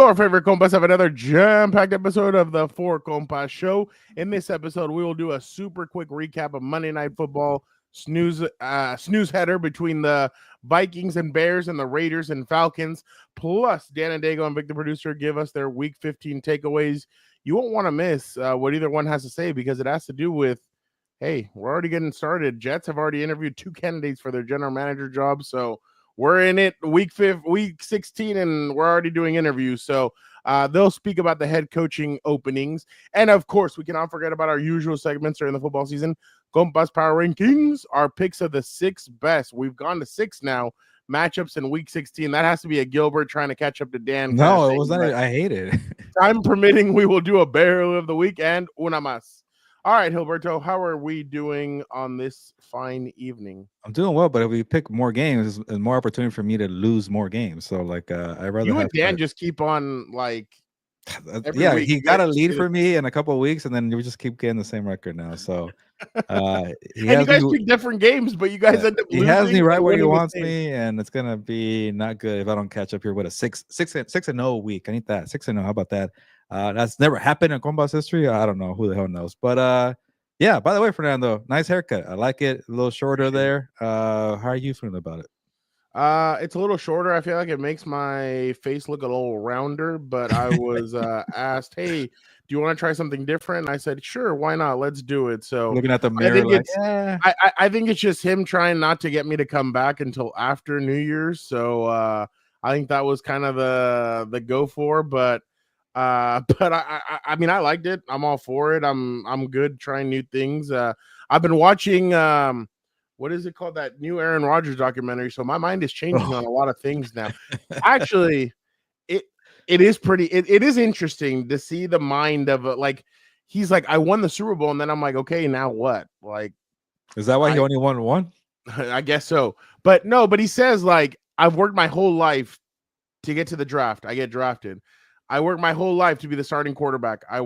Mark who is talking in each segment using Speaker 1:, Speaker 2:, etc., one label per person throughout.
Speaker 1: Your favorite compas have another jam-packed episode of the Four Compas show. In this episode, we will do a super quick recap of Monday Night Football snooze header between the Vikings and Bears and the Raiders and Falcons. Plus, Dan and Daygo and Vic, the producer, give us their Week 15 takeaways. You won't want to miss what either one has to say because it has to do with, hey, we're already getting started. Jets have already interviewed 2 candidates for their general manager job, so we're in it week 16, and we're already doing interviews. So they'll speak about the head coaching openings. And of course, we cannot forget about our usual segments during the football season. Compas Power Rankings, our picks of the 6 best. We've gone to 6 now. Matchups in week 16. That has to be a Gilbert trying to catch up to Dan.
Speaker 2: No, it was not. I hate it.
Speaker 1: Time permitting, we will do a barrel of the week and una más. All right, Gilberto, how are we doing on this fine evening?
Speaker 2: I'm doing well, but if we pick more games, there's more opportunity for me to lose more games. So, like, I'd rather
Speaker 1: you and Dan just keep on, like,
Speaker 2: yeah, he got a lead for me in a couple of weeks, and then we just keep getting the same record now. So,
Speaker 1: and you guys pick different games, but you guys end up losing.
Speaker 2: He has me right where he wants me, and it's gonna be not good if I don't catch up here with a 6-0 week. I need that 6-0. How about that? That's never happened in Compas history. I don't know, who the hell knows, but yeah. By the way, Fernando, nice haircut. I like it. A little shorter there. How are you feeling about it?
Speaker 1: It's a little shorter. I feel like it makes my face look a little rounder. But I was asked, "Hey, do you want to try something different?" And I said, "Sure, why not? Let's do it." So
Speaker 2: looking at the mirror,
Speaker 1: I think it's just him trying not to get me to come back until after New Year's. So I think that was kind of the go for, but I mean, I liked it. I'm all for it. I'm good trying new things. I've been watching what is it called, that new Aaron Rodgers documentary, so my mind is changing on a lot of things now. Actually, it is pretty it is interesting to see the mind of like, he's like, I won the Super Bowl, and then I'm like, okay, now what? Like,
Speaker 2: is that why he only won one?
Speaker 1: I guess so. But no, but he says, like, I've worked my whole life to get to the draft. I get drafted. I worked my whole life to be the starting quarterback. I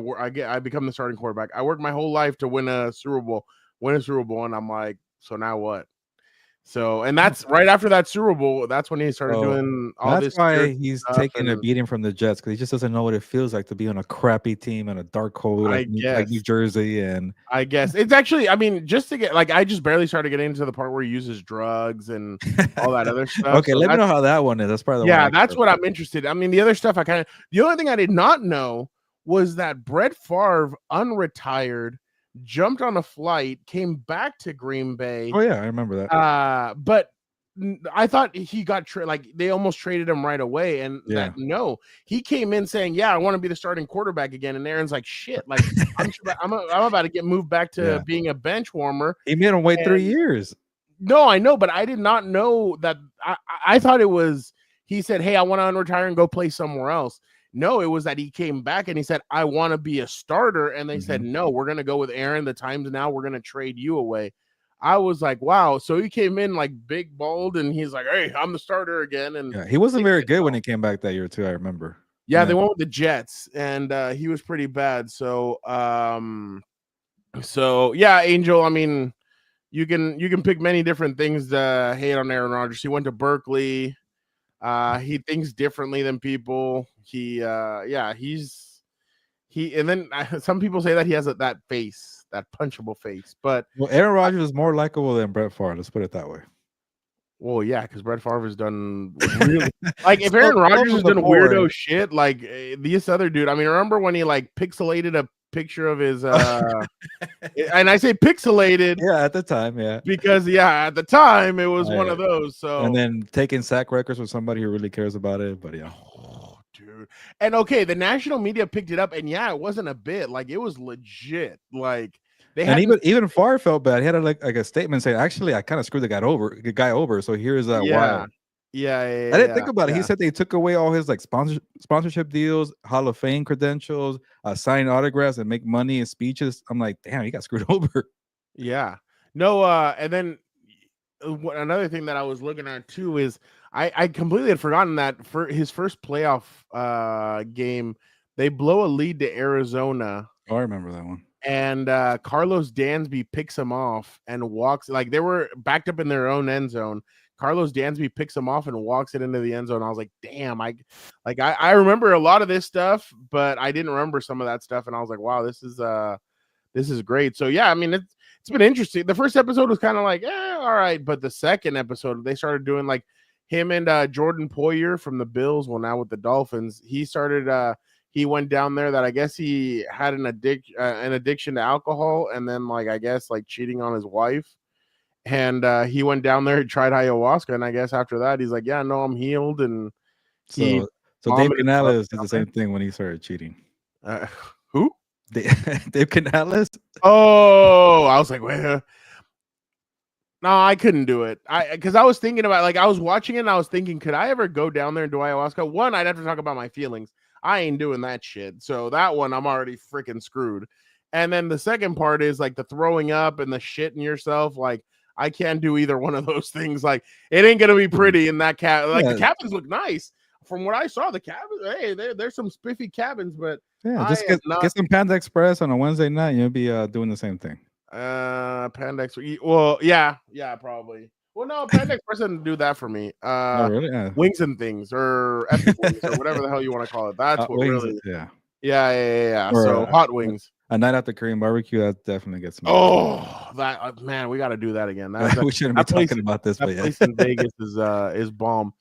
Speaker 1: become the starting quarterback. I worked my whole life to win a Super Bowl, and I'm like, so now what? So, and that's right after that Super Bowl. That's when he started doing all this.
Speaker 2: That's why he's taking a beating from the Jets, because he just doesn't know what it feels like to be on a crappy team in a dark hole like New Jersey. And
Speaker 1: I guess it's actually, I mean, just to get, like, I just barely started getting into the part where he uses drugs and all that other stuff.
Speaker 2: Okay, so let me know how that one is. That's probably
Speaker 1: that's what I'm interested in. I mean, the other stuff the only thing I did not know was that Brett Favre unretired, jumped on a flight, came back to Green Bay.
Speaker 2: Oh yeah, I remember that.
Speaker 1: But I thought he got like they almost traded him right away, and no, he came in saying, "Yeah, I want to be the starting quarterback again." And Aaron's like, "Shit, like I'm about to get moved back to being a bench warmer."
Speaker 2: He made him wait 3 years.
Speaker 1: No, I know, but I did not know that. I thought it was, he said, "Hey, I want to unretire and go play somewhere else." No, it was that he came back and he said, "I want to be a starter." And they said, "No, we're going to go with Aaron. The time's now. We're going to trade you away." I was like, wow. So he came in like big, bold, and he's like, "Hey, I'm the starter again." And
Speaker 2: he wasn't very good when he came back that year too, I remember.
Speaker 1: Yeah, they went with the Jets, and he was pretty bad. So yeah, Angel, I mean, you can pick many different things to hate on Aaron Rodgers. He went to Berkeley. He thinks differently than people. And then some people say that he has that face, that punchable face. But
Speaker 2: Aaron Rodgers is more likable than Brett Favre. Let's put it that way.
Speaker 1: Well, yeah, because Brett Favre has done really like, if Aaron Rodgers has done weirdo shit like this other dude. I mean, remember when he like pixelated a picture of his and I say pixelated
Speaker 2: at the time,
Speaker 1: because at the time it was one of those. So,
Speaker 2: and then taking sack records with somebody who really cares about it, but
Speaker 1: dude. And okay, the national media picked it up, and it wasn't a bit, like, it was legit. Like, they had,
Speaker 2: and even Favre felt bad. He had like a statement saying, "Actually, I kind of screwed the guy over. So here's why."
Speaker 1: I
Speaker 2: didn't think about it. He said they took away all his like sponsorship deals, Hall of Fame credentials, sign autographs, and make money and speeches. I'm like, damn, he got screwed over.
Speaker 1: Yeah. No. And then another thing that I was looking at too is I completely had forgotten that for his first playoff game, they blow a lead to Arizona.
Speaker 2: Oh, I remember that one.
Speaker 1: And Carlos Dansby picks him off and walks, like, they were backed up in their own end zone. Carlos Dansby picks him off and walks it into the end zone. I was like, damn, I remember a lot of this stuff, but I didn't remember some of that stuff. And I was like, wow, this is great. So yeah, I mean, it's been interesting. The first episode was kind of like, all right, but the second episode they started doing like him and Jordan Poyer from the Bills, well now with the Dolphins, he went down there that I guess he had an addiction to alcohol, and then like I guess like cheating on his wife, and he went down there and tried ayahuasca, and I guess after that he's like, yeah, no, I'm healed. And
Speaker 2: so Dave Canales did the same thing when he started cheating.
Speaker 1: Who?
Speaker 2: Dave Canales?
Speaker 1: Oh, I was like, wait. No, I couldn't do it. Because I was thinking about, like, I was watching it and I was thinking, could I ever go down there and do ayahuasca? One, I'd have to talk about my feelings. I ain't doing that shit. So that one, I'm already freaking screwed. And then the second part is like the throwing up and the shitting yourself. Like, I can't do either one of those things. Like, it ain't gonna be pretty in that cabin. Like, the cabins look nice. From what I saw, the cabins, hey, there's some spiffy cabins, but
Speaker 2: yeah, just get some Panda Express on a Wednesday night. You'll be doing the same thing.
Speaker 1: Panda Express. Well, yeah, probably. Well, no, Panda Express doesn't do that for me.
Speaker 2: Oh, really? Yeah.
Speaker 1: Wings and things, or epic wings, or whatever the hell you want to call it. That's what
Speaker 2: wings,
Speaker 1: really.
Speaker 2: Yeah.
Speaker 1: Or, so hot wings.
Speaker 2: A night at the Korean barbecue, that definitely gets me.
Speaker 1: Oh, that man, we got to do that again.
Speaker 2: We shouldn't be talking about this, but yeah,
Speaker 1: place in Vegas is bomb.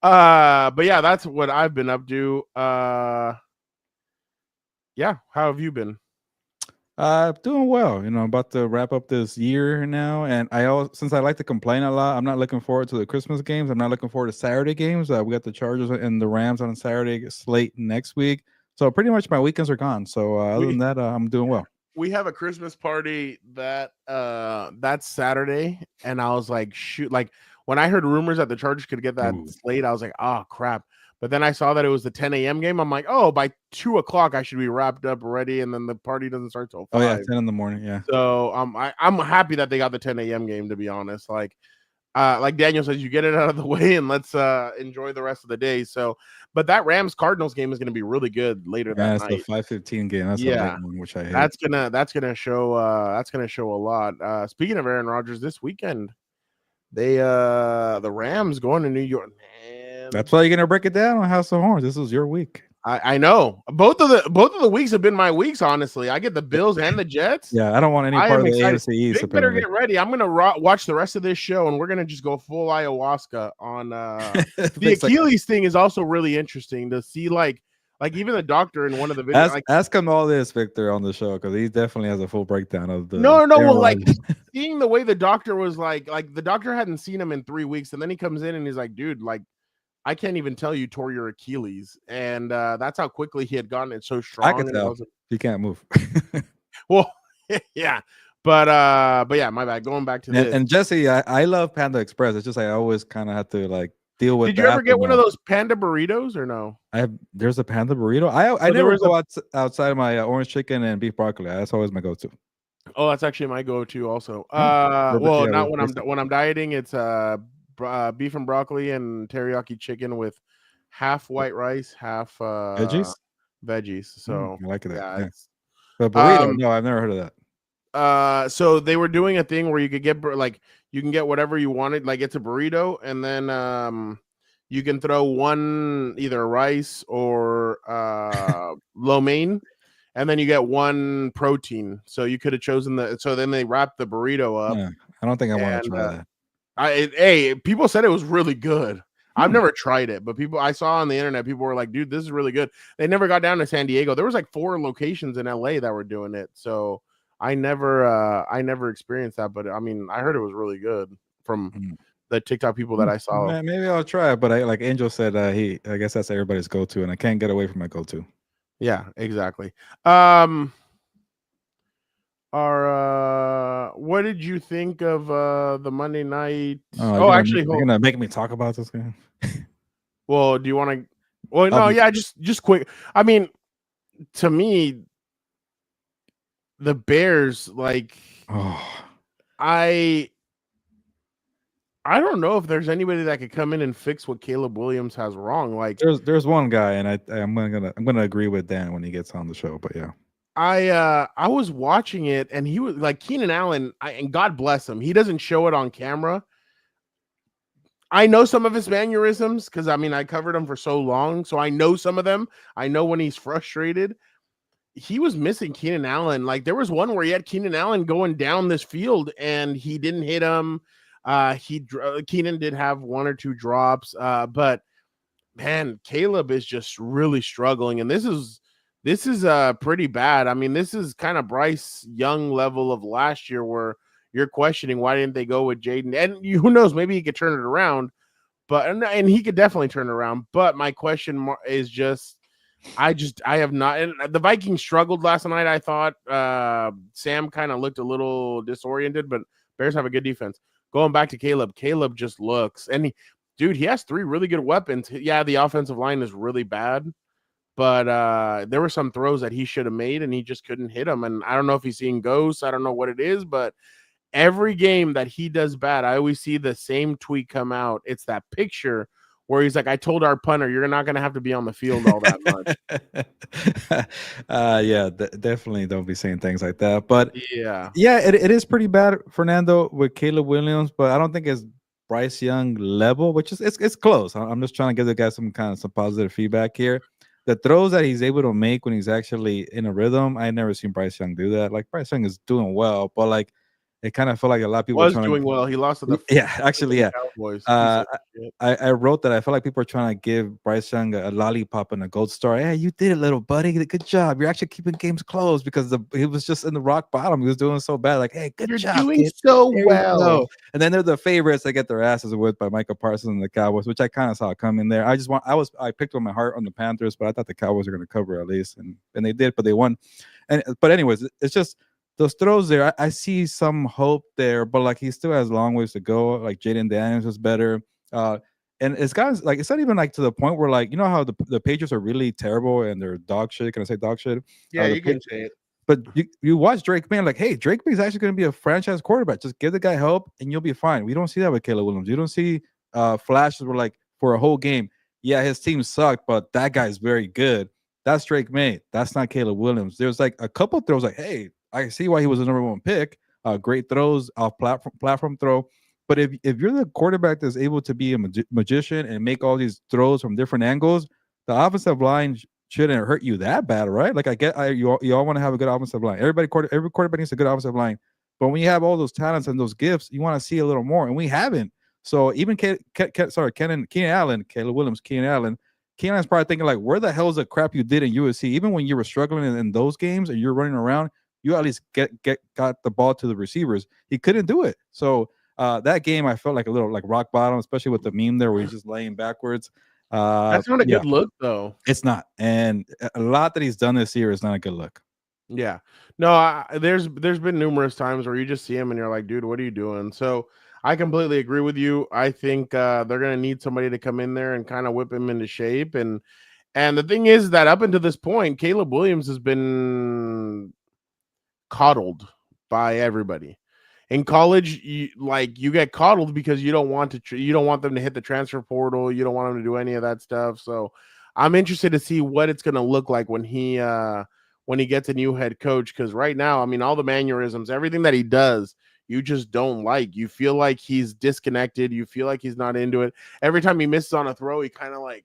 Speaker 1: But yeah, that's what I've been up to. Yeah, how have you been?
Speaker 2: Doing well. You know, about to wrap up this year now, and since I like to complain a lot, I'm not looking forward to the Christmas games. I'm not looking forward to Saturday games. We got the Chargers and the Rams on Saturday slate next week, so pretty much my weekends are gone. So other than that, I'm doing well.
Speaker 1: We have a Christmas party that's Saturday, and I was like, shoot, like when I heard rumors that the Chargers could get that slate, I was like, oh crap. But then I saw that it was the 10 a.m. game. I'm like, oh, by 2 o'clock I should be wrapped up ready, and then the party doesn't start till 5.
Speaker 2: Oh yeah, 10 in the morning. Yeah.
Speaker 1: So I'm happy that they got the 10 a.m. game. To be honest, like Daniel says, you get it out of the way and let's enjoy the rest of the day. So, but that Rams Cardinals game is going to be really good later that night.
Speaker 2: It's the 5:15 game. That's
Speaker 1: yeah,
Speaker 2: one, which I hate.
Speaker 1: That's gonna show a lot. Speaking of Aaron Rodgers, this weekend the Rams going to New York.
Speaker 2: That's why you're gonna break it down on House of Horns. This was your week.
Speaker 1: I know both of the weeks have been my weeks. Honestly, I get the Bills and the Jets.
Speaker 2: Yeah, I don't want any part of the AFC East.
Speaker 1: Vic better get ready. I'm gonna watch the rest of this show, and we're gonna just go full ayahuasca on the Achilles thing. Is also really interesting to see, like even the doctor in one of the videos.
Speaker 2: Ask him all this, Victor, on the show, because he definitely has a full breakdown of the.
Speaker 1: No. Well, like seeing the way the doctor was like the doctor hadn't seen him in 3 weeks, and then he comes in and he's like, dude, like. I can't even tell you tore your Achilles, and that's how quickly he had gotten it so strong.
Speaker 2: I can tell he can't move.
Speaker 1: Well, yeah, but yeah, my bad. Going back to this,
Speaker 2: and Jesse, I love Panda Express. It's just I always kind of have to like deal with.
Speaker 1: Did you ever get one of those Panda burritos or no?
Speaker 2: There's a Panda burrito. I never go outside of my orange chicken and beef broccoli. That's always my go-to.
Speaker 1: Oh, that's actually my go-to also. Well, not when I'm dieting. It's beef and broccoli and teriyaki chicken with half white rice, half veggies. So
Speaker 2: I like that.
Speaker 1: Yeah.
Speaker 2: But burrito, no, I've never heard of
Speaker 1: that. So they were doing a thing where you could get you can get whatever you wanted, like it's a burrito, and then you can throw one either rice or lo mein, and then you get one protein. So you could have chosen so then they wrapped the burrito up.
Speaker 2: Yeah, I don't think I want to try that.
Speaker 1: People said it was really good. I've never tried it, but I saw on the internet, people were like, dude, this is really good. They never got down to San Diego. There was like 4 locations in LA that were doing it. So I never experienced that, but I mean, I heard it was really good from the TikTok people that I saw.
Speaker 2: Maybe I'll try it, but like Angel said, I guess that's everybody's go-to, and I can't get away from my go-to.
Speaker 1: Yeah, exactly. What did you think of the Monday night?
Speaker 2: You're gonna make me talk about this game.
Speaker 1: Well, do you want to? Well, no, yeah, just quick. I mean, to me, the Bears, like, I don't know if there's anybody that could come in and fix what Caleb Williams has wrong. Like,
Speaker 2: there's one guy, and I'm gonna agree with Dan when he gets on the show. But yeah.
Speaker 1: I was watching it, and he was like Keenan Allen, and God bless him, he doesn't show it on camera. I know some of his mannerisms because I mean I covered him for so long, so I know some of them. I know when he's frustrated. He was missing Keenan Allen. Like there was one where he had Keenan Allen going down this field and he didn't hit him. Keenan did have one or two drops, but man, Caleb is just really struggling, and this is pretty bad. I mean, this is kind of Bryce Young level of last year where you're questioning why didn't they go with Jaden, and who knows, maybe he could turn it around, but and he could definitely turn it around. But my question is just. I have not. And the Vikings struggled last night. I thought Sam kind of looked a little disoriented, but Bears have a good defense. Going back to Caleb, Caleb just looks and he has 3 really good weapons. Yeah, the offensive line is really bad, but there were some throws that he should have made and he just couldn't hit them. And I don't know if he's seeing ghosts. I don't know what it is, but every game that he does bad, I always see the same tweet come out. It's that picture where he's like, I told our punter, you're not going to have to be on the field all that
Speaker 2: much. Yeah, definitely don't be saying things like that. But
Speaker 1: yeah,
Speaker 2: it is pretty bad, Fernando, with Caleb Williams, but I don't think it's Bryce Young level, which is it's close. I'm just trying to give the guy some positive feedback here. The throws that he's able to make when he's actually in a rhythm, I never seen Bryce Young do that. Like Bryce Young is doing well, but like it kind of felt like a lot of people
Speaker 1: was doing well. He lost to the
Speaker 2: Cowboys. I wrote that I felt like people are trying to give Bryce Young a lollipop and a gold star. Hey, you did it, little buddy. Good job. You're actually keeping games close because he was just in the rock bottom. He was doing so bad. Like, hey, good job.
Speaker 1: You're doing so well.
Speaker 2: And then they're the favorites that get their asses whipped by Micah Parsons and the Cowboys, which I kind of saw coming there. I picked on my heart on the Panthers, but I thought the Cowboys were going to cover at least, and they did, but they won. But anyways, it's just. Those throws there, I see some hope there, but like he still has a long ways to go. Like Jaden Daniels is better, and it's guys like it's not even like to the point where like you know how the Patriots are really terrible and they're dog shit. Can I say dog shit?
Speaker 1: Yeah, you can say it.
Speaker 2: But you watch Drake May, like, hey, Drake May is actually going to be a franchise quarterback. Just give the guy help and you'll be fine. We don't see that with Caleb Williams. You don't see flashes where like for a whole game. Yeah, his team sucked, but that guy's very good. That's Drake May. That's not Caleb Williams. There's like a couple throws like, hey. I see why he was the number 1 pick. Great throws off platform throw. But if you're the quarterback that's able to be a magician and make all these throws from different angles, the offensive line shouldn't hurt you that bad, right? Like you all want to have a good offensive line. Every quarterback needs a good offensive line. But when you have all those talents and those gifts, you want to see a little more, and we haven't. So even Keenan Allen, Caleb Williams, Keenan Allen's probably thinking like, where the hell is the crap you did in USC? Even when you were struggling in those games and you're running around, you at least got the ball to the receivers. He couldn't do it. So that game, I felt like a little like rock bottom, especially with the meme there where he's just laying backwards.
Speaker 1: That's not a good look, though.
Speaker 2: It's not. And a lot that he's done this year is not a good look.
Speaker 1: Yeah. No, there's been numerous times where you just see him and you're like, dude, what are you doing? So I completely agree with you. I think they're going to need somebody to come in there and kind of whip him into shape. And the thing is that up until this point, Caleb Williams has been coddled by everybody in college. You get coddled because you don't want them to hit the transfer portal. You don't want them to do any of that stuff. So I'm interested to see what it's going to look like when he gets a new head coach. Because right now, I mean, all the mannerisms, everything that he does, you just don't like. You feel like he's disconnected. You feel like he's not into it. Every time he misses on a throw, he kind of like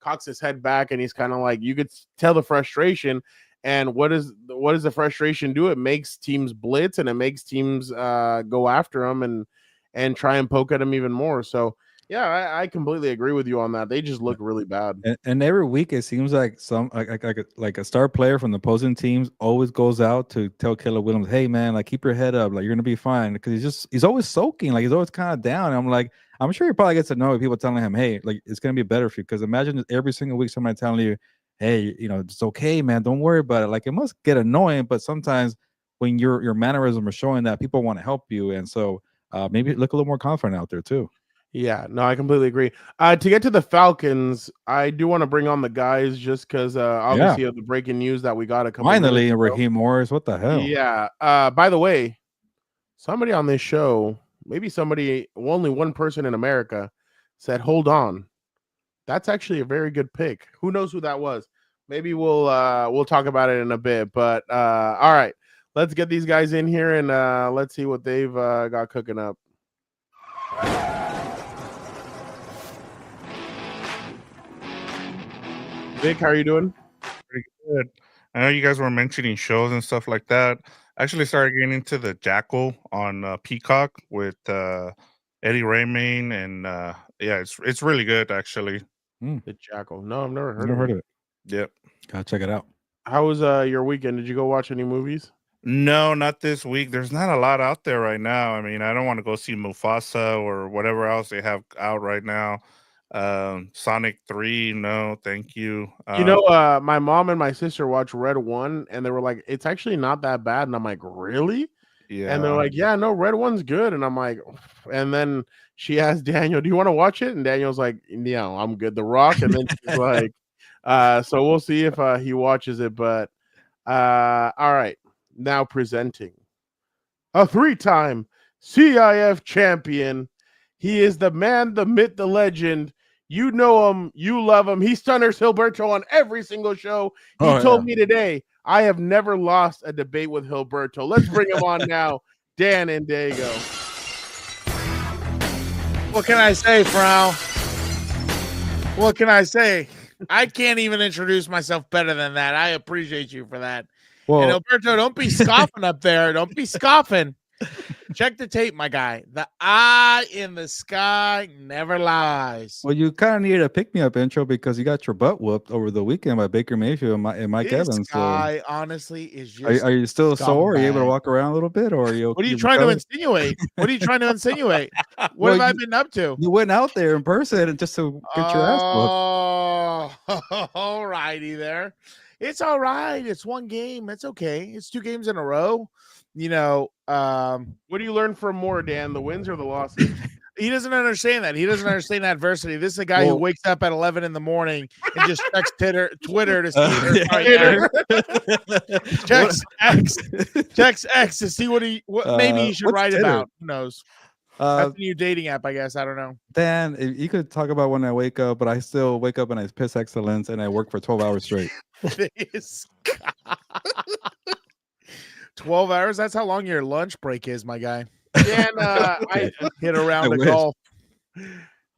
Speaker 1: cocks his head back and he's kind of like, you could tell the frustration. And what does the frustration do? It makes teams blitz and it makes teams go after him and try and poke at him even more. So yeah, I completely agree with you on that. They just look really bad.
Speaker 2: And every week it seems like some like a star player from the opposing teams always goes out to tell Caleb Williams, hey man, like keep your head up, like you're gonna be fine. Because he's always soaking, like he's always kind of down. And I'm like, I'm sure he probably gets to know people telling him, hey, like it's gonna be better for you. Because imagine every single week somebody telling you, hey, you know, it's okay, man, don't worry about it. Like it must get annoying, but sometimes when your mannerisms are showing that, people want to help you, and so maybe look a little more confident out there too.
Speaker 1: Yeah, no, I completely agree. To get to the Falcons, I do want to bring on the guys just because obviously of the breaking news that we got a couple
Speaker 2: finally, Raheem Morris. What the hell?
Speaker 1: Yeah. By the way, somebody on this show, maybe only one person in America, said, "Hold on, that's actually a very good pick." Who knows who that was? Maybe we'll talk about it in a bit. But all right, let's get these guys in here and let's see what they've got cooking up. Vic, how are you doing?
Speaker 3: Pretty good. I know you guys were mentioning shows and stuff like that. I actually started getting into the Jackal on Peacock with Eddie Redmayne, and yeah, it's really good actually.
Speaker 1: The Jackal. No, I've never heard
Speaker 2: Never
Speaker 1: of
Speaker 2: heard
Speaker 1: it.
Speaker 2: of it.
Speaker 3: Yep.
Speaker 2: Gotta check it out.
Speaker 1: How was your weekend? Did you go watch any movies?
Speaker 3: No, not this week. There's not a lot out there right now. I mean, I don't want to go see Mufasa or whatever else they have out right now. Sonic 3, no, thank you.
Speaker 1: My mom and my sister watched Red 1 and they were like, it's actually not that bad. And I'm like, really?
Speaker 3: Yeah.
Speaker 1: And they're like, yeah, no, Red 1's good. And I'm like, and then she asked Daniel, do you want to watch it? And Daniel's like, yeah, I'm good. The Rock. And then she's like, so we'll see if he watches it. But all right. Now presenting a 3-time CIF champion. He is the man, the myth, the legend. You know him, you love him. He stunners Hilberto on every single show. He told me today, I have never lost a debate with Hilberto. Let's bring him on now, Dan and Daygo.
Speaker 4: What can I say, Frau? What can I say? I can't even introduce myself better than that. I appreciate you for that.
Speaker 2: Well,
Speaker 4: and Alberto, don't be scoffing up there. Don't be scoffing. Check the tape, my guy. The eye in the sky never lies.
Speaker 2: well, you kind of needed a pick-me-up intro because you got your butt whooped over the weekend by Baker Mayfield and Mike Evans.
Speaker 4: This guy, honestly, is just.
Speaker 2: Are you still sore? Are you able to
Speaker 4: scumbag.
Speaker 2: walk around a little bit, or are you?
Speaker 4: What are you trying to insinuate? What are you trying to insinuate? What
Speaker 2: Well,
Speaker 4: have I been up to?
Speaker 2: You went out there in person and just to get your ass whooped.
Speaker 4: Oh, all righty there. It's all right. It's one game. It's okay. It's 2 games in a row. You know,
Speaker 1: What do you learn from more, Dan? The wins or the losses?
Speaker 4: he doesn't understand that. He doesn't understand adversity. This is a guy who wakes up at 11 in the morning and just checks Twitter to see checks X to see what maybe he should write
Speaker 2: Titter?
Speaker 4: about. Who knows? That's the new dating app, I guess. I don't know.
Speaker 2: Dan, you could talk about when I wake up, but I still wake up and I piss excellence and I work for 12 hours straight.
Speaker 4: This guy. 12 hours? That's how long your lunch break is, my guy.
Speaker 1: Dan, I
Speaker 4: Hit around the
Speaker 2: wish.
Speaker 4: golf.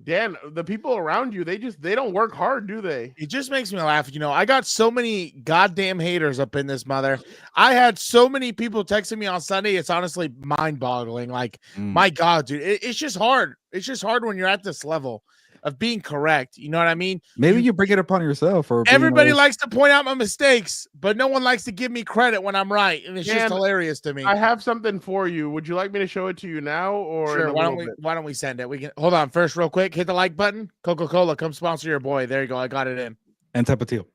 Speaker 1: Dan, the people around you, they don't work hard, do they?
Speaker 4: It just makes me laugh. You know, I got so many goddamn haters up in this mother. I had so many people texting me on Sunday. It's honestly mind-boggling. Like, my God, dude, it's just hard. It's just hard when you're at this level of being correct. You know what I mean?
Speaker 2: Maybe you bring it upon yourself. Or
Speaker 4: Everybody likes to point out my mistakes, but no one likes to give me credit when I'm right. And it's just hilarious to me.
Speaker 1: I have something for you. Would you like me to show it to you now? Or
Speaker 4: Sure. Why don't we send it? We can hold on first real quick. Hit the like button. Coca-Cola, come sponsor your boy. There you go. I got it in.
Speaker 2: And Tapatio.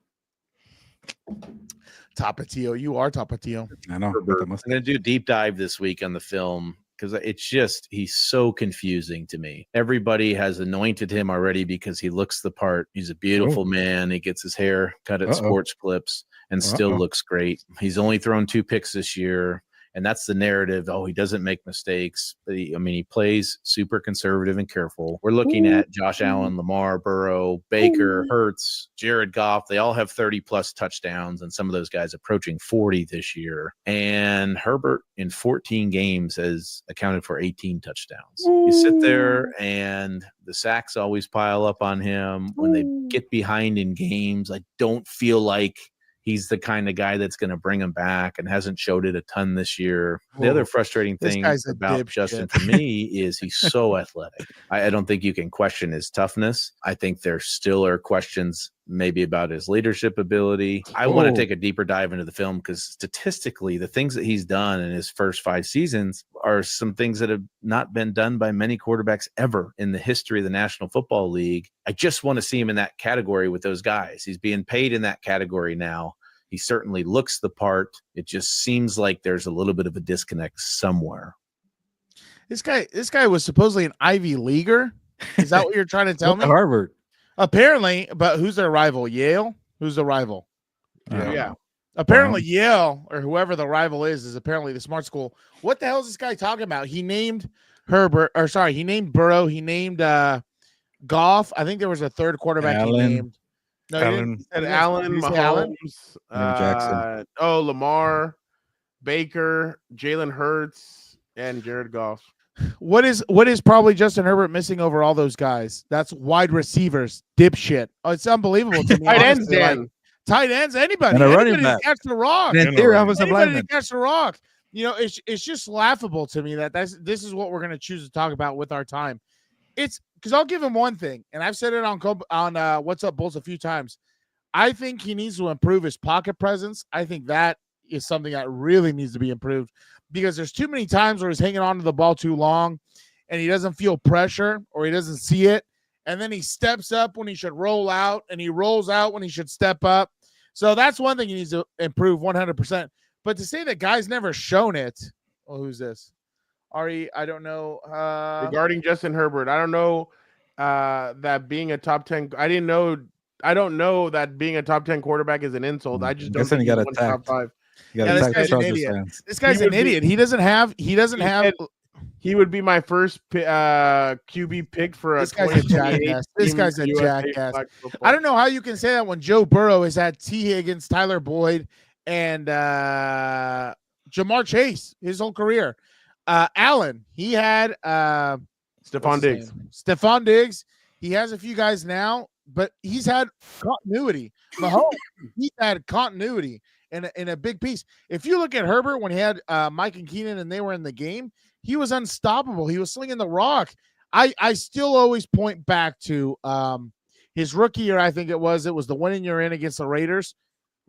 Speaker 4: Tapatio. You are Tapatio.
Speaker 2: I know.
Speaker 5: I'm going to do a deep dive this week on the film because he's so confusing to me. Everybody has anointed him already because he looks the part. He's a beautiful man. He gets his hair cut at Sports Clips and still looks great. He's only thrown 2 picks this year. And that's the narrative. Oh, he doesn't make mistakes. But he plays super conservative and careful. We're looking at Josh Allen, Lamar, Burrow, Baker, Hurts, Jared Goff. They all have 30-plus touchdowns, and some of those guys approaching 40 this year. And Herbert, in 14 games, has accounted for 18 touchdowns. You sit there, and the sacks always pile up on him. When they get behind in games, I don't feel like he's the kind of guy that's going to bring him back and hasn't showed it a ton this year. The other frustrating thing about Justin for me is he's so athletic. I don't think you can question his toughness. I think there still are questions maybe about his leadership ability. I want to take a deeper dive into the film because statistically, the things that he's done in his first 5 seasons are some things that have not been done by many quarterbacks ever in the history of the National Football League. I just want to see him in that category with those guys. He's being paid in that category now. He certainly looks the part. It just seems like there's a little bit of a disconnect somewhere.
Speaker 4: This guy was supposedly an Ivy Leaguer. Is that what you're trying to tell me?
Speaker 2: Harvard.
Speaker 4: Apparently, but who's their rival? Yale? Who's the rival?
Speaker 1: Yeah.
Speaker 4: Apparently, Yale or whoever the rival is apparently the smart school. What the hell is this guy talking about? He named he named Burrow. He named Goff. I think there was a third quarterback he named. No,
Speaker 3: Allen.
Speaker 1: He said Allen, Mahomes,
Speaker 2: Jackson.
Speaker 1: Lamar, Baker, Jalen Hurts, and Jared Goff.
Speaker 4: What is probably Justin Herbert missing over all those guys? That's wide receivers, dipshit. Oh, it's unbelievable to me.
Speaker 1: Tight ends,
Speaker 4: honestly. Like,
Speaker 1: Dan.
Speaker 4: tight ends, anybody,
Speaker 2: And a running
Speaker 4: anybody to
Speaker 2: back.
Speaker 4: catch the rock.
Speaker 2: And in theory, offensive
Speaker 4: Anybody
Speaker 2: lineman.
Speaker 4: to catch the rock. You know, it's just laughable to me that this is what we're going to choose to talk about with our time. It's because I'll give him one thing, and I've said it on What's Up Bulls a few times. I think he needs to improve his pocket presence. I think that is something that really needs to be improved because there's too many times where he's hanging on to the ball too long and he doesn't feel pressure or he doesn't see it. And then he steps up when he should roll out and he rolls out when he should step up. So that's one thing he needs to improve 100%. But to say that guy's never shown it, well, who's this? Ari, I don't know.
Speaker 1: Regarding Justin Herbert, I don't know that being a top 10. I don't know that being a top 10 quarterback is an insult. I just don't think
Speaker 2: he got
Speaker 1: he's one
Speaker 2: attacked.
Speaker 1: top 5.
Speaker 4: This guy's an idiot. This guy's an idiot. He doesn't have.
Speaker 1: He would be my first QB pick for a.
Speaker 4: This guy's a jackass. This guy's a jackass. I don't know how you can say that when Joe Burrow has had T. Higgins, Tyler Boyd, and Jamar Chase his whole career. Allen, he had
Speaker 1: Stephon Diggs.
Speaker 4: Stephon Diggs. He has a few guys now, but he's had continuity. Mahomes, he's had continuity in a big piece. If you look at Herbert when he had Mike and Keenan and they were in the game, he was unstoppable. He was slinging the rock. I still always point back to his rookie year. I think it was the winning you're in against the Raiders.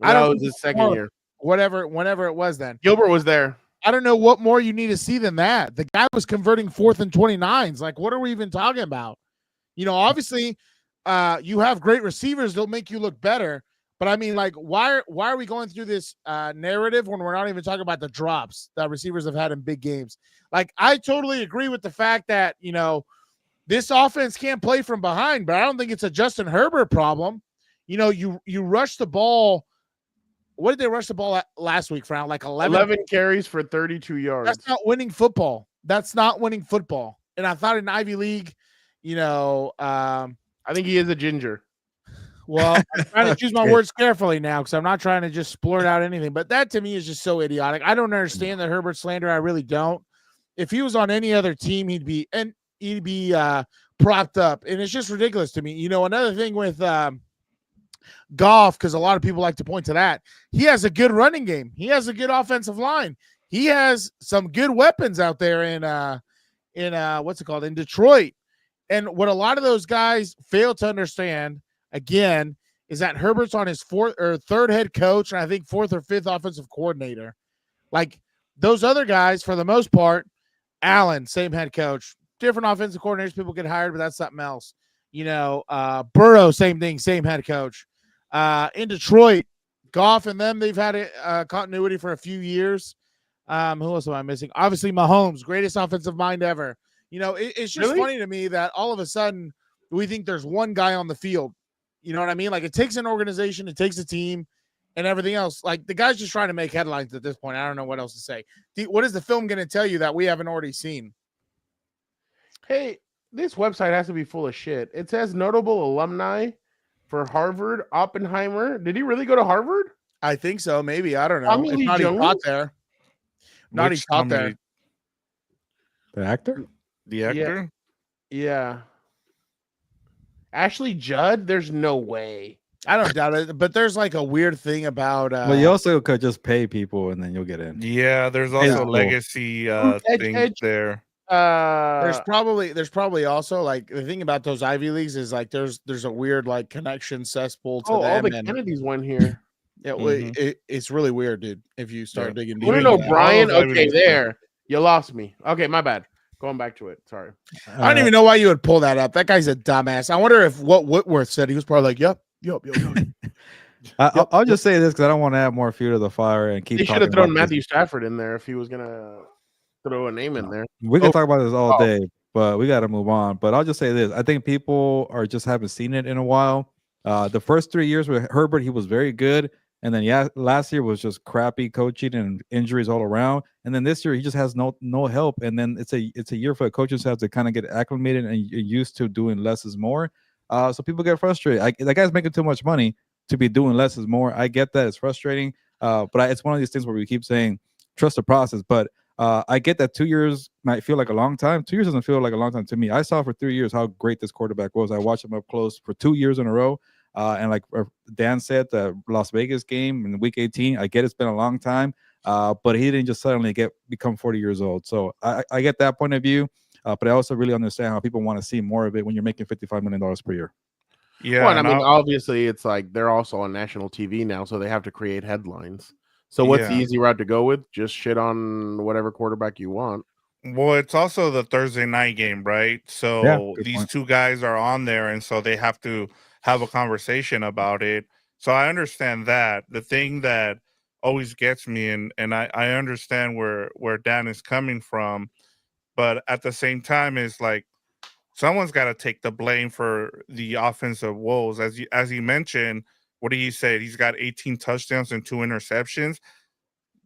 Speaker 1: That was his second year.
Speaker 4: Whenever it was then.
Speaker 1: Gilbert was there.
Speaker 4: I don't know what more you need to see than that. The guy was converting 4th and 29s. Like, what are we even talking about? You know, obviously, you have great receivers. They'll make you look better. But, I mean, like, why are we going through this narrative when we're not even talking about the drops that receivers have had in big games? Like, I totally agree with the fact that, you know, this offense can't play from behind, but I don't think it's a Justin Herbert problem. You know, you rush the ball. What did they rush the ball last week for? Like
Speaker 1: 11 carries for 32 yards.
Speaker 4: That's not winning football. And I thought in Ivy League, you know,
Speaker 1: I think he is a ginger.
Speaker 4: Well, I'm trying to choose my words carefully now because I'm not trying to just splurt out anything. But that to me is just so idiotic. I don't understand the Herbert slander. I really don't. If he was on any other team, he'd be propped up, and it's just ridiculous to me. You know, another thing with Goff, because a lot of people like to point to that, he has a good running game. He has a good offensive line. He has some good weapons out there in Detroit. And what a lot of those guys fail to understand, again, is that Herbert's on his third head coach, and I think 4th or 5th offensive coordinator. Like those other guys, for the most part, Allen, same head coach. Different offensive coordinators, people get hired, but that's something else. You know, Burrow, same thing, same head coach. In Detroit, Goff and them, they've had a continuity for a few years. Who else am I missing? Obviously, Mahomes, greatest offensive mind ever. You know, it's just funny to me that all of a sudden we think there's one guy on the field. You know what I mean? Like, it takes an organization, it takes a team, and everything else. Like, the guy's just trying to make headlines at this point. I don't know what else to say. What is the film going to tell you that we haven't already seen?
Speaker 1: Hey, this website has to be full of shit. It says notable alumni for Harvard, Oppenheimer. Did he really go to Harvard?
Speaker 4: I think so. Maybe. I don't know.
Speaker 1: Tommy
Speaker 4: If
Speaker 1: Lee
Speaker 4: not, he
Speaker 1: Jones?
Speaker 4: taught there. Not he taught there.
Speaker 2: The actor?
Speaker 3: The actor?
Speaker 1: Yeah. Ashley Judd? There's no way.
Speaker 4: I don't doubt it. But there's like a weird thing about.
Speaker 2: Well, you also could just pay people and then you'll get in.
Speaker 3: Yeah, there's also legacy things there.
Speaker 4: There's probably also like the thing about those Ivy Leagues is like there's a weird like connection cesspool to them.
Speaker 1: All the Kennedys went here.
Speaker 4: Yeah, it's really weird, dude. If you start digging deep.
Speaker 1: No, Brian. Okay, there. You lost me. Okay, my bad. Going back to it. Sorry.
Speaker 4: I don't even know why you would pull that up. That guy's a dumbass. I wonder if what Whitworth said. He was probably like, yep.
Speaker 2: I'll just say this because I don't want to add more fuel to the fire and keep.
Speaker 1: He should have thrown Matthew Stafford in there if he was gonna throw a name in there.
Speaker 2: We can talk about this all day, but we got to move on. But I'll just say this: I think people haven't seen it in a while. The first 3 years with Herbert, he was very good, and then last year was just crappy coaching and injuries all around. And then this year he just has no help. And then it's a year for the coaches to have to kind of get acclimated and used to doing less is more. So people get frustrated. That guy's making too much money to be doing less is more. I get that. It's frustrating. But it's one of these things where we keep saying trust the process. But I get that 2 years might feel like a long time. 2 years doesn't feel like a long time to me. I saw for 3 years how great this quarterback was. I watched him up close for 2 years in a row. And like Dan said, the Las Vegas game in week 18, I get it's been a long time, but he didn't just suddenly become 40 years old. So I get that point of view, but I also really understand how people want to see more of it when you're making $55 million per year.
Speaker 3: Yeah,
Speaker 1: Well, and I mean, obviously, it's like they're also on national TV now, so they have to create headlines. So what's the easy route to go with? Just shit on whatever quarterback you want.
Speaker 3: Well, it's also the Thursday night game, right? So these
Speaker 2: point.
Speaker 3: two guys are on there, and so they have to have a conversation about it. So I understand that. The thing that always gets me, and I understand where Dan is coming from, but at the same time, is like someone's got to take the blame for the offensive woes. As he mentioned, what did he say? He's got 18 touchdowns and 2 interceptions.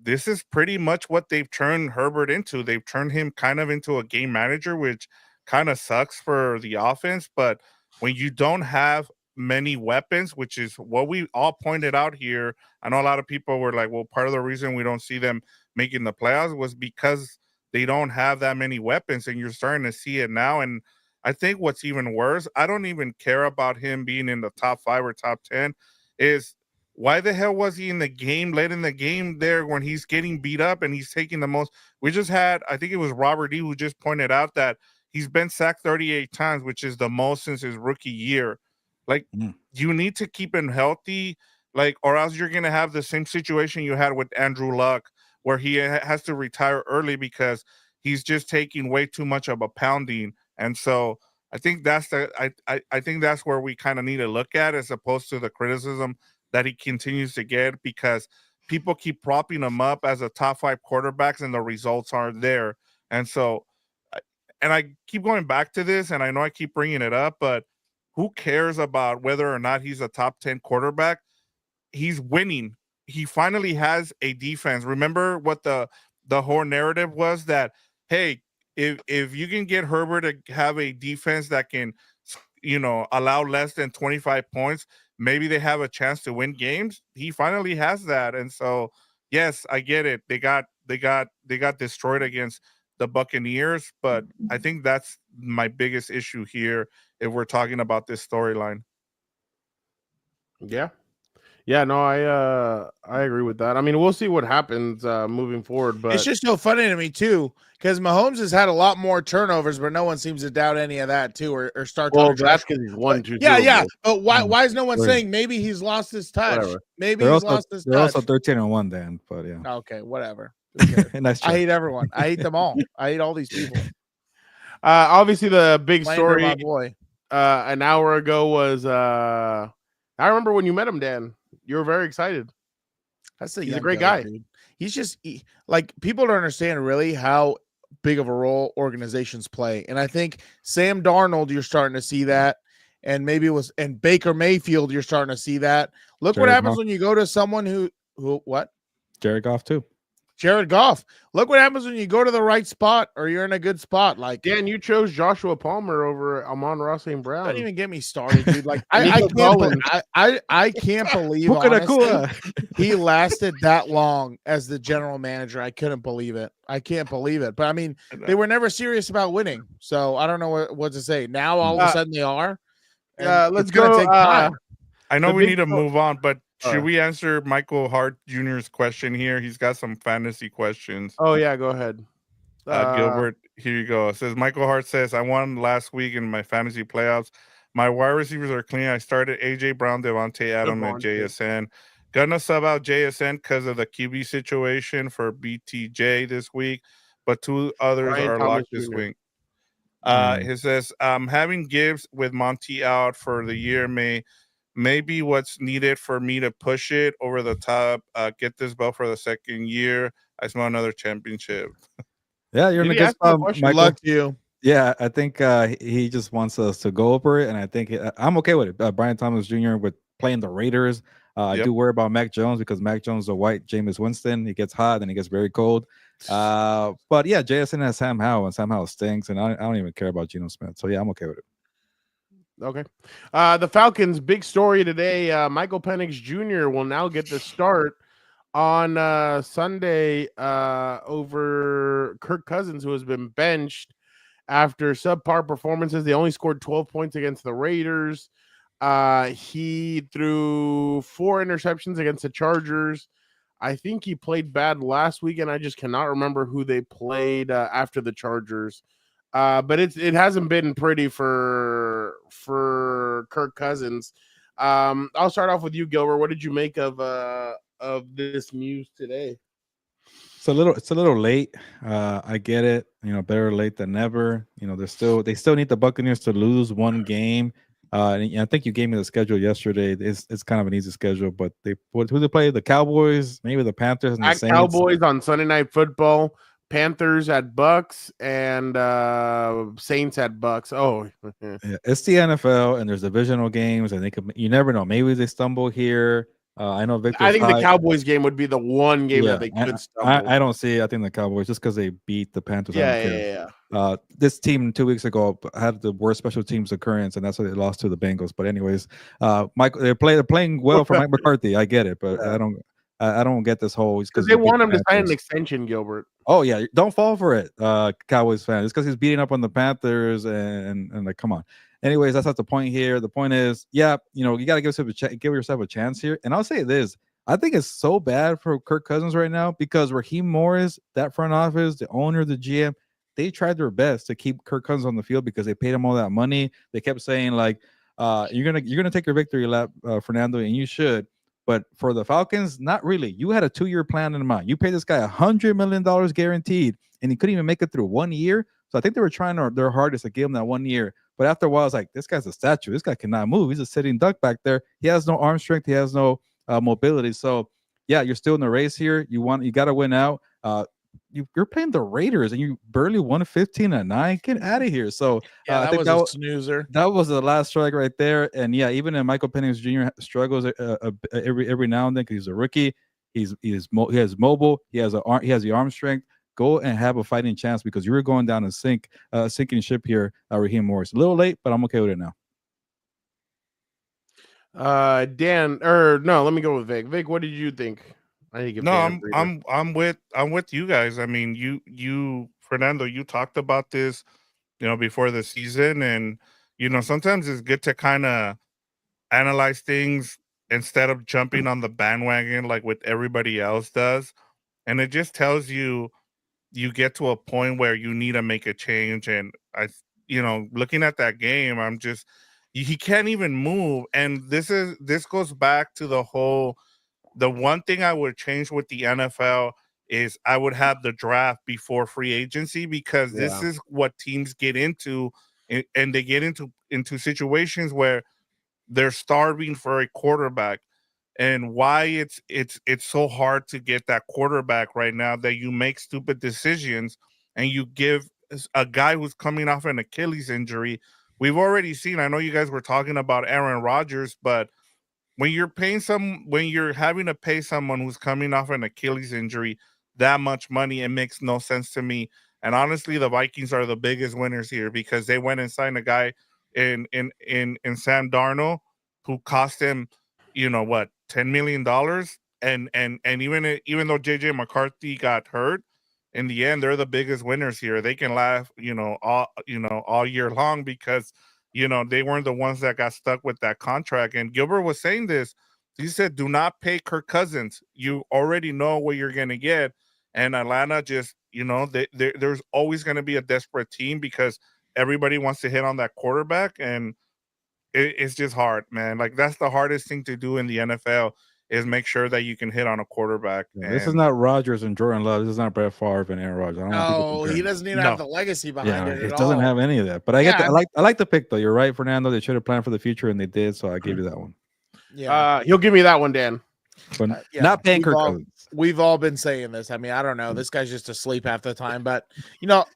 Speaker 3: This is pretty much what they've turned Herbert into. They've turned him kind of into a game manager, which kind of sucks for the offense. But when you don't have many weapons, which is what we all pointed out here, I know a lot of people were like, well, part of the reason we don't see them making the playoffs was because they don't have that many weapons, and you're starting to see it now. And I think what's even worse, I don't even care about him being in the top 5 or top 10, is why the hell was he in the game, late in the game there when he's getting beat up and he's taking the most? We just had, I think it was Robert D who just pointed out that he's been sacked 38 times, which is the most since his rookie year. Like, you need to keep him healthy, like, or else you're going to have the same situation you had with Andrew Luck, where he has to retire early because he's just taking way too much of a pounding. And so I think that's I think that's where we kind of need to look at, as opposed to the criticism that he continues to get, because people keep propping him up as a top 5 quarterbacks and the results aren't there. And so, and I keep going back to this, and I know I keep bringing it up, but who cares about whether or not he's a top 10 quarterback? He's winning. He finally has a defense. Remember what the whole narrative was, that, hey, if you can get Herbert to have a defense that can, allow less than 25 points, maybe they have a chance to win games. He finally has that. And so, yes, I get it. They got destroyed against the Buccaneers, but I think that's my biggest issue here if we're talking about this storyline.
Speaker 1: Yeah, no, I agree with that. I mean, we'll see what happens moving forward, but
Speaker 4: it's just so funny to me too, because Mahomes has had a lot more turnovers, but no one seems to doubt any of that too, or start.
Speaker 1: Well, that's because he's won 2.
Speaker 4: Yeah. But why is no one saying maybe he's lost his touch?
Speaker 1: Whatever.
Speaker 4: Maybe he's lost his touch.
Speaker 2: They're also 13-1, Dan. But yeah.
Speaker 4: Okay, whatever.
Speaker 2: Nice
Speaker 4: I hate everyone. I hate them all. I hate all these people.
Speaker 1: Obviously, the big story
Speaker 4: my boy.
Speaker 1: An hour ago was I remember when you met him, Dan. You were very excited. He's a great guy.
Speaker 4: Dude. He's just like, people don't understand really how big of a role organizations play. And I think Sam Darnold, you're starting to see that. And maybe and Baker Mayfield, you're starting to see that. Look what happens when you go to someone who what?
Speaker 2: Jared Goff too.
Speaker 4: Jared Goff. Look what happens when you go to the right spot, or you're in a good spot. Like,
Speaker 1: Dan, you chose Joshua Palmer over Amon-Ra St. Brown.
Speaker 4: Don't even get me started, dude. Like, I can't believe honestly, he lasted that long as the general manager. I couldn't believe it. I can't believe it. But I mean, they were never serious about winning. So I don't know what to say. Now all of a sudden they are.
Speaker 1: Let's go.
Speaker 4: Take time.
Speaker 3: I know we need to move on, but should we answer Michael Hart Jr.'s question here? He's got some fantasy questions.
Speaker 1: Oh, yeah, go ahead.
Speaker 3: Gilbert, here you go. It says, Michael Hart says, I won last week in my fantasy playoffs. My wide receivers are clean. I started A.J. Brown, Devontae Adams, and JSN. Gonna sub out JSN because of the QB situation for BTJ this week, but 2 others
Speaker 1: Ryan
Speaker 3: are
Speaker 1: Thomas
Speaker 3: locked this
Speaker 1: Jr.
Speaker 3: week. He says, having Gibbs with Monty out for the year maybe what's needed for me to push it over the top, get this belt for the second year. I smell another championship.
Speaker 2: Yeah, you're in a good spot, Michael.
Speaker 4: Good luck to you.
Speaker 2: Yeah, I think he just wants us to go over it, and I think I'm okay with it. Brian Thomas Jr. with playing the Raiders. I do worry about Mac Jones, because Mac Jones is a white Jameis Winston. He gets hot, and he gets very cold. But yeah, JSN has Sam Howell, and Sam Howell stinks, and I don't even care about Geno Smith. So yeah, I'm okay with it.
Speaker 1: Okay. The Falcons' big story today, Michael Penix Jr. will now get the start on Sunday over Kirk Cousins, who has been benched after subpar performances. They only scored 12 points against the Raiders. He threw 4 interceptions against the Chargers. I think he played bad last weekend. I just cannot remember who they played after the Chargers. But it hasn't been pretty for Kirk Cousins. I'll start off with you, Gilbert. What did you make of this news today?
Speaker 2: It's a little late. I get it. Better late than never. They still need the Buccaneers to lose one game. And I think you gave me the schedule yesterday. It's kind of an easy schedule, but who they play? The Cowboys, maybe the Panthers, and the Saints.
Speaker 1: Cowboys on Sunday Night Football, Panthers at Bucks, and Saints at Bucks. Oh,
Speaker 2: yeah, it's the NFL, and there's divisional games, and you never know. Maybe they stumble here. I know Victor.
Speaker 1: I think the Cowboys game would be the one game that they could stumble.
Speaker 2: I don't see it. I think the Cowboys, just because they beat the Panthers.
Speaker 1: Yeah.
Speaker 2: This team 2 weeks ago had the worst special teams occurrence, and that's why they lost to the Bengals. But anyways, they're playing well for Mike McCarthy. I get it, but I don't get this whole
Speaker 1: because they want him to sign an extension, Gilbert.
Speaker 2: Oh yeah, don't fall for it, Cowboys fans. It's because he's beating up on the Panthers and like, come on. Anyways, that's not the point here. The point is, you got to give yourself a chance here. And I'll say this: I think it's so bad for Kirk Cousins right now because Raheem Morris, that front office, the owner, the GM, they tried their best to keep Kirk Cousins on the field because they paid him all that money. They kept saying like, "You're gonna take your victory lap, Fernando, and you should." But for the Falcons, not really. You had a 2-year plan in mind. You paid this guy $100 million guaranteed, and he couldn't even make it through 1 year. So I think they were trying their hardest to give him that 1 year. But after a while, it's like, this guy's a statue. This guy cannot move. He's a sitting duck back there. He has no arm strength. He has no mobility. So, yeah, you're still in the race here. You got to win out. You're playing the Raiders, and you barely won 15-9. Get out of here. So
Speaker 4: yeah,
Speaker 2: I think
Speaker 4: that was a snoozer.
Speaker 2: That was the last strike right there. And yeah, even in Michael Penix Jr. struggles every now and then because he's a rookie. He has mobile. He has the arm strength. Go and have a fighting chance because you were going down a sinking ship here, Raheem Morris. A little late, but I'm okay with it now.
Speaker 1: Dan, or no, let me go with Vic. Vic, what did you think?
Speaker 3: I'm with you guys. I mean, you Fernando, you talked about this, before the season, and sometimes it's good to kind of analyze things instead of jumping on the bandwagon like what everybody else does. And it just tells you get to a point where you need to make a change. And looking at that game, he can't even move. And this goes back to the one thing I would change with the NFL is I would have the draft before free agency because this is what teams get into, and they get into situations where they're starving for a quarterback. And why it's so hard to get that quarterback right now that you make stupid decisions and you give a guy who's coming off an Achilles injury. We've already seen, I know you guys were talking about Aaron Rodgers, but when you're having to pay someone who's coming off an Achilles injury that much money, it makes no sense to me. And honestly, the Vikings are the biggest winners here because they went and signed a guy in Sam Darnold who cost him, $10 million. And even though JJ McCarthy got hurt, in the end, they're the biggest winners here. They can laugh, all year long because, they weren't the ones that got stuck with that contract. And Gilbert was saying this. He said, do not pay Kirk Cousins. You already know what you're going to get. And Atlanta just, there's always going to be a desperate team because everybody wants to hit on that quarterback. And it's just hard, man. Like, that's the hardest thing to do in the NFL is make sure that you can hit on a quarterback.
Speaker 2: Yeah, this is not Rodgers and Jordan Love. This is not Brett Favre and Aaron Rodgers.
Speaker 4: No, he doesn't even have the legacy behind it.
Speaker 2: It doesn't have any of that. But I like the pick though. You're right, Fernando. They should have planned for the future, and they did. So I gave you that one.
Speaker 1: Yeah, he'll give me that one, Dan.
Speaker 2: But not paying Kirk Cousins.
Speaker 4: We've all been saying this. I mean, I don't know. This guy's just asleep half the time. But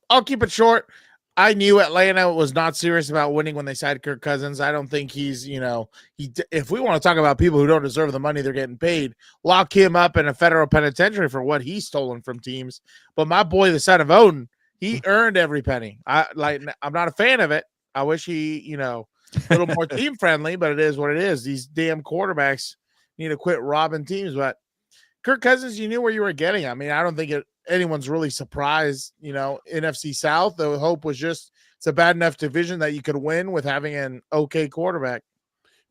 Speaker 4: I'll keep it short. I knew Atlanta was not serious about winning when they signed Kirk Cousins. I don't think he's, if we want to talk about people who don't deserve the money they're getting paid, lock him up in a federal penitentiary for what he's stolen from teams. But my boy, the son of Odin, he earned every penny. I'm not a fan of it. I wish he, a little more team friendly, but it is what it is. These damn quarterbacks need to quit robbing teams. But Kirk Cousins, you knew where you were getting. I mean, I don't think anyone's really surprised. NFC South. The hope was just it's a bad enough division that you could win with having an okay quarterback.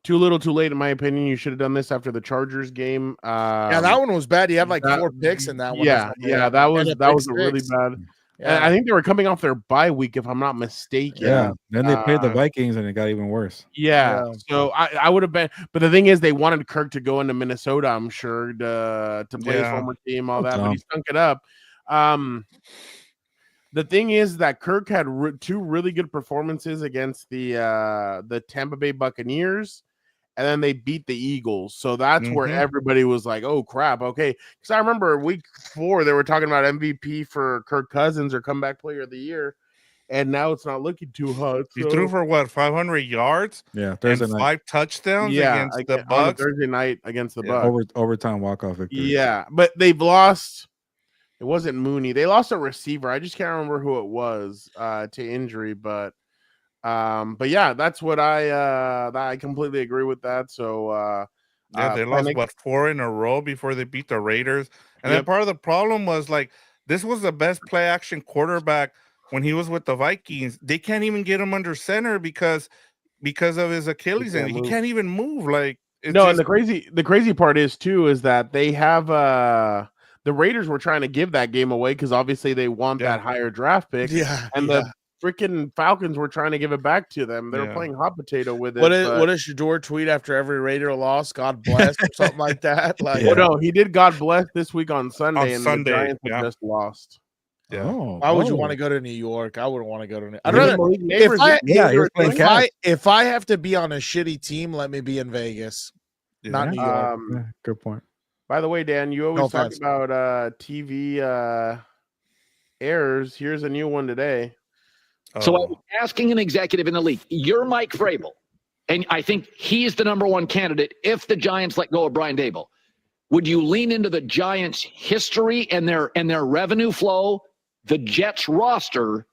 Speaker 1: Too little, too late, in my opinion. You should have done this after the Chargers game.
Speaker 4: Yeah, that one was bad. You had like 4 picks in that one.
Speaker 1: Yeah, that was a really bad.
Speaker 4: Yeah.
Speaker 1: And I think they were coming off their bye week, if I'm not mistaken.
Speaker 2: Yeah. Then they played the Vikings, and it got even worse.
Speaker 1: Yeah. So I would have been, but the thing is, they wanted Kirk to go into Minnesota, I'm sure, to play his former team, all that, but he stunk it up. The thing is that Kirk had 2 really good performances against the Tampa Bay Buccaneers, and then they beat the Eagles. So that's where everybody was like, oh, crap. Okay. Because I remember week 4, they were talking about MVP for Kirk Cousins or comeback player of the year. And now it's not looking too hot.
Speaker 3: He threw for what, 500 yards?
Speaker 2: Yeah. Thursday
Speaker 3: and
Speaker 2: night.
Speaker 3: 5 touchdowns against the Bucs.
Speaker 1: On Thursday night against the Bucs.
Speaker 2: Overtime walk-off victory.
Speaker 1: Yeah. But they've lost. It wasn't Mooney. They lost a receiver. I just can't remember who it was to injury, but yeah, that's what I completely agree with that. So
Speaker 3: they lost 4 in a row before they beat the Raiders. And then part of the problem was like this was the best play action quarterback when he was with the Vikings. They can't even get him under center because of his Achilles, and he can't even move. Like
Speaker 1: and the crazy part is too is that they have the Raiders were trying to give that game away because obviously they want that higher draft pick.
Speaker 4: Yeah,
Speaker 1: and the freaking Falcons were trying to give it back to them. They were playing hot potato with it.
Speaker 4: What does Shador tweet after every Raider loss? God bless or something like that. Like,
Speaker 1: well, no, he did God bless this week on Sunday,
Speaker 3: and
Speaker 1: the Giants have just lost.
Speaker 3: Yeah.
Speaker 4: Why would you want to go to New York? I wouldn't want to go to New York. I'd rather if I have to be on a shitty team, let me be in Vegas, not New York.
Speaker 2: Good point.
Speaker 1: By the way, Dan, you always talk about TV errors. Here's a new one today.
Speaker 6: So I was asking an executive in the league, you're Mike Vrabel, and I think he's the number 1 candidate if the Giants let go of Brian Daygo. Would you lean into the Giants' history and their revenue flow, the Jets roster,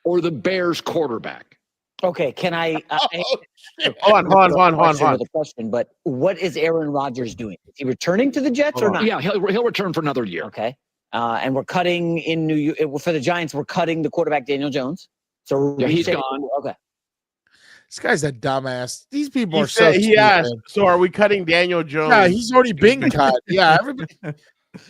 Speaker 6: or the Bears quarterback?
Speaker 7: Okay, can I
Speaker 1: hold on.
Speaker 7: The question, but what is Aaron Rodgers doing? Is he returning to the Jets or not?
Speaker 6: Yeah, he'll return for another year.
Speaker 7: Okay, and we're cutting in New York for the Giants. We're cutting the quarterback Daniel Jones. So
Speaker 6: he's gone.
Speaker 7: Okay.
Speaker 4: This guy's a dumbass. These people are so
Speaker 1: he asked, so are we cutting Daniel Jones?
Speaker 4: Yeah, he's already been cut. Yeah, everybody.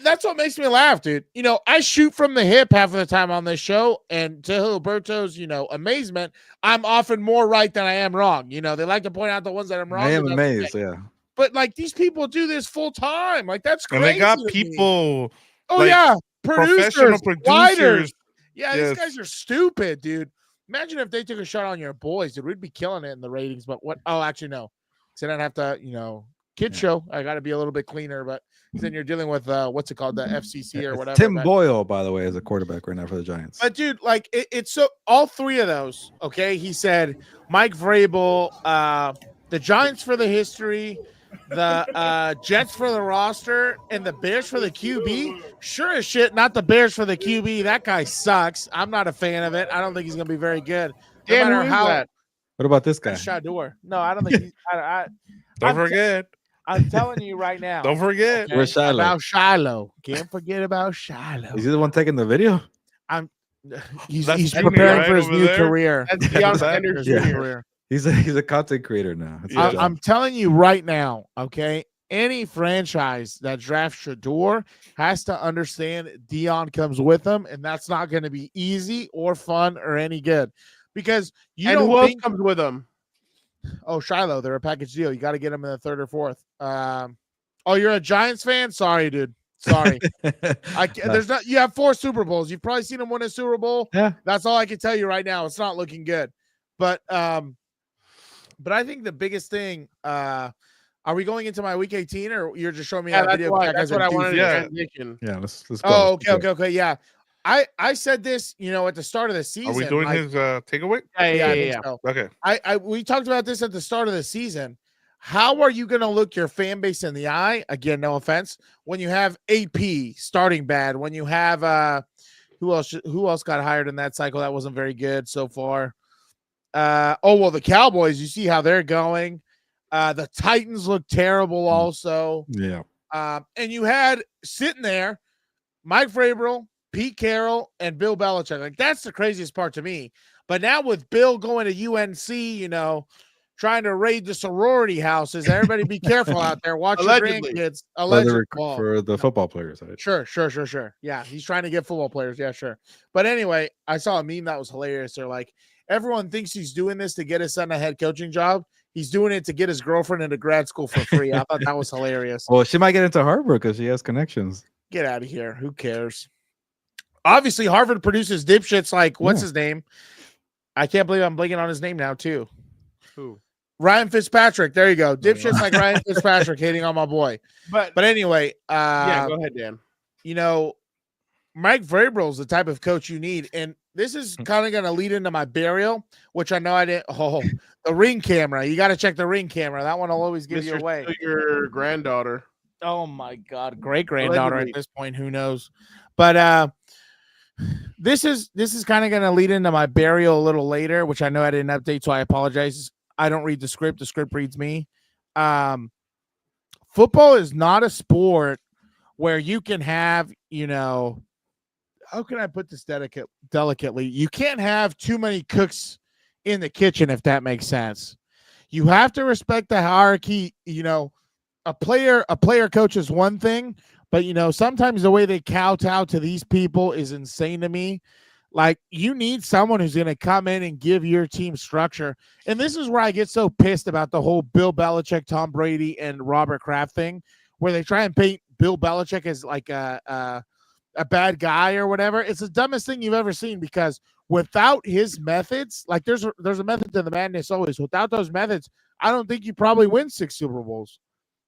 Speaker 4: That's what makes me laugh, dude. I shoot from the hip half of the time on this show, and to Gilberto's, amazement, I'm often more right than I am wrong. They like to point out the ones that I'm wrong.
Speaker 2: I am amazed,
Speaker 4: But like these people do this full time. Like that's crazy.
Speaker 3: And they got people.
Speaker 4: Professional
Speaker 3: producers.
Speaker 4: Writers. Yeah, these guys are stupid, dude. Imagine if they took a shot on your boys, dude. We'd be killing it in the ratings. But what? Oh, actually, no. So then I have to, kid show. I got to be a little bit cleaner. But then you're dealing with what's it called, the FCC or whatever.
Speaker 2: Tim Boyle, by the way, is a quarterback right now for the Giants.
Speaker 4: But dude, like it's so all 3 of those. Okay, he said Mike Vrabel, the Giants for the history, the Jets for the roster, and the Bears for the QB. Sure as shit, not the Bears for the QB. That guy sucks. I'm not a fan of it. I don't think he's gonna be very good. No
Speaker 1: Dan,
Speaker 4: matter how.
Speaker 1: that?
Speaker 2: What about this guy?
Speaker 4: Shador. No, I don't think he's.
Speaker 3: Don't forget.
Speaker 4: I'm telling you right now.
Speaker 3: Don't forget.
Speaker 2: Where's Shiloh?
Speaker 4: About Shiloh. Can't forget about Shiloh.
Speaker 2: Is he the one taking the video?
Speaker 4: He's
Speaker 3: Jimmy,
Speaker 4: preparing
Speaker 3: right,
Speaker 4: for his
Speaker 3: over
Speaker 4: new
Speaker 3: there?
Speaker 4: career.
Speaker 1: That's Deion Sanders'
Speaker 2: Yeah.
Speaker 1: career.
Speaker 2: He's a content creator now.
Speaker 4: I'm telling you right now, okay? Any franchise that drafts Shador has to understand Deion comes with them, and that's not going to be easy or fun or any good. Because
Speaker 1: who else comes with him?
Speaker 4: Oh, Shiloh, they're a package deal. You got to get them in the 3rd or 4th. You're a Giants fan? Sorry, dude. Sorry. There's not. You have 4 Super Bowls. You've probably seen him win a Super Bowl.
Speaker 2: Yeah.
Speaker 4: That's all I can tell you right now. It's not looking good. But I think the biggest thing, are we going into my week 18 or you're just showing me that video?
Speaker 1: That's what I wanted to transition.
Speaker 2: Yeah, let's go.
Speaker 4: Oh, okay. Yeah. I said this, at the start of the season.
Speaker 3: Are we doing his takeaway?
Speaker 1: Yeah.
Speaker 4: So.
Speaker 3: Okay.
Speaker 4: We talked about this at the start of the season. How are you going to look your fan base in the eye? Again, no offense. When you have AP starting bad, when you have who else got hired in that cycle that wasn't very good so far? The Cowboys. You see how they're going. The Titans look terrible also.
Speaker 2: Yeah.
Speaker 4: And you had sitting there Mike Vrabel, Pete Carroll, and Bill Belichick. Like, that's the craziest part to me. But now with Bill going to UNC, trying to raid the sorority houses, everybody be careful out there. Watch
Speaker 1: Allegedly.
Speaker 4: your grandkids.
Speaker 2: For
Speaker 4: Allegedly.
Speaker 2: for the football players. Right?
Speaker 4: Sure. Yeah, he's trying to get football players. Yeah, sure. But anyway, I saw a meme that was hilarious. They're like, everyone thinks he's doing this to get his son a head coaching job. He's doing it to get his girlfriend into grad school for free. I thought that was hilarious.
Speaker 2: Well, she might get into Harvard because she has connections.
Speaker 4: Get out of here. Who cares? Obviously, Harvard produces dipshits like, what's his name? I can't believe I'm blanking on his name now, too.
Speaker 1: Who?
Speaker 4: Ryan Fitzpatrick. There you go. Dipshits like Ryan Fitzpatrick hating on my boy. But anyway,
Speaker 1: yeah, go ahead, Dan.
Speaker 4: Mike Vrabel is the type of coach you need. And this is kind of going to lead into my burial, which I know I didn't. Oh, the ring camera. You got to check the ring camera. That one will always give you away.
Speaker 1: Your granddaughter.
Speaker 4: Oh, my God. Great granddaughter at this point. Who knows? But this is kind of going to lead into my burial a little later, which I know I didn't update, so I apologize. I don't read the script. The script reads me. Football is not a sport where you can have, how can I put this delicately? You can't have too many cooks in the kitchen, if that makes sense. You have to respect the hierarchy. A player coach is one thing, but sometimes the way they kowtow to these people is insane to me. Like, you need someone who's going to come in and give your team structure. And this is where I get so pissed about the whole Bill Belichick, Tom Brady, and Robert Kraft thing, where they try and paint Bill Belichick as like a bad guy or whatever. It's the dumbest thing you've ever seen, because without his methods, like there's a method to the madness always. Without those methods, I don't think you probably win 6 Super Bowls.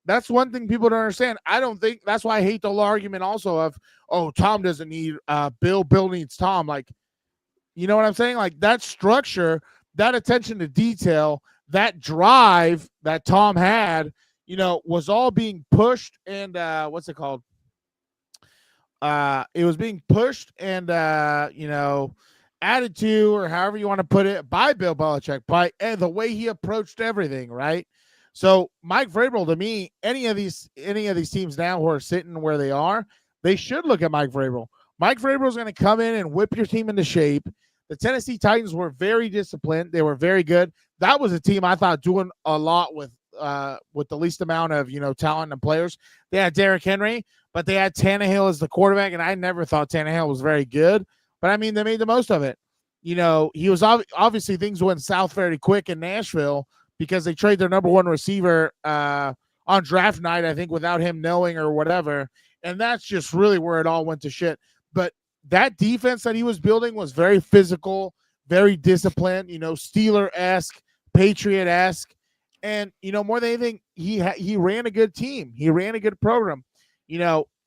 Speaker 4: That's one thing people don't understand. I don't think that's why I hate the whole argument also of, oh, Tom doesn't need Bill needs Tom. Like, you know what I'm saying? Like, that structure, that attention to detail, that drive that Tom had, was all being pushed and what's it called? It was being pushed and added to, or however you want to put it, by Bill Belichick, by the way he approached everything, right? So Mike Vrabel, to me, any of these teams now who are sitting where they are, they should look at Mike Vrabel. Mike Vrabel is going to come in and whip your team into shape. The Tennessee Titans were very disciplined. They were very good. That was a team I thought doing a lot with the least amount of talent and players. They had Derrick Henry, but they had Tannehill as the quarterback, and I never thought Tannehill was very good. But I mean, they made the most of it. He was obviously things went south very quick in Nashville, because they traded their number one receiver on draft night, I think, without him knowing or whatever. And that's just really where it all went to shit. But that defense that he was building was very physical, very disciplined, Steeler-esque, Patriot-esque. And, more than anything, he ran a good team. He ran a good program.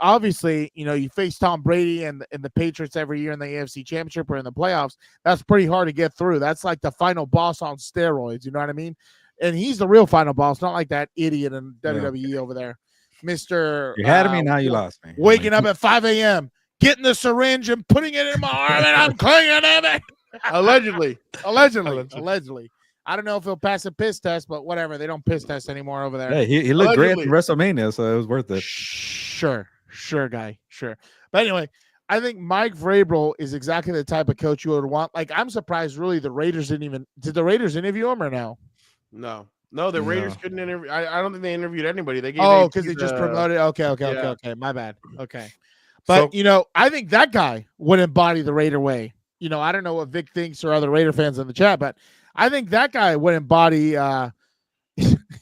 Speaker 4: Obviously, you face Tom Brady and the Patriots every year in the AFC Championship or in the playoffs. That's pretty hard to get through. That's like the final boss on steroids. You know what I mean? And he's the real final boss, not like that idiot in WWE over there. Mr.
Speaker 2: You had me, now you lost me.
Speaker 4: Waking up at 5 a.m., getting the syringe and putting it in my arm, and I'm clinging in it.
Speaker 1: Allegedly.
Speaker 4: I don't know if he'll pass a piss test, but whatever. They don't piss test anymore over there.
Speaker 2: Hey, he looked great in WrestleMania, so it was worth it.
Speaker 4: Sure, guy. Sure. But anyway, I think Mike Vrabel is exactly the type of coach you would want. Like, I'm surprised, really, the Raiders did the Raiders interview him or no?
Speaker 1: No, the Raiders couldn't interview. I don't think they interviewed anybody. They gave
Speaker 4: because they just promoted. Okay. My bad. Okay. But, I think that guy would embody the Raider way. I don't know what Vic thinks or other Raider fans in the chat, but I think that guy would embody.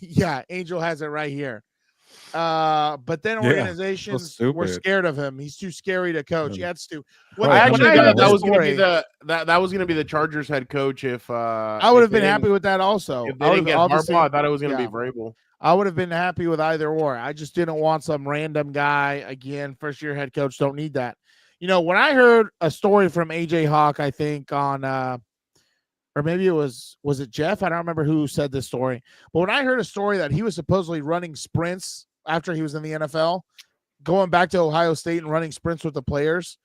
Speaker 4: Yeah, Angel has it right here. But then organizations were scared of him. He's too scary to coach. Yeah, it's too.
Speaker 1: I actually thought that was going to be that was going to be the Chargers head coach. If
Speaker 4: I would have been happy with that also.
Speaker 1: If they didn't get Harbaugh, I thought it was going to be Vrabel.
Speaker 4: I would have been happy with either or. I just didn't want some random guy again. First year head coach, don't need that. When I heard a story from AJ Hawk, I think on or maybe it was it Jeff? I don't remember who said this story. But when I heard a story that he was supposedly running sprints after he was in the NFL, going back to Ohio State and running sprints with the players,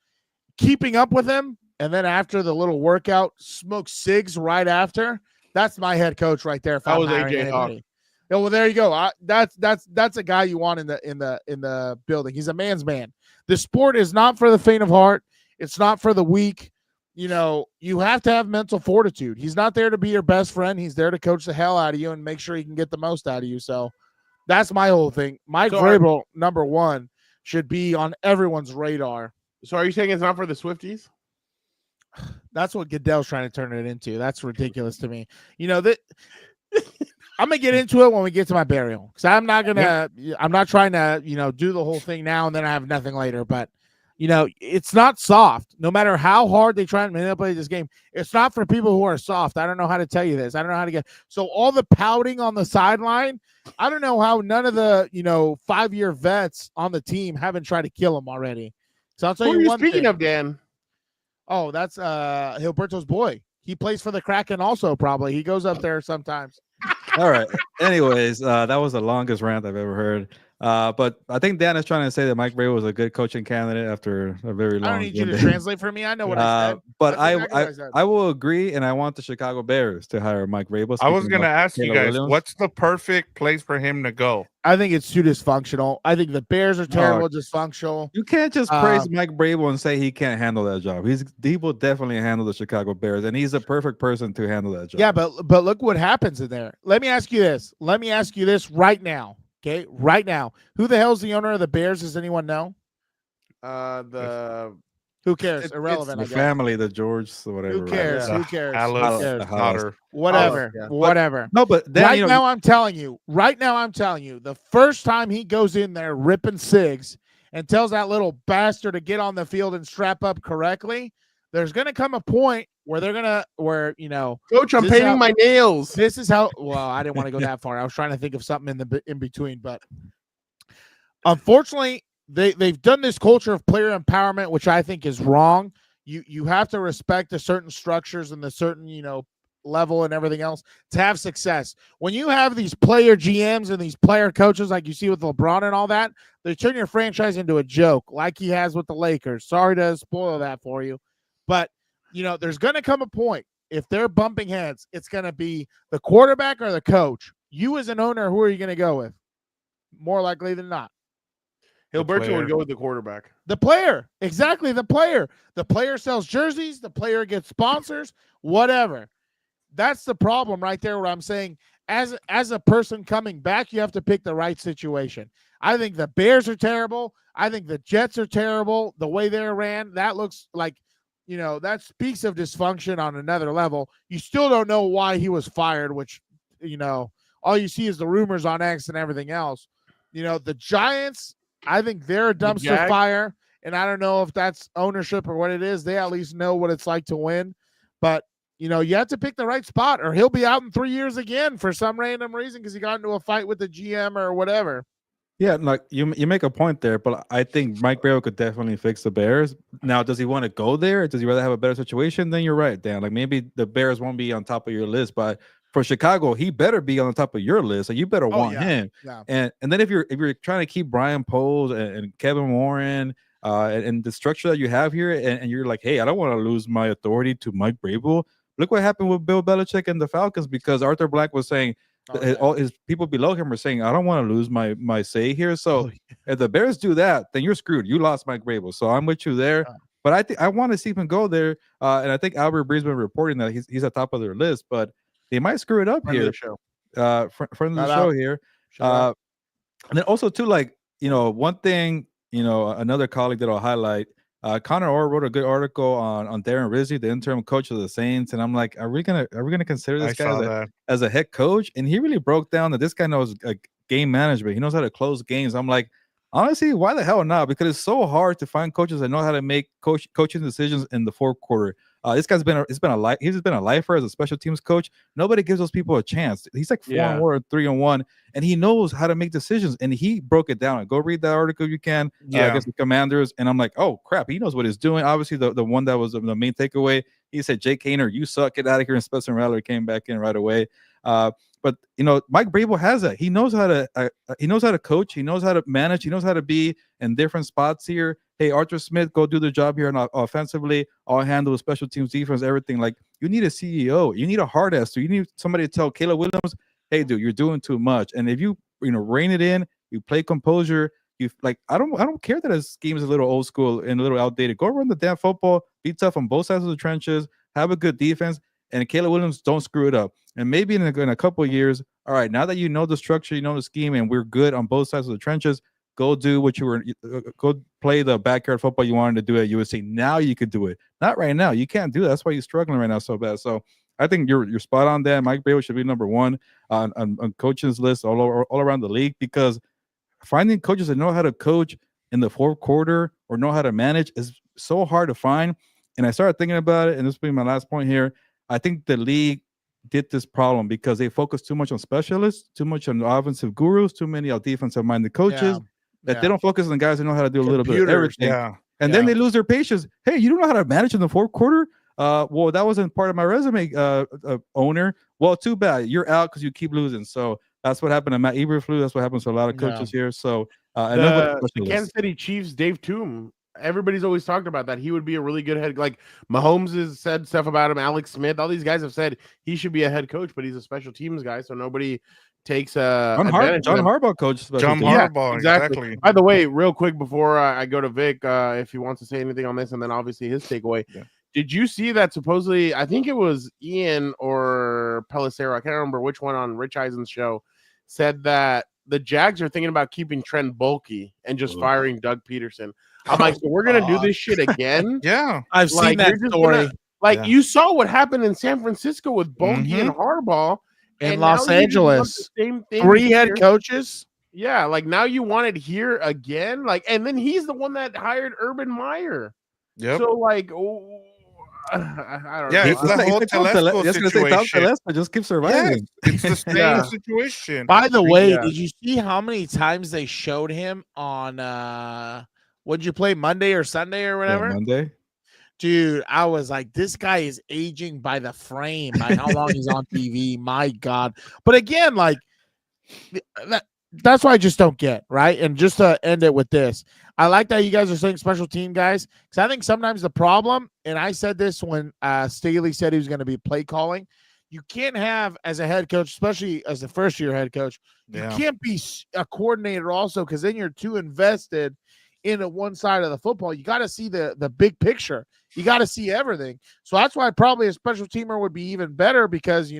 Speaker 4: keeping up with him, and then after the little workout, smoke cigs right after. That's my head coach right there. If
Speaker 1: that
Speaker 4: I'm
Speaker 1: was AJ
Speaker 4: anybody.
Speaker 1: Hawk.
Speaker 4: Oh, well, there you go. That's a guy you want in the building. He's a man's man. The sport is not for the faint of heart. It's not for the weak. You know, you have to have mental fortitude. He's not there to be your best friend. He's there to coach the hell out of you and make sure he can get the most out of you. So that's my whole thing. Mike Vrabel, number one, should be on everyone's radar.
Speaker 1: So are you saying it's not for the Swifties?
Speaker 4: That's what Goodell's trying to turn it into. That's ridiculous to me. You know that I'm gonna get into it when we get to my burial, because I'm not trying to, you know, do the whole thing now and then I have nothing later. But you know, it's not soft. No matter how hard they try and manipulate this game, it's not for people who are soft. I don't know how to tell you this. I don't know how to get. So all the pouting on the sideline, I don't know how none of the, you know, 5-year vets on the team haven't tried to kill him already. So I'll tell you one thing.
Speaker 1: Speaking of, Dan.
Speaker 4: Oh, that's Gilberto's boy. He plays for the Kraken also, probably. He goes up there sometimes.
Speaker 2: All right. Anyways, that was the longest rant I've ever heard. But I think Dan is trying to say that Mike Vrabel was a good coaching candidate after a very long.
Speaker 4: I don't need you to translate for me. I know what I said.
Speaker 2: But I will agree, and I want the Chicago Bears to hire Mike Vrabel.
Speaker 3: I was going to ask you guys,
Speaker 2: Williams.
Speaker 3: what's the perfect place for him to go?
Speaker 4: I think it's too dysfunctional. I think the Bears are terrible, dysfunctional.
Speaker 2: You can't just praise Mike Vrabel and say he can't handle that job. He will definitely handle the Chicago Bears, and he's the perfect person to handle that job.
Speaker 4: Yeah, but look what happens in there. Let me ask you this. Right now. Okay, right now. Who the hell's the owner of the Bears? Does anyone know? Who cares? Irrelevant.
Speaker 2: It's the family, the George, whatever.
Speaker 4: Who cares?
Speaker 3: Yeah.
Speaker 4: Who cares?
Speaker 3: Daughter.
Speaker 4: Whatever. Whatever.
Speaker 2: No, but then,
Speaker 4: right now I'm telling you, the first time he goes in there ripping cigs and tells that little bastard to get on the field and strap up correctly, there's going to come a point where you know,
Speaker 1: Coach, I'm painting my nails.
Speaker 4: This is how, well, I didn't want to go that far. I was trying to think of something in between, but unfortunately, they've done this culture of player empowerment, which I think is wrong. You have to respect the certain structures and the certain, you know, level and everything else to have success. When you have these player GMs and these player coaches like you see with LeBron and all that, they turn your franchise into a joke like he has with the Lakers. Sorry to spoil that for you, but you know, there's going to come a point, if they're bumping heads, it's going to be the quarterback or the coach. You as an owner, who are you going to go with? More likely than not.
Speaker 1: Gilberto would go with the quarterback.
Speaker 4: The player. Exactly, the player. The player sells jerseys. The player gets sponsors, whatever. That's the problem right there where I'm saying, as a person coming back, you have to pick the right situation. I think the Bears are terrible. I think the Jets are terrible. The way they're ran, that looks like, you know, that speaks of dysfunction on another level. You still don't know why he was fired, which, you know, all you see is the rumors on X and everything else. You know, the Giants, I think they're a dumpster fire, and I don't know if that's ownership or what it is. They at least know what it's like to win. But, you know, you have to pick the right spot or he'll be out in 3 years again for some random reason because he got into a fight with the GM or whatever.
Speaker 2: Yeah, like you make a point there, but I think Mike Vrabel could definitely fix the Bears. Now, does he want to go there? Does he rather have a better situation? Then you're right, Dan. Like maybe the Bears won't be on top of your list, but for Chicago, he better be on the top of your list. So you better want him.
Speaker 4: Yeah.
Speaker 2: And then if you're trying to keep Brian Poles and Kevin Warren and the structure that you have here, and you're like, hey, I don't want to lose my authority to Mike Vrabel. Look what happened with Bill Belichick and the Falcons, because Arthur Blank was saying, all his people below him are saying, I don't want to lose my say here. So if the Bears do that, then you're screwed. You lost Mike Vrabel. So I'm with you there. But I think I want to see him go there. And I think Albert Bree's been reporting that he's at top of their list, but they might screw it up here. Friend of the show here. And then also too, like, you know, one thing, you know, another colleague that I'll highlight, Connor Orr wrote a good article on Darren Rizzi, the interim coach of the Saints, and I'm like, are we gonna consider this guy as a head coach? And he really broke down that this guy knows game management. He knows how to close games. I'm like, honestly, why the hell not? Because it's so hard to find coaches that know how to make coaching decisions in the fourth quarter. This guy's he's been a lifer as a special teams coach. Nobody gives those people a chance. He's like 4-1 or 3-1, and he knows how to make decisions. And he broke it down. Go read that article if you can. Against the Commanders. And I'm like, oh crap, he knows what he's doing. Obviously, the one that was the main takeaway. He said, Jake Haener, you suck. Get out of here. And Spencer Rattler came back in right away. But you know, Mike Vrabel has that. He knows how to coach. He knows how to manage. He knows how to be in different spots here. Hey, Arthur Smith, go do the job here and offensively. I'll handle the special teams, defense, everything. Like, you need a CEO. You need a hard ass. So you need somebody to tell Caleb Williams, hey, dude, you're doing too much. And if you rein it in, you play composure. You like, I don't care that his scheme is a little old school and a little outdated. Go run the damn football, be tough on both sides of the trenches, have a good defense, and Caleb Williams don't screw it up. And maybe in a couple of years, all right, now that you know the structure, you know the scheme, and we're good on both sides of the trenches, go do what you were, go play the backyard football you wanted to do at USC. Now you could do it. Not right now. You can't do that. That's why you're struggling right now so bad. So I think you're spot on that. Mike Vrabel should be number one on coaches list all around the league, because finding coaches that know how to coach in the fourth quarter or know how to manage is so hard to find. And I started thinking about it, and this will be my last point here. I think the league did this problem because they focus too much on specialists, too much on offensive gurus, too many defensive-minded coaches, that they don't focus on the guys who know how to do a little bit of everything. And then they lose their patience. Hey, you don't know how to manage in the fourth quarter? Well, that wasn't part of my resume, owner. Well, too bad. You're out because you keep losing. So that's what happened to Matt Eberflus. That's what happens to a lot of coaches here. So
Speaker 1: the Kansas City Chiefs, Dave Toom, everybody's always talked about that. He would be a really good head. Like Mahomes has said stuff about him. Alex Smith, all these guys have said he should be a head coach, but he's a special teams guy, so nobody takes
Speaker 2: John Harbaugh coach.
Speaker 3: John Harbaugh, exactly.
Speaker 1: By the way, real quick before I go to Vic, if he wants to say anything on this, and then obviously his takeaway. Yeah. Did you see that supposedly, I think it was Ian or Pelissero, I can't remember which one on Rich Eisen's show, said that the Jags are thinking about keeping Trent Baalke and just firing Doug Peterson. I'm like, so we're going to do this shit again?
Speaker 4: Yeah. I've seen that story.
Speaker 1: You saw what happened in San Francisco with Baalke and Harbaugh.
Speaker 4: In Los Angeles. Same thing 3 head coaches.
Speaker 1: Yeah, like now you want it here again? And then he's the one that hired Urban Meyer.
Speaker 3: Yep.
Speaker 1: So I don't know.
Speaker 3: It's the whole Telesco situation.
Speaker 2: Just keep surviving.
Speaker 3: It's the same situation.
Speaker 4: By the way, did you see how many times they showed him on what did you play, Monday or Sunday or whatever?
Speaker 2: Monday.
Speaker 4: Dude, I was like, this guy is aging by the frame, by how long he's on TV. My God. But again, that's why I just don't get, right? And just to end it with this, I like that you guys are saying special team guys, because I think sometimes the problem, and I said this when Staley said he was going to be play calling, you can't have as a head coach, especially as a first-year head coach, you can't be a coordinator also, because then you're too invested in one side of the football. You got to see the big picture. You got to see everything. So that's why probably a special teamer would be even better, because,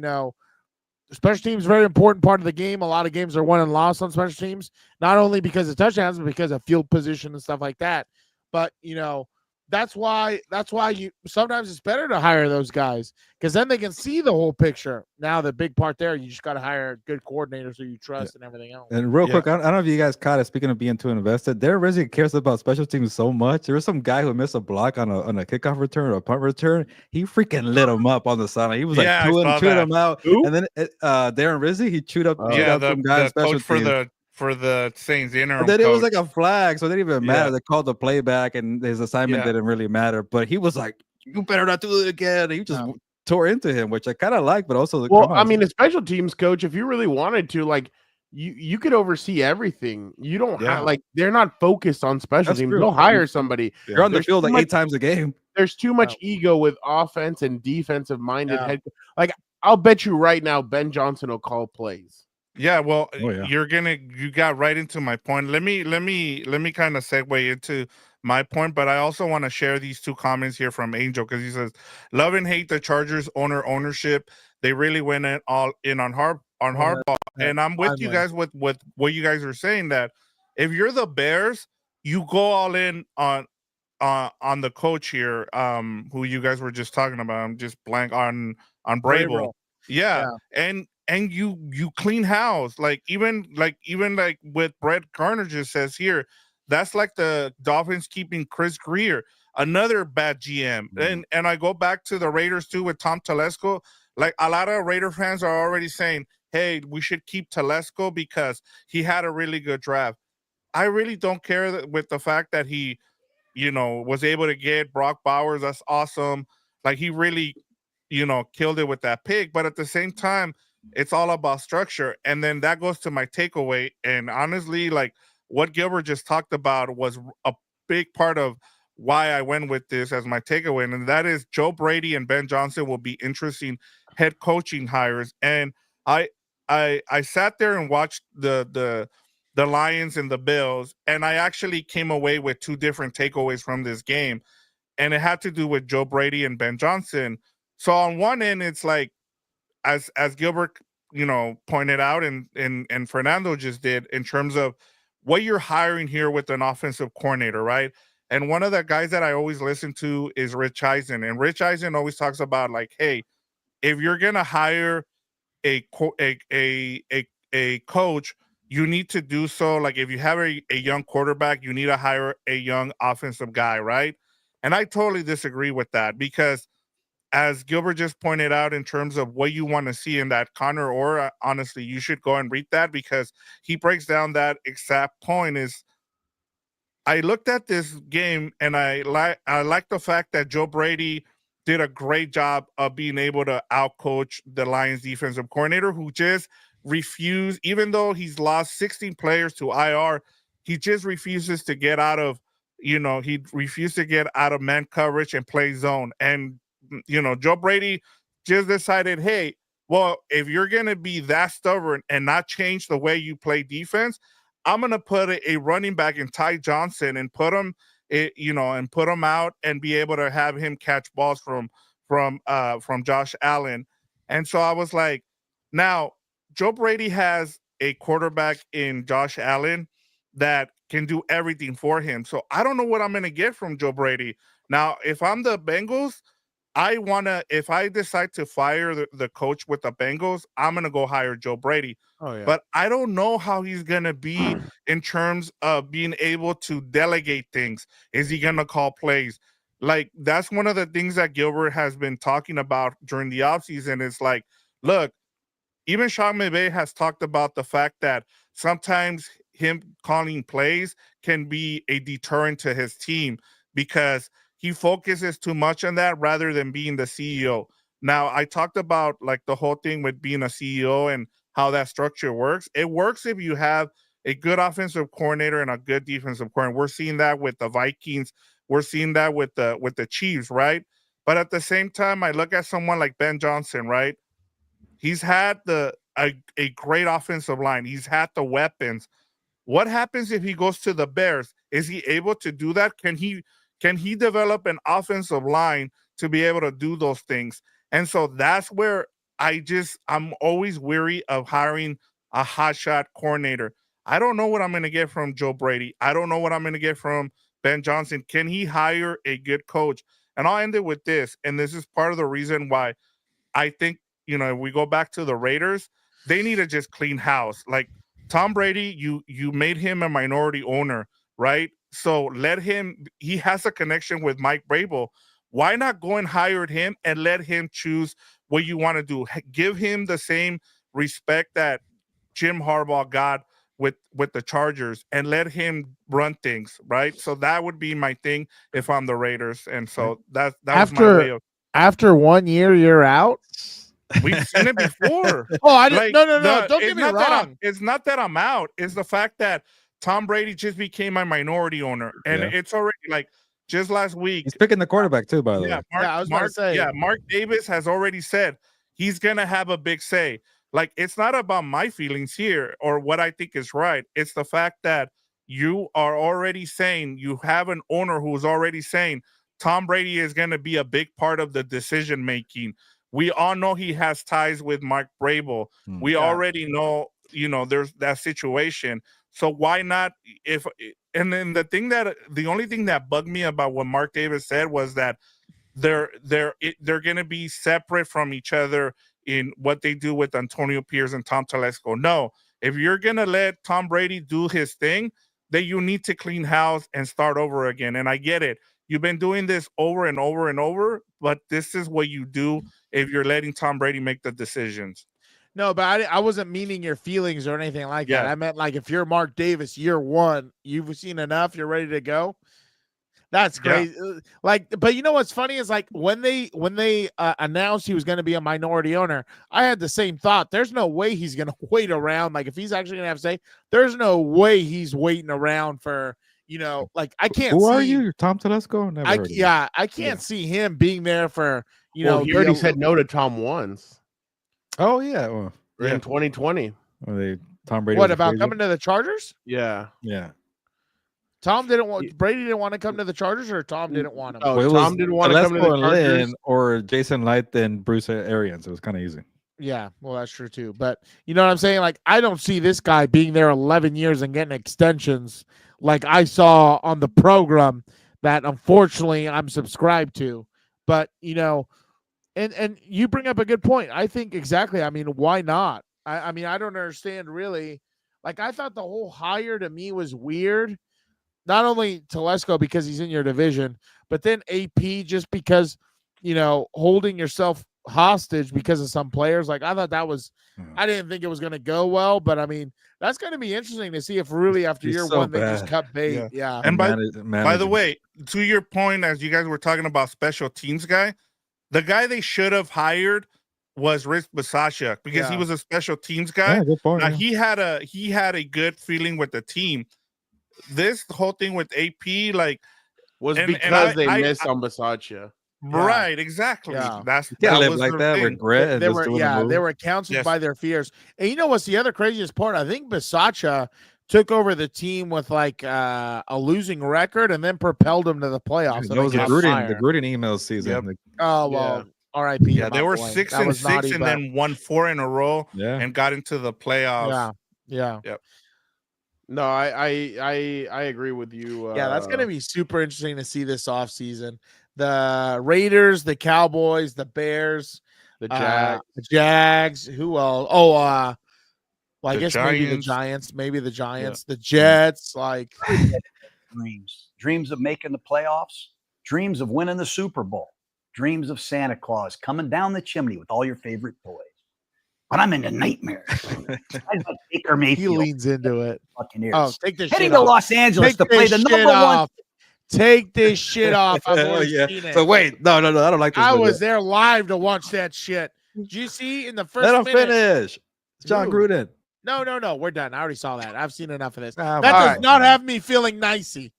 Speaker 4: special teams is a very important part of the game. A lot of games are won and lost on special teams, not only because of touchdowns, but because of field position and stuff like that. But, that's why you sometimes it's better to hire those guys, because then they can see the whole picture. Now the big part there, you just got to hire good coordinators who you trust and everything else.
Speaker 2: And real quick, I don't know if you guys caught it. Speaking of being too invested, Darren Rizzi cares about special teams so much. There was some guy who missed a block on a kickoff return or a punt return. He freaking lit him up on the sideline. He was chewing him out. Who? And then Darren Rizzi, he chewed up some guy
Speaker 3: coach for the Saints, the interim.
Speaker 2: But then
Speaker 3: coach.
Speaker 2: It was like a flag, so it didn't even matter. They called the playback, and his assignment didn't really matter. But he was like, "You better not do it again." And he just tore into him, which I kind of like, but also
Speaker 1: a special teams coach, if you really wanted to, you could oversee everything. You don't have they're not focused on special teams. They'll hire somebody.
Speaker 2: You're on the field 8 times a game.
Speaker 1: There's too much ego with offense and defensive minded head. I'll bet you right now, Ben Johnson will call plays.
Speaker 3: Yeah, well, you got right into my point. Let me kind of segue into my point, but I also want to share these 2 comments here from Angel, because he says, "Love and hate the Chargers ownership. They really went all in on Harbaugh." And I'm with you guys with what you guys are saying, that if you're the Bears, you go all in on the coach here, who you guys were just talking about. I'm just blank on Vrabel. Yeah. And you clean house, even with Brett Garner just says here, that's like the Dolphins keeping Chris Greer, another bad GM. And I go back to the Raiders too with Tom Telesco. A lot of Raider fans are already saying, hey, we should keep Telesco because he had a really good draft. I really don't care with the fact that he, was able to get Brock Bowers. That's awesome. He really, killed it with that pick. But at the same time, it's all about structure. And then that goes to my takeaway. And honestly, what Gilbert just talked about was a big part of why I went with this as my takeaway. And that is Joe Brady and Ben Johnson will be interesting head coaching hires. And I sat there and watched the Lions and the Bills, and I actually came away with two different takeaways from this game, and it had to do with Joe Brady and Ben Johnson. So on one end, it's like, as Gilbert, pointed out, and Fernando just did, in terms of what you're hiring here with an offensive coordinator, right? And one of the guys that I always listen to is Rich Eisen, and Rich Eisen always talks about, like, hey, if you're gonna hire a coach, you need to do so. Like, if you have a young quarterback, you need to hire a young offensive guy, right? And I totally disagree with that, because as Gilbert just pointed out, in terms of what you want to see in that Connor Orr, honestly, you should go and read that, because he breaks down that exact point. Is, I looked at this game, and I like the fact that Joe Brady did a great job of being able to outcoach the Lions defensive coordinator, who just refused, even though he's lost 16 players to IR, he just refuses to get out of, he refused to get out of man coverage and play zone. And, Joe Brady just decided, hey, well, if you're going to be that stubborn and not change the way you play defense, I'm going to put a running back in Ty Johnson and put him, and put him out and be able to have him catch balls from Josh Allen. And so I was like, now Joe Brady has a quarterback in Josh Allen that can do everything for him. So I don't know what I'm going to get from Joe Brady. Now, if I'm the Bengals, if I decide to fire the coach with the Bengals, I'm going to go hire Joe Brady.
Speaker 4: Oh, yeah.
Speaker 3: But I don't know how he's going to be in terms of being able to delegate things. Is he going to call plays? Like, that's one of the things that Gilbert has been talking about during the offseason. Is like, look, even Sean McVay has talked about the fact that sometimes him calling plays can be a deterrent to his team, because he focuses too much on that rather than being the CEO. Now, I talked about, like, the whole thing with being a CEO and how that structure works. It works if you have a good offensive coordinator and a good defensive coordinator. We're seeing that with the Vikings. We're seeing that with the Chiefs, right? But at the same time, I look at someone like Ben Johnson, right? He's had a great offensive line. He's had the weapons. What happens if he goes to the Bears? Is he able to do that? Can he develop an offensive line to be able to do those things? And so that's where I'm always weary of hiring a hotshot coordinator. I don't know what I'm going to get from Joe Brady. I don't know what I'm going to get from Ben Johnson. Can he hire a good coach? And I'll end it with this. And this is part of the reason why I think, if we go back to the Raiders, they need to just clean house. Like, Tom Brady, you made him a minority owner, right? So let him, he has a connection with Mike Vrabel. Why not go and hire him and let him choose what you want to do? Give him the same respect that Jim Harbaugh got with the Chargers, and let him run things, right? So that would be my thing if I'm the Raiders. And so that was my way of.
Speaker 4: After 1 year, you're out.
Speaker 3: We've seen it before.
Speaker 4: Oh, I didn't. No. Don't get me wrong.
Speaker 3: It's not that I'm out. It's the fact that Tom Brady just became my minority owner, and it's already, like, just last week.
Speaker 2: He's picking the quarterback too, by the way.
Speaker 4: I was about to say.
Speaker 3: Mark Davis has already said he's gonna have a big say. Like, it's not about my feelings here or what I think is right. It's the fact that you are already saying, you have an owner who's already saying Tom Brady is going to be a big part of the decision making. We all know he has ties with Mike Vrabel. We already know, there's that situation. So why not? And then the only thing that bugged me about what Mark Davis said was that they're going to be separate from each other in what they do with Antonio Pierce and Tom Telesco. No, if you're going to let Tom Brady do his thing, then you need to clean house and start over again. And I get it. You've been doing this over and over and over, but this is what you do if you're letting Tom Brady make the decisions.
Speaker 4: No, but I wasn't meaning your feelings or anything like that. I meant, like, if you're Mark Davis, year one, you've seen enough, you're ready to go. That's crazy. Yeah. Like, but you know what's funny is, like, when they announced he was going to be a minority owner, I had the same thought. There's no way he's going to wait around. Like, if he's actually going to have say, there's no way he's waiting around for, like, I can't.
Speaker 2: Who are you? Tom Telesco?
Speaker 4: I can't see him being there for,
Speaker 1: he already said no to Tom once.
Speaker 2: Oh yeah. Well,
Speaker 1: in 2020.
Speaker 2: Tom Brady.
Speaker 4: What
Speaker 2: was a
Speaker 4: about
Speaker 2: free
Speaker 4: coming to the Chargers?
Speaker 1: Yeah.
Speaker 2: agent? Yeah.
Speaker 4: Brady didn't want to come to the Chargers, or Tom didn't want him.
Speaker 1: Oh,
Speaker 2: Well, it
Speaker 1: Tom
Speaker 2: was
Speaker 1: didn't want to come to the
Speaker 2: Telesco and
Speaker 1: Chargers.
Speaker 2: Lynn or Jason Light and Bruce Arians. It was kind of easy.
Speaker 4: Yeah, well, that's true too. But you know what I'm saying? Like, I don't see this guy being there 11 years and getting extensions like I saw on the program that unfortunately I'm subscribed to. But you know, and you bring up a good point. I think exactly. I mean, why not? I mean, I don't understand really. Like, I thought the whole hire to me was weird. Not only Telesco because he's in your division, but then AP just because, you know, holding yourself hostage because of some players. Like, I thought that was, I didn't think it was going to go well, but I mean, that's going to be interesting to see if really after year one they just cut bait. Yeah.
Speaker 3: And by the way, to your point, as you guys were talking about special teams guy, the guy they should have hired was Rick Bisaccia because he was a special teams guy.
Speaker 2: Yeah, good point,
Speaker 3: now
Speaker 2: yeah.
Speaker 3: he had a good feeling with the team. This whole thing with AP
Speaker 1: was because they missed on Bisaccia.
Speaker 3: Right, exactly.
Speaker 4: Yeah.
Speaker 3: That
Speaker 2: live
Speaker 3: was
Speaker 2: like
Speaker 3: the
Speaker 2: that.
Speaker 3: thing.
Speaker 2: Regret.
Speaker 4: They were counseled
Speaker 3: Yes.
Speaker 4: by their fears. And you know what's the other craziest part? I think Bisaccia took over the team with like a losing record and then propelled them to the playoffs.
Speaker 2: That was the Gruden email season.
Speaker 3: Yep.
Speaker 2: Like,
Speaker 4: Oh well, R.I.P.
Speaker 3: Yeah, they were 6-6 and then won 4 in a row and got into the playoffs.
Speaker 4: Yeah.
Speaker 3: Yep.
Speaker 1: No, I agree with you.
Speaker 4: Yeah, that's gonna be super interesting to see this offseason. The Raiders, the Cowboys, the Bears,
Speaker 1: the Jags.
Speaker 4: The Jags. Who else? Oh, well, I guess
Speaker 3: Giants.
Speaker 4: maybe the Giants, the Jets. Like
Speaker 8: dreams of making the playoffs, dreams of winning the Super Bowl, dreams of Santa Claus coming down the chimney with all your favorite toys. But I'm into nightmares. I like Baker Mayfield.
Speaker 4: He leans into it.
Speaker 8: Buccaneers.
Speaker 4: Oh, take this
Speaker 8: heading
Speaker 4: shit
Speaker 8: to
Speaker 4: off.
Speaker 8: Los Angeles to play the
Speaker 4: shit
Speaker 8: number one.
Speaker 4: off. Take this shit off. I've already seen it.
Speaker 2: So wait, no, I don't like this.
Speaker 4: I was there live to watch that shit. Did you see in the first
Speaker 2: Let him
Speaker 4: minute?
Speaker 2: finish. It's John Gruden.
Speaker 4: No. We're done. I already saw that. I've seen enough of this.
Speaker 2: That
Speaker 4: does not have me feeling nicey.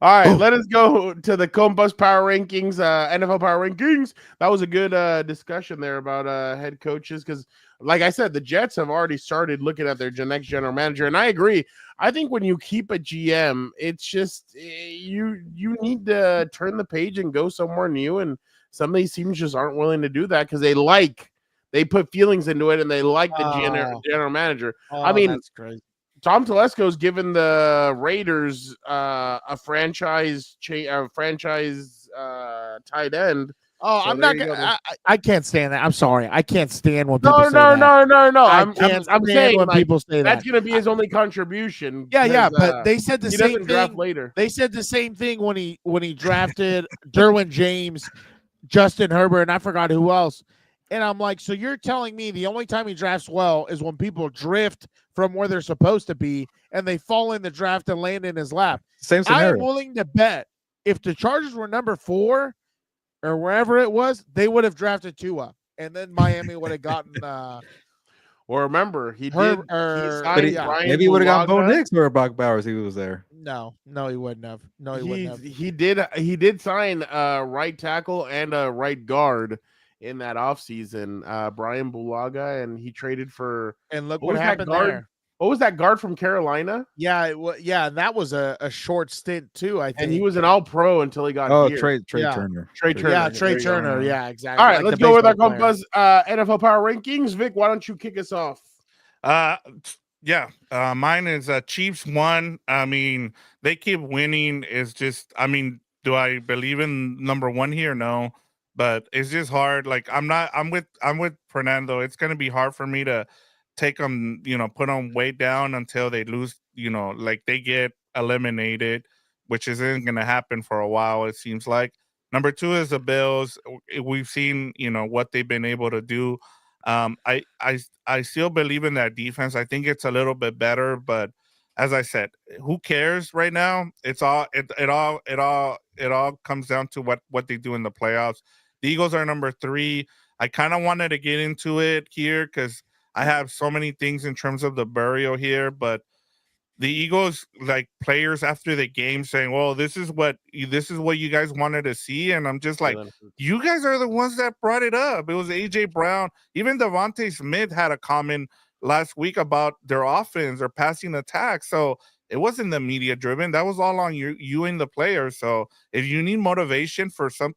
Speaker 1: All right, let us go to the Compas Power Rankings, NFL Power Rankings. That was a good discussion there about head coaches because, like I said, the Jets have already started looking at their next general manager, and I agree. I think when you keep a GM, it's just you need to turn the page and go somewhere new, and some of these teams just aren't willing to do that because they put feelings into it and they like the general manager. I mean,
Speaker 4: that's crazy.
Speaker 1: Tom Telesco's given the Raiders a franchise tight end.
Speaker 4: Oh,
Speaker 1: So
Speaker 4: I'm not gonna. I can't stand that. I'm sorry. I can't stand when people say
Speaker 1: No.
Speaker 4: that.
Speaker 1: I'm saying
Speaker 4: when
Speaker 1: like,
Speaker 4: people say that.
Speaker 1: That's gonna be his only contribution.
Speaker 4: Yeah. But they said the same thing
Speaker 1: later.
Speaker 4: They said the same thing when he drafted Derwin James, Justin Herbert, and I forgot who else. And I'm like, so you're telling me the only time he drafts well is when people drift from where they're supposed to be and they fall in the draft and land in his lap.
Speaker 2: Same scenario.
Speaker 4: I'm willing to bet if the Chargers were number 4 or wherever it was, they would have drafted Tua, and then Miami would have gotten.
Speaker 1: Or remember, he
Speaker 4: Herb,
Speaker 1: did.
Speaker 2: Maybe he would have gotten Bo Nix or Brock Bowers. He was there.
Speaker 4: No, he wouldn't have. No, he wouldn't have.
Speaker 1: He did sign a right tackle and a right guard in that offseason, Brian Bulaga, and he traded for.
Speaker 4: And look what happened there.
Speaker 1: What was that guard from Carolina?
Speaker 4: Yeah, that was a short stint too, I think.
Speaker 1: And he was an All-Pro until he got here.
Speaker 2: Trey Turner.
Speaker 1: Trey Turner.
Speaker 4: Yeah, Trey Turner. Yeah, exactly.
Speaker 1: All right, let's go with our Compass NFL Power Rankings. Vic, why don't you kick us off?
Speaker 3: Mine is Chiefs 1. I mean, they keep winning. It's just, I mean, do I believe in number 1 here? No, but it's just hard. Like I'm with Fernando. It's gonna be hard for me to take them, put them way down until they lose, like they get eliminated, which isn't going to happen for a while, it seems like. Number 2 is the Bills. We've seen, what they've been able to do. I still believe in that defense. I think it's a little bit better, but as I said, who cares right now? It all comes down to what they do in the playoffs. The Eagles are number 3. I kind of wanted to get into it here because I have so many things in terms of the burial here, but the Eagles, like players after the game saying, well, this is what you guys wanted to see. And I'm just like, you guys are the ones that brought it up. It was AJ Brown. Even Devontae Smith had a comment last week about their offense or passing attack. So it wasn't the media driven. That was all on you and the players. So if you need motivation for some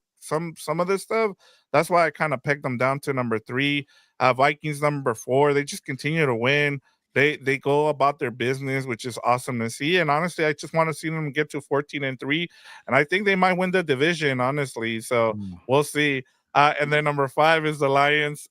Speaker 3: of this stuff, that's why I kind of pegged them down to number 3. Vikings number 4. They just continue to win. They go about their business, which is awesome to see. And honestly, I just want to see them get to 14-3. And I think they might win the division, honestly. So we'll see. And then number 5 is the Lions.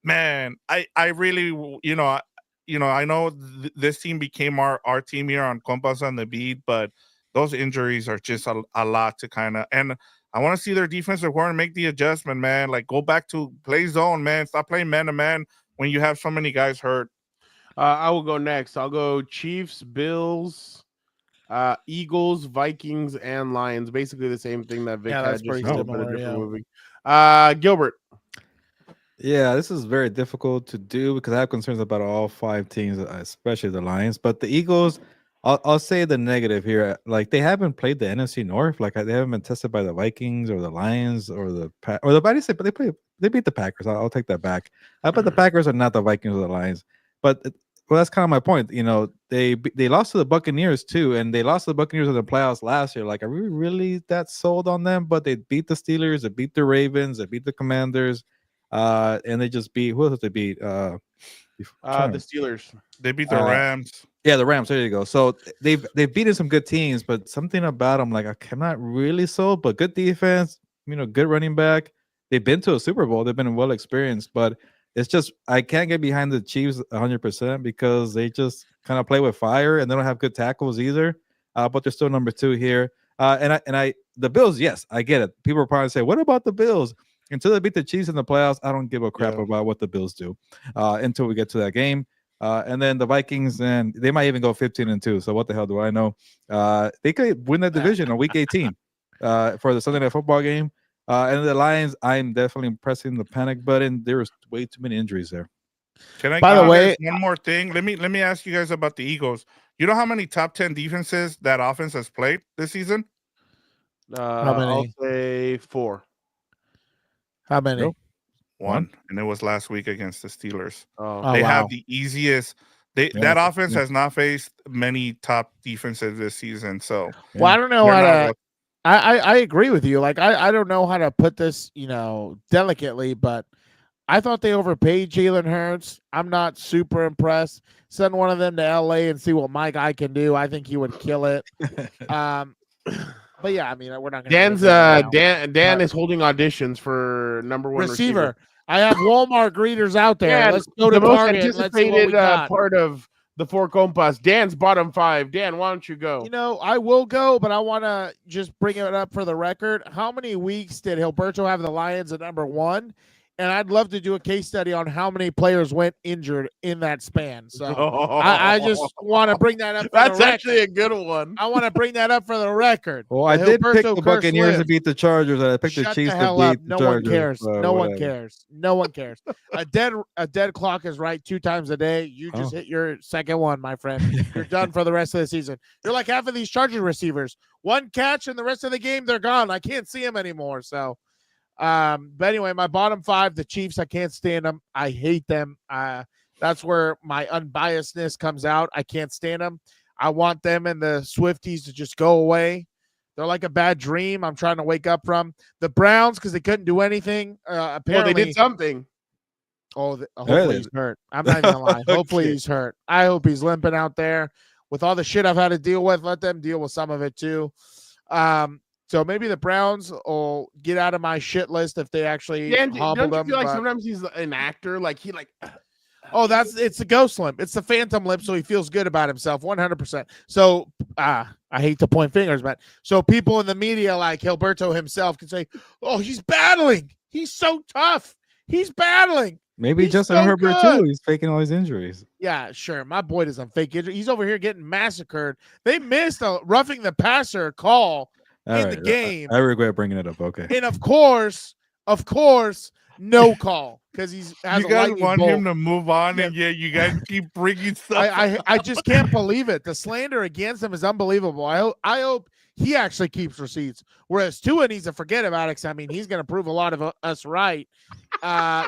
Speaker 3: Man, I really, I know this team became our team here on Compas on the Beat, but those injuries are just a lot to kind of, and I want to see their defensive coordinator make the adjustment, man. Like, go back to play zone, man. Stop playing man-to-man when you have so many guys hurt.
Speaker 1: I will go next. I'll go Chiefs, Bills, Eagles, Vikings, and Lions. Basically the same thing that Vic had,
Speaker 4: that's
Speaker 1: just
Speaker 4: pretty
Speaker 1: a little bit of
Speaker 4: similar,
Speaker 1: different moving. Gilbert.
Speaker 2: Yeah, this is very difficult to do because I have concerns about all 5 teams, especially the Lions. But the Eagles, I'll say the negative here. Like, they haven't played the NFC North. Like, they haven't been tested by the Vikings or the Lions or the they beat the Packers. I'll take that back. But the Packers are not the Vikings or the Lions. But well, that's kind of my point. They lost to the Buccaneers too, and they lost to the Buccaneers in the playoffs last year. Like, are we really that sold on them? But they beat the Steelers, they beat the Ravens, they beat the Commanders, and they just beat, who else did they beat?
Speaker 1: The Steelers.
Speaker 3: They beat the Rams.
Speaker 2: Yeah, the Rams. There you go. So they've beaten some good teams, but something about them, like, I'm not really sold. But good defense, good running back. They've been to a Super Bowl. They've been well experienced, but it's just I can't get behind the Chiefs 100% because they just kind of play with fire and they don't have good tackles either. But they're still number 2 here. And the Bills, yes, I get it. People are probably say, what about the Bills? Until they beat the Chiefs in the playoffs, I don't give a crap about what the Bills do until we get to that game. And then the Vikings, and they might even go 15-2. So what the hell do I know? They could win the division on week 18 for the Sunday Night Football game. And the Lions, I'm definitely pressing the panic button. There's way too many injuries there.
Speaker 3: Can I?
Speaker 4: By the way,
Speaker 3: one more thing. Let me ask you guys about the Eagles. You know how many top 10 defenses that offense has played this season?
Speaker 4: How many?
Speaker 1: I'll say 4.
Speaker 4: How many?
Speaker 3: Nope. 1, and it was last week against the Steelers.
Speaker 1: Oh,
Speaker 3: They
Speaker 4: wow.
Speaker 3: have the easiest. That offense has not faced many top defenses this season. So,
Speaker 4: Well, I don't know how to. I agree with you. Like, I don't know how to put this, delicately, but I thought they overpaid Jalen Hurts. I'm not super impressed. Send one of them to LA and see what my guy can do. I think he would kill it. But yeah, I mean, we're not going to.
Speaker 1: Dan is holding auditions for number 1
Speaker 4: receiver. I have Walmart greeters out there.
Speaker 1: Yeah,
Speaker 4: let's go to
Speaker 1: the most
Speaker 4: Target. Let's see what we
Speaker 1: anticipated
Speaker 4: got.
Speaker 1: part of the Four Compas. Dan's bottom 5. Dan, why don't you go?
Speaker 4: I will go, but I want to just bring it up for the record. How many weeks did Gilberto have the Lions at number 1? And I'd love to do a case study on how many players went injured in that span. So I just want to bring that up.
Speaker 1: That's actually a good one.
Speaker 4: I want to bring that up for the record.
Speaker 2: Well, I did pick the Buccaneers to beat the Chargers. I picked the Chiefs to beat the
Speaker 4: No
Speaker 2: Chargers.
Speaker 4: one cares. No one cares. No one cares. A dead clock is right 2 times a day. You just hit your second one, my friend. You're done for the rest of the season. You're like half of these Charger receivers. One catch and the rest of the game, they're gone. I can't see them anymore. So. But anyway, my bottom 5, the Chiefs, I can't stand them. I hate them. That's where my unbiasedness comes out. I can't stand them. I want them and the Swifties to just go away. They're like a bad dream I'm trying to wake up from. The Browns, because they couldn't do anything. Apparently,
Speaker 1: they did something.
Speaker 4: Hopefully he's hurt. I'm not even gonna lie. Hopefully he's hurt. I hope he's limping out there. With all the shit I've had to deal with, let them deal with some of it too. So maybe the Browns will get out of my shit list if they actually hobble them.
Speaker 1: Don't you feel like sometimes he's an actor? Like
Speaker 4: it's the ghost limp. It's the phantom lip, so he feels good about himself 100%. So I hate to point fingers, but so people in the media like Gilberto himself can say, oh, he's battling. He's so tough. He's battling.
Speaker 2: Maybe Justin Herbert too. He's faking all his injuries.
Speaker 4: Yeah, sure. My boy doesn't fake injury. He's over here getting massacred. They missed a roughing the passer call in the game.
Speaker 2: I regret bringing it up. Okay.
Speaker 4: And of course, no call because has
Speaker 3: You
Speaker 4: a
Speaker 3: guys
Speaker 4: lightning
Speaker 3: want
Speaker 4: bolt.
Speaker 3: him to move on, and yet you guys keep bringing stuff.
Speaker 4: I just can't believe it. The slander against him is unbelievable. I hope he actually keeps receipts. Whereas Tua needs to forget about it. I mean, he's going to prove a lot of us right.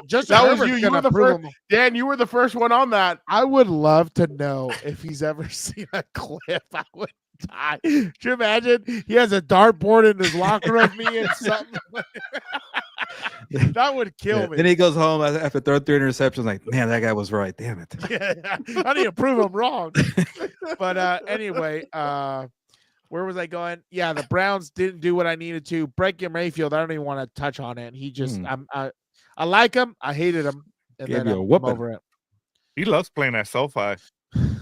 Speaker 4: Justin
Speaker 1: That was
Speaker 4: Herbert's
Speaker 1: you. You
Speaker 4: gonna
Speaker 1: were the
Speaker 4: prove
Speaker 1: first.
Speaker 4: him.
Speaker 1: Dan, you were the first one on that.
Speaker 4: I would love to know if he's ever seen a clip. I would die. Could you imagine? He has a dartboard in his locker of me and something. That would kill me.
Speaker 2: Then he goes home after throwing 3 interceptions, like, man, that guy was right. Damn it.
Speaker 4: Yeah, I need to prove him wrong. But anyway, where was I going? Yeah, the Browns didn't do what I needed to. Baker Mayfield, I don't even want to touch on it. He just, I like him. I hated him. And
Speaker 2: Gave
Speaker 4: then
Speaker 2: you a
Speaker 4: I'm
Speaker 2: whooping.
Speaker 4: over it.
Speaker 3: He loves playing at SoFi.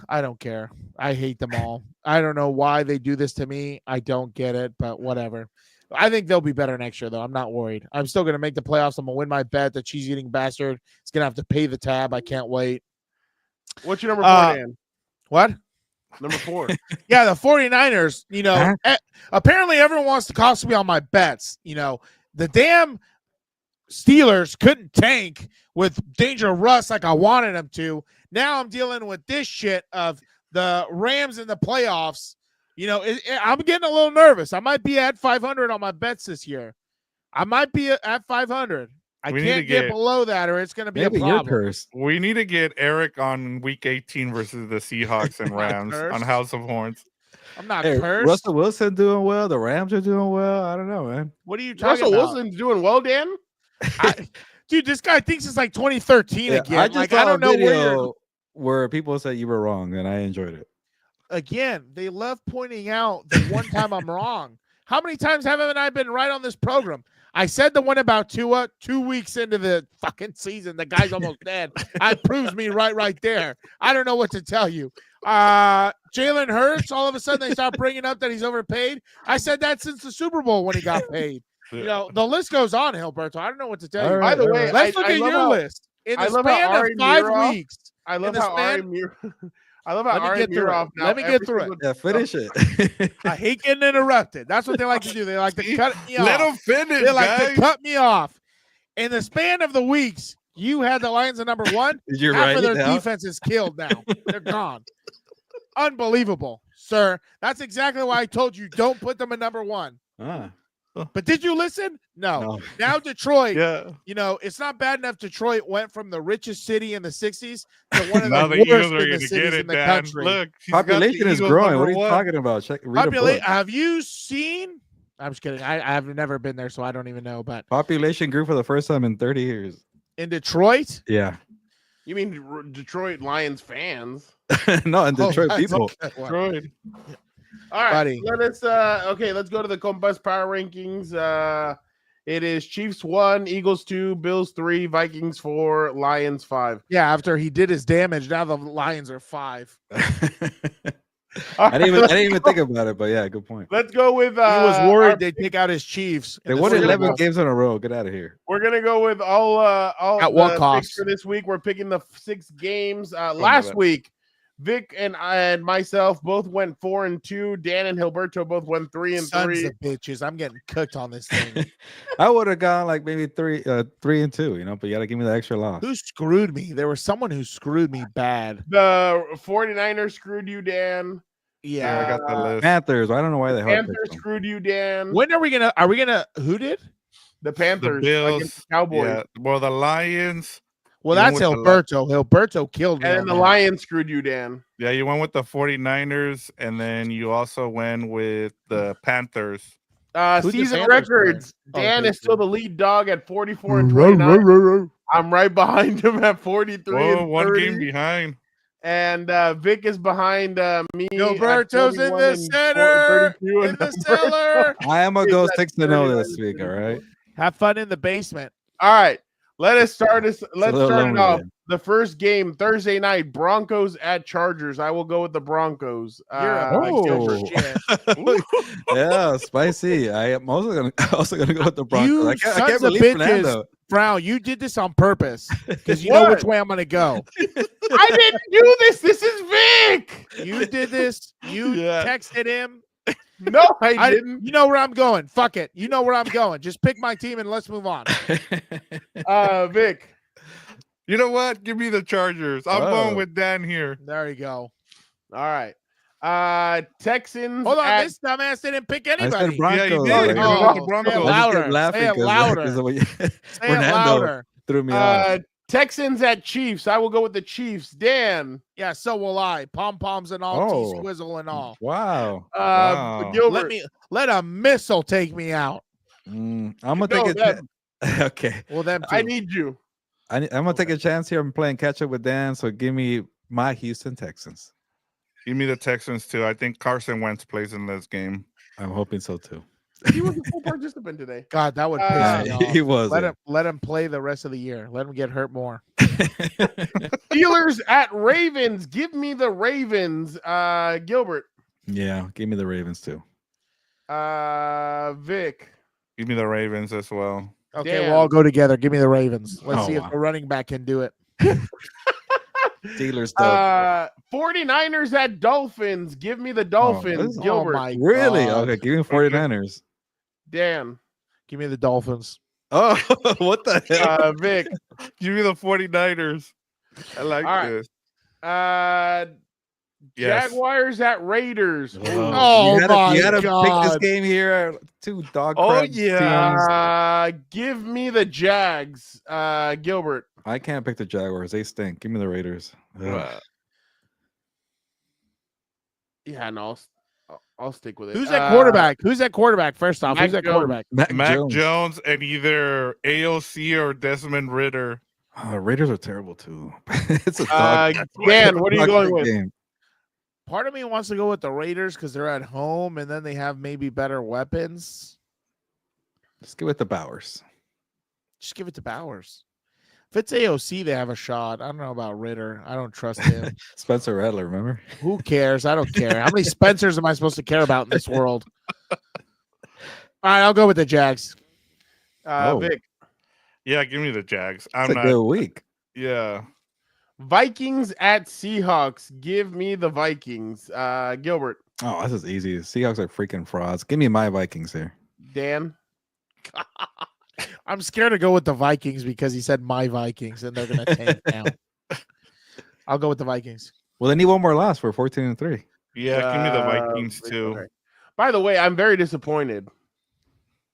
Speaker 4: I don't care. I hate them all. I don't know why they do this to me. I don't get it, but whatever. I think they'll be better next year, though. I'm not worried. I'm still going to make the playoffs. I'm going to win my bet. The cheese-eating bastard is going to have to pay the tab. I can't wait.
Speaker 1: What's your number 4, Dan?
Speaker 4: What?
Speaker 1: Number 4.
Speaker 4: Yeah, the 49ers, apparently everyone wants to cost me on my bets. The damn Steelers couldn't tank with Danger Russ like I wanted them to. Now I'm dealing with this shit of the Rams in the playoffs. I'm getting a little nervous. I might be at 500 on my bets this year. I might be at 500. I can't get below that or it's going to be a
Speaker 2: Maybe
Speaker 4: problem.
Speaker 2: you're cursed.
Speaker 3: We need to get Eric on week 18 versus the Seahawks and Rams on House of Horns.
Speaker 4: I'm not
Speaker 2: Hey,
Speaker 4: cursed.
Speaker 2: Russell Wilson doing well. The Rams are doing well. I don't know, man.
Speaker 4: What are you talking
Speaker 1: Russell
Speaker 4: about?
Speaker 1: Wilson's doing well, Dan.
Speaker 4: Dude, this guy thinks it's like 2013 again.
Speaker 2: I just
Speaker 4: I
Speaker 2: saw
Speaker 4: don't
Speaker 2: a
Speaker 4: know
Speaker 2: video where people said you were wrong, and I enjoyed it.
Speaker 4: Again, they love pointing out the one time I'm wrong. How many times haven't I been right on this program? I said the one about Tua 2 weeks into the fucking season. The guy's almost dead. It proves me right there. I don't know what to tell you. Jalen Hurts, all of a sudden they start bringing up that he's overpaid. I said that since the Super Bowl when he got paid. The list goes on, Hilberto. I don't know what to tell you.
Speaker 1: By the way,
Speaker 4: let's look at your list. In the span of 5 weeks.
Speaker 1: I love how Ari Muroff.
Speaker 4: Let me get through it.
Speaker 2: Yeah, finish it.
Speaker 4: I hate getting interrupted. That's what they like to do. They like to cut me off.
Speaker 3: Let him finish.
Speaker 4: They like to cut me off. In the span of the weeks, you had the Lions at number 1.
Speaker 2: You're
Speaker 4: Half
Speaker 2: right.
Speaker 4: of their defense is killed now. They're gone. Unbelievable, sir. That's exactly why I told you don't put them at number 1. But did you listen? No. Now Detroit, it's not bad enough Detroit went from the richest city in the 60s to one of the worst in the cities in the country.
Speaker 3: Look,
Speaker 2: population is growing. What are you talking about?
Speaker 4: Have you seen? I'm just kidding. I've never been there, so I don't even know. But
Speaker 2: population grew for the first time in 30 years.
Speaker 4: In Detroit?
Speaker 2: Yeah.
Speaker 1: You mean Detroit Lions fans?
Speaker 2: No, in Detroit people.
Speaker 1: Detroit. All right,
Speaker 4: buddy.
Speaker 1: let's go to the Compas Power Rankings. It is Chiefs 1, Eagles 2, Bills 3, Vikings 4, Lions 5.
Speaker 4: Yeah, after he did his damage, now the Lions are 5.
Speaker 2: I didn't even think about it, but yeah, good point.
Speaker 1: Let's go with
Speaker 4: he was worried they'd take out his Chiefs.
Speaker 2: They won 11 games in a row. Get out of here.
Speaker 1: We're gonna go with all
Speaker 4: at what cost
Speaker 1: for this week. We're picking the 6 games. Last week, Vic and myself both went 4-2. Dan and Hilberto both went 3-3.
Speaker 4: Sons of bitches, I'm getting cooked on this thing.
Speaker 2: I would have gone like maybe 3-2, but you got to give me the extra loss.
Speaker 4: Who screwed me? There was someone who screwed me bad.
Speaker 1: The 49ers screwed you, Dan.
Speaker 4: Yeah,
Speaker 3: I got the list.
Speaker 2: Panthers. I don't know why they
Speaker 1: Panthers screwed you, Dan.
Speaker 4: When are we gonna? Who did?
Speaker 1: The Panthers.
Speaker 3: The Bills,
Speaker 1: against the Cowboys.
Speaker 3: Yeah. Well, the Lions.
Speaker 4: Well, that's Hilberto. Hilberto killed me.
Speaker 1: And then the Lions screwed you, Dan.
Speaker 3: Yeah, you went with the 49ers, and then you also went with the Panthers.
Speaker 1: Season records. Dan is still the lead dog at 44 and 29. I'm right behind him at 43 and 30.
Speaker 3: One game behind.
Speaker 1: And Vic is behind me.
Speaker 4: Hilberto's in the center. In the cellar.
Speaker 2: I am going to go 6-0 this week, all right?
Speaker 4: Have fun in the basement.
Speaker 1: All right. Let's start it off. The first game, Thursday night, Broncos at Chargers. I will go with the Broncos.
Speaker 2: Yeah, spicy. I am also gonna go with the Broncos. I can't believe Fernando.
Speaker 4: Brown, you did this on purpose because you know which way I'm gonna go.
Speaker 1: I didn't do this. This is Vic.
Speaker 4: You did this. You texted him.
Speaker 1: No, I didn't.
Speaker 4: You know where I'm going. Fuck it. You know where I'm going. Just pick my team and let's move on.
Speaker 1: Vic.
Speaker 3: You know what? Give me the Chargers. I'm going with Dan here.
Speaker 4: There you go.
Speaker 1: All right. Texans.
Speaker 4: Hold on. This dumbass didn't pick
Speaker 2: I said
Speaker 4: anybody.
Speaker 3: Yeah, you
Speaker 2: Broncos.
Speaker 3: did.
Speaker 2: Like,
Speaker 3: You
Speaker 4: Oh,
Speaker 3: went the
Speaker 4: say
Speaker 3: Broncos.
Speaker 4: it
Speaker 2: I just
Speaker 4: louder.
Speaker 2: kept laughing
Speaker 4: Say it
Speaker 2: 'cause
Speaker 4: louder. Say it
Speaker 2: Fernando
Speaker 4: louder.
Speaker 2: threw me off.
Speaker 1: Texans at Chiefs. I will go with the Chiefs. Dan.
Speaker 4: Yeah, so will I. Pom poms and all,
Speaker 2: Oh.
Speaker 4: T-squizzle and all.
Speaker 2: Wow. Wow.
Speaker 1: Gilbert.
Speaker 4: Let a missile take me out.
Speaker 2: I'm gonna take it.
Speaker 1: them.
Speaker 2: Okay.
Speaker 4: Well, them too.
Speaker 1: I need you.
Speaker 2: I'm gonna take a chance here. I'm playing catch up with Dan, so give me my Houston Texans.
Speaker 3: Give me the Texans too. I think Carson Wentz plays in this game.
Speaker 2: I'm hoping so too.
Speaker 1: He was a full participant today.
Speaker 4: God, that would piss me off.
Speaker 2: He was.
Speaker 4: Let him play the rest of the year. Let him get hurt more.
Speaker 1: Steelers at Ravens. Give me the Ravens. Gilbert.
Speaker 2: Yeah, give me the Ravens too.
Speaker 1: Vic.
Speaker 3: Give me the Ravens as well.
Speaker 4: Okay,
Speaker 1: Dan.
Speaker 4: we'll all go together. Give me the Ravens. Let's
Speaker 2: Oh,
Speaker 4: see
Speaker 2: wow.
Speaker 4: if the running back can do it.
Speaker 2: Steelers stuff.
Speaker 1: 49ers at Dolphins. Give me the Dolphins.
Speaker 2: this-
Speaker 1: Gilbert.
Speaker 4: Oh my
Speaker 2: Really?
Speaker 4: God.
Speaker 2: Okay, give me 49ers.
Speaker 1: Dan.
Speaker 4: Give me the Dolphins.
Speaker 2: Oh, what the hell?
Speaker 1: Vic.
Speaker 3: Give me the 49ers. I like
Speaker 1: All right.
Speaker 3: this. Yes.
Speaker 1: Jaguars at Raiders.
Speaker 4: Oh,
Speaker 2: you
Speaker 4: my
Speaker 2: had to pick this
Speaker 4: God.
Speaker 2: game here. Two dog.
Speaker 3: Oh,
Speaker 2: crap
Speaker 3: yeah.
Speaker 2: teams.
Speaker 1: Give me the Jags. Gilbert.
Speaker 2: I can't pick the Jaguars. They stink. Give me the Raiders. Ugh.
Speaker 1: Yeah, no, I'll stick with it.
Speaker 4: Who's that quarterback? Who's that quarterback? First off,
Speaker 1: Mac
Speaker 4: who's that
Speaker 1: Jones.
Speaker 4: quarterback?
Speaker 3: Mac Jones and either AOC or Desmond Ritter.
Speaker 2: Raiders are terrible too. It's a dog.
Speaker 1: Dan, what are you
Speaker 2: dog
Speaker 1: going
Speaker 2: shit
Speaker 1: with?
Speaker 2: game.
Speaker 4: Part of me wants to go with the Raiders because they're at home and then they have maybe better weapons.
Speaker 2: Just give it the Bowers.
Speaker 4: Just give it to Bowers. If it's AOC, they have a shot. I don't know about Ritter. I don't trust him.
Speaker 2: Spencer Rattler, remember?
Speaker 4: Who cares? I don't care. How many Spencers am I supposed to care about in this world? All right, I'll go with the Jags.
Speaker 1: Vic.
Speaker 3: Yeah, give me the Jags.
Speaker 2: It's
Speaker 3: I'm
Speaker 2: a
Speaker 3: not.
Speaker 2: good week.
Speaker 3: Yeah.
Speaker 1: Vikings at Seahawks. Give me the Vikings. Gilbert.
Speaker 2: Oh, this is easy. Seahawks are freaking frauds. Give me my Vikings here.
Speaker 1: Dan.
Speaker 4: I'm scared to go with the Vikings because he said my Vikings and they're going to tank down. I'll go with the Vikings.
Speaker 2: Well, they need one more loss for 14-3.
Speaker 3: Yeah, give me the Vikings too.
Speaker 1: Okay. By the way, I'm very disappointed.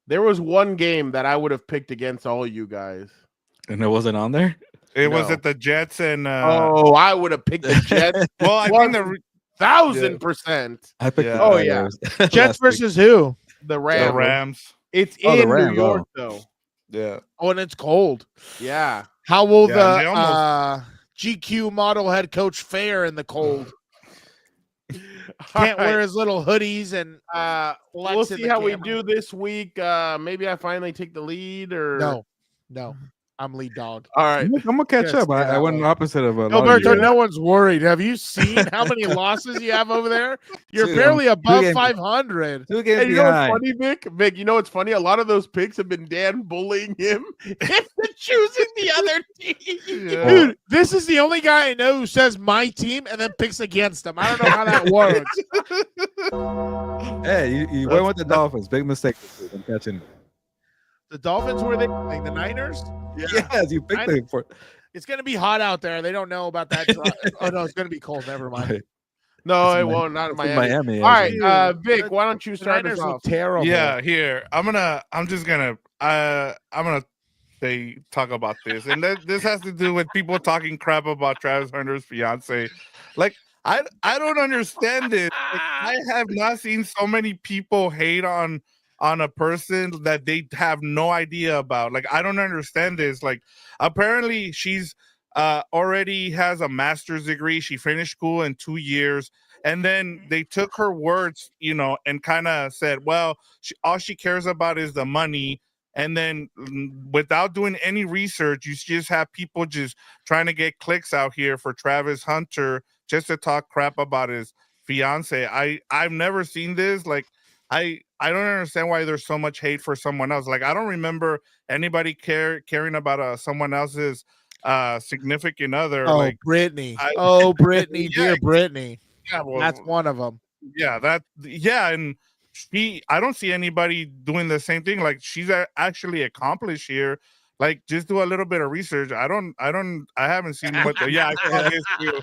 Speaker 1: There was one game that I would have picked against all you guys.
Speaker 2: And it wasn't on there?
Speaker 3: It was
Speaker 1: No.
Speaker 3: at the Jets and
Speaker 1: I would have picked the Jets.
Speaker 3: well, I think the
Speaker 1: 1,000%.
Speaker 2: I picked
Speaker 3: Yeah.
Speaker 2: the
Speaker 1: Oh, yeah.
Speaker 2: Jaguars
Speaker 4: Jets
Speaker 2: last week.
Speaker 4: versus who?
Speaker 1: The Rams.
Speaker 3: the Rams.
Speaker 1: It's
Speaker 2: Oh, the
Speaker 1: in
Speaker 2: Rams,
Speaker 1: New York,
Speaker 2: oh.
Speaker 1: though.
Speaker 3: Yeah.
Speaker 4: Oh, and it's cold.
Speaker 1: Yeah.
Speaker 4: How will
Speaker 3: Yeah, they
Speaker 4: the GQ model head coach fare in the cold? Can't wear his little hoodies and
Speaker 1: We'll
Speaker 4: flex in
Speaker 1: see
Speaker 4: the
Speaker 1: how we
Speaker 4: camera.
Speaker 1: do this week. Maybe I finally take the lead or
Speaker 4: No, I'm lead dog.
Speaker 1: All right.
Speaker 2: I'm gonna catch
Speaker 4: Yes,
Speaker 2: up. I
Speaker 4: yeah,
Speaker 2: went
Speaker 4: well.
Speaker 2: opposite of a lot of
Speaker 4: Alberto,
Speaker 2: you.
Speaker 4: no one's worried. Have you seen how many losses you have over there? You're
Speaker 2: Dude,
Speaker 4: barely above
Speaker 2: games-
Speaker 4: 500.
Speaker 2: 2 games
Speaker 1: Hey, you know what's
Speaker 2: behind.
Speaker 1: funny, Vic? Vic, you know what's funny? A lot of those picks have been Dan bullying him into choosing the other team.
Speaker 3: Yeah.
Speaker 4: Dude, this is the only guy I know who says my team and then picks against them. I don't know how that works.
Speaker 2: Hey, you went with the Dolphins. Big mistake this week. I'm catching.
Speaker 4: The Dolphins were they playing? The Niners?
Speaker 2: Yes, you picked them for.
Speaker 4: It's going to be hot out there. They don't know about that. Oh, no, it's going to be cold. Never mind.
Speaker 1: No,
Speaker 2: It's
Speaker 1: it
Speaker 2: in Mi-
Speaker 1: won't. Not in
Speaker 2: it's in
Speaker 1: Miami.
Speaker 2: Miami.
Speaker 1: All right,
Speaker 2: actually.
Speaker 1: Vic, why don't you
Speaker 4: The
Speaker 1: start
Speaker 4: Niners
Speaker 1: us
Speaker 4: look
Speaker 1: off?
Speaker 4: terrible.
Speaker 3: Yeah, here. I'm gonna say talk about this. And this has to do with people talking crap about Travis Hunter's fiance. Like, I don't understand this. Like, I have not seen so many people hate on a person that they have no idea about. Like, I don't understand this. Like, apparently she's already has a master's degree. She finished school in 2 years. And then they took her words, and kind of said, well, all she cares about is the money. And then without doing any research, you just have people just trying to get clicks out here for Travis Hunter just to talk crap about his fiance. I've never seen this. Like, I don't understand why there's so much hate for someone else. Like, I don't remember anybody caring about someone else's significant other.
Speaker 4: Oh,
Speaker 3: Like,
Speaker 4: Brittany.
Speaker 3: I-
Speaker 4: Brittany.
Speaker 3: Yeah,
Speaker 4: Dear Brittany.
Speaker 3: yeah, well,
Speaker 4: That's one of them.
Speaker 3: yeah, and I don't see anybody doing the same thing. Like she's actually accomplished here. Like just do a little bit of research. I haven't seen what. Yeah, I saw this too.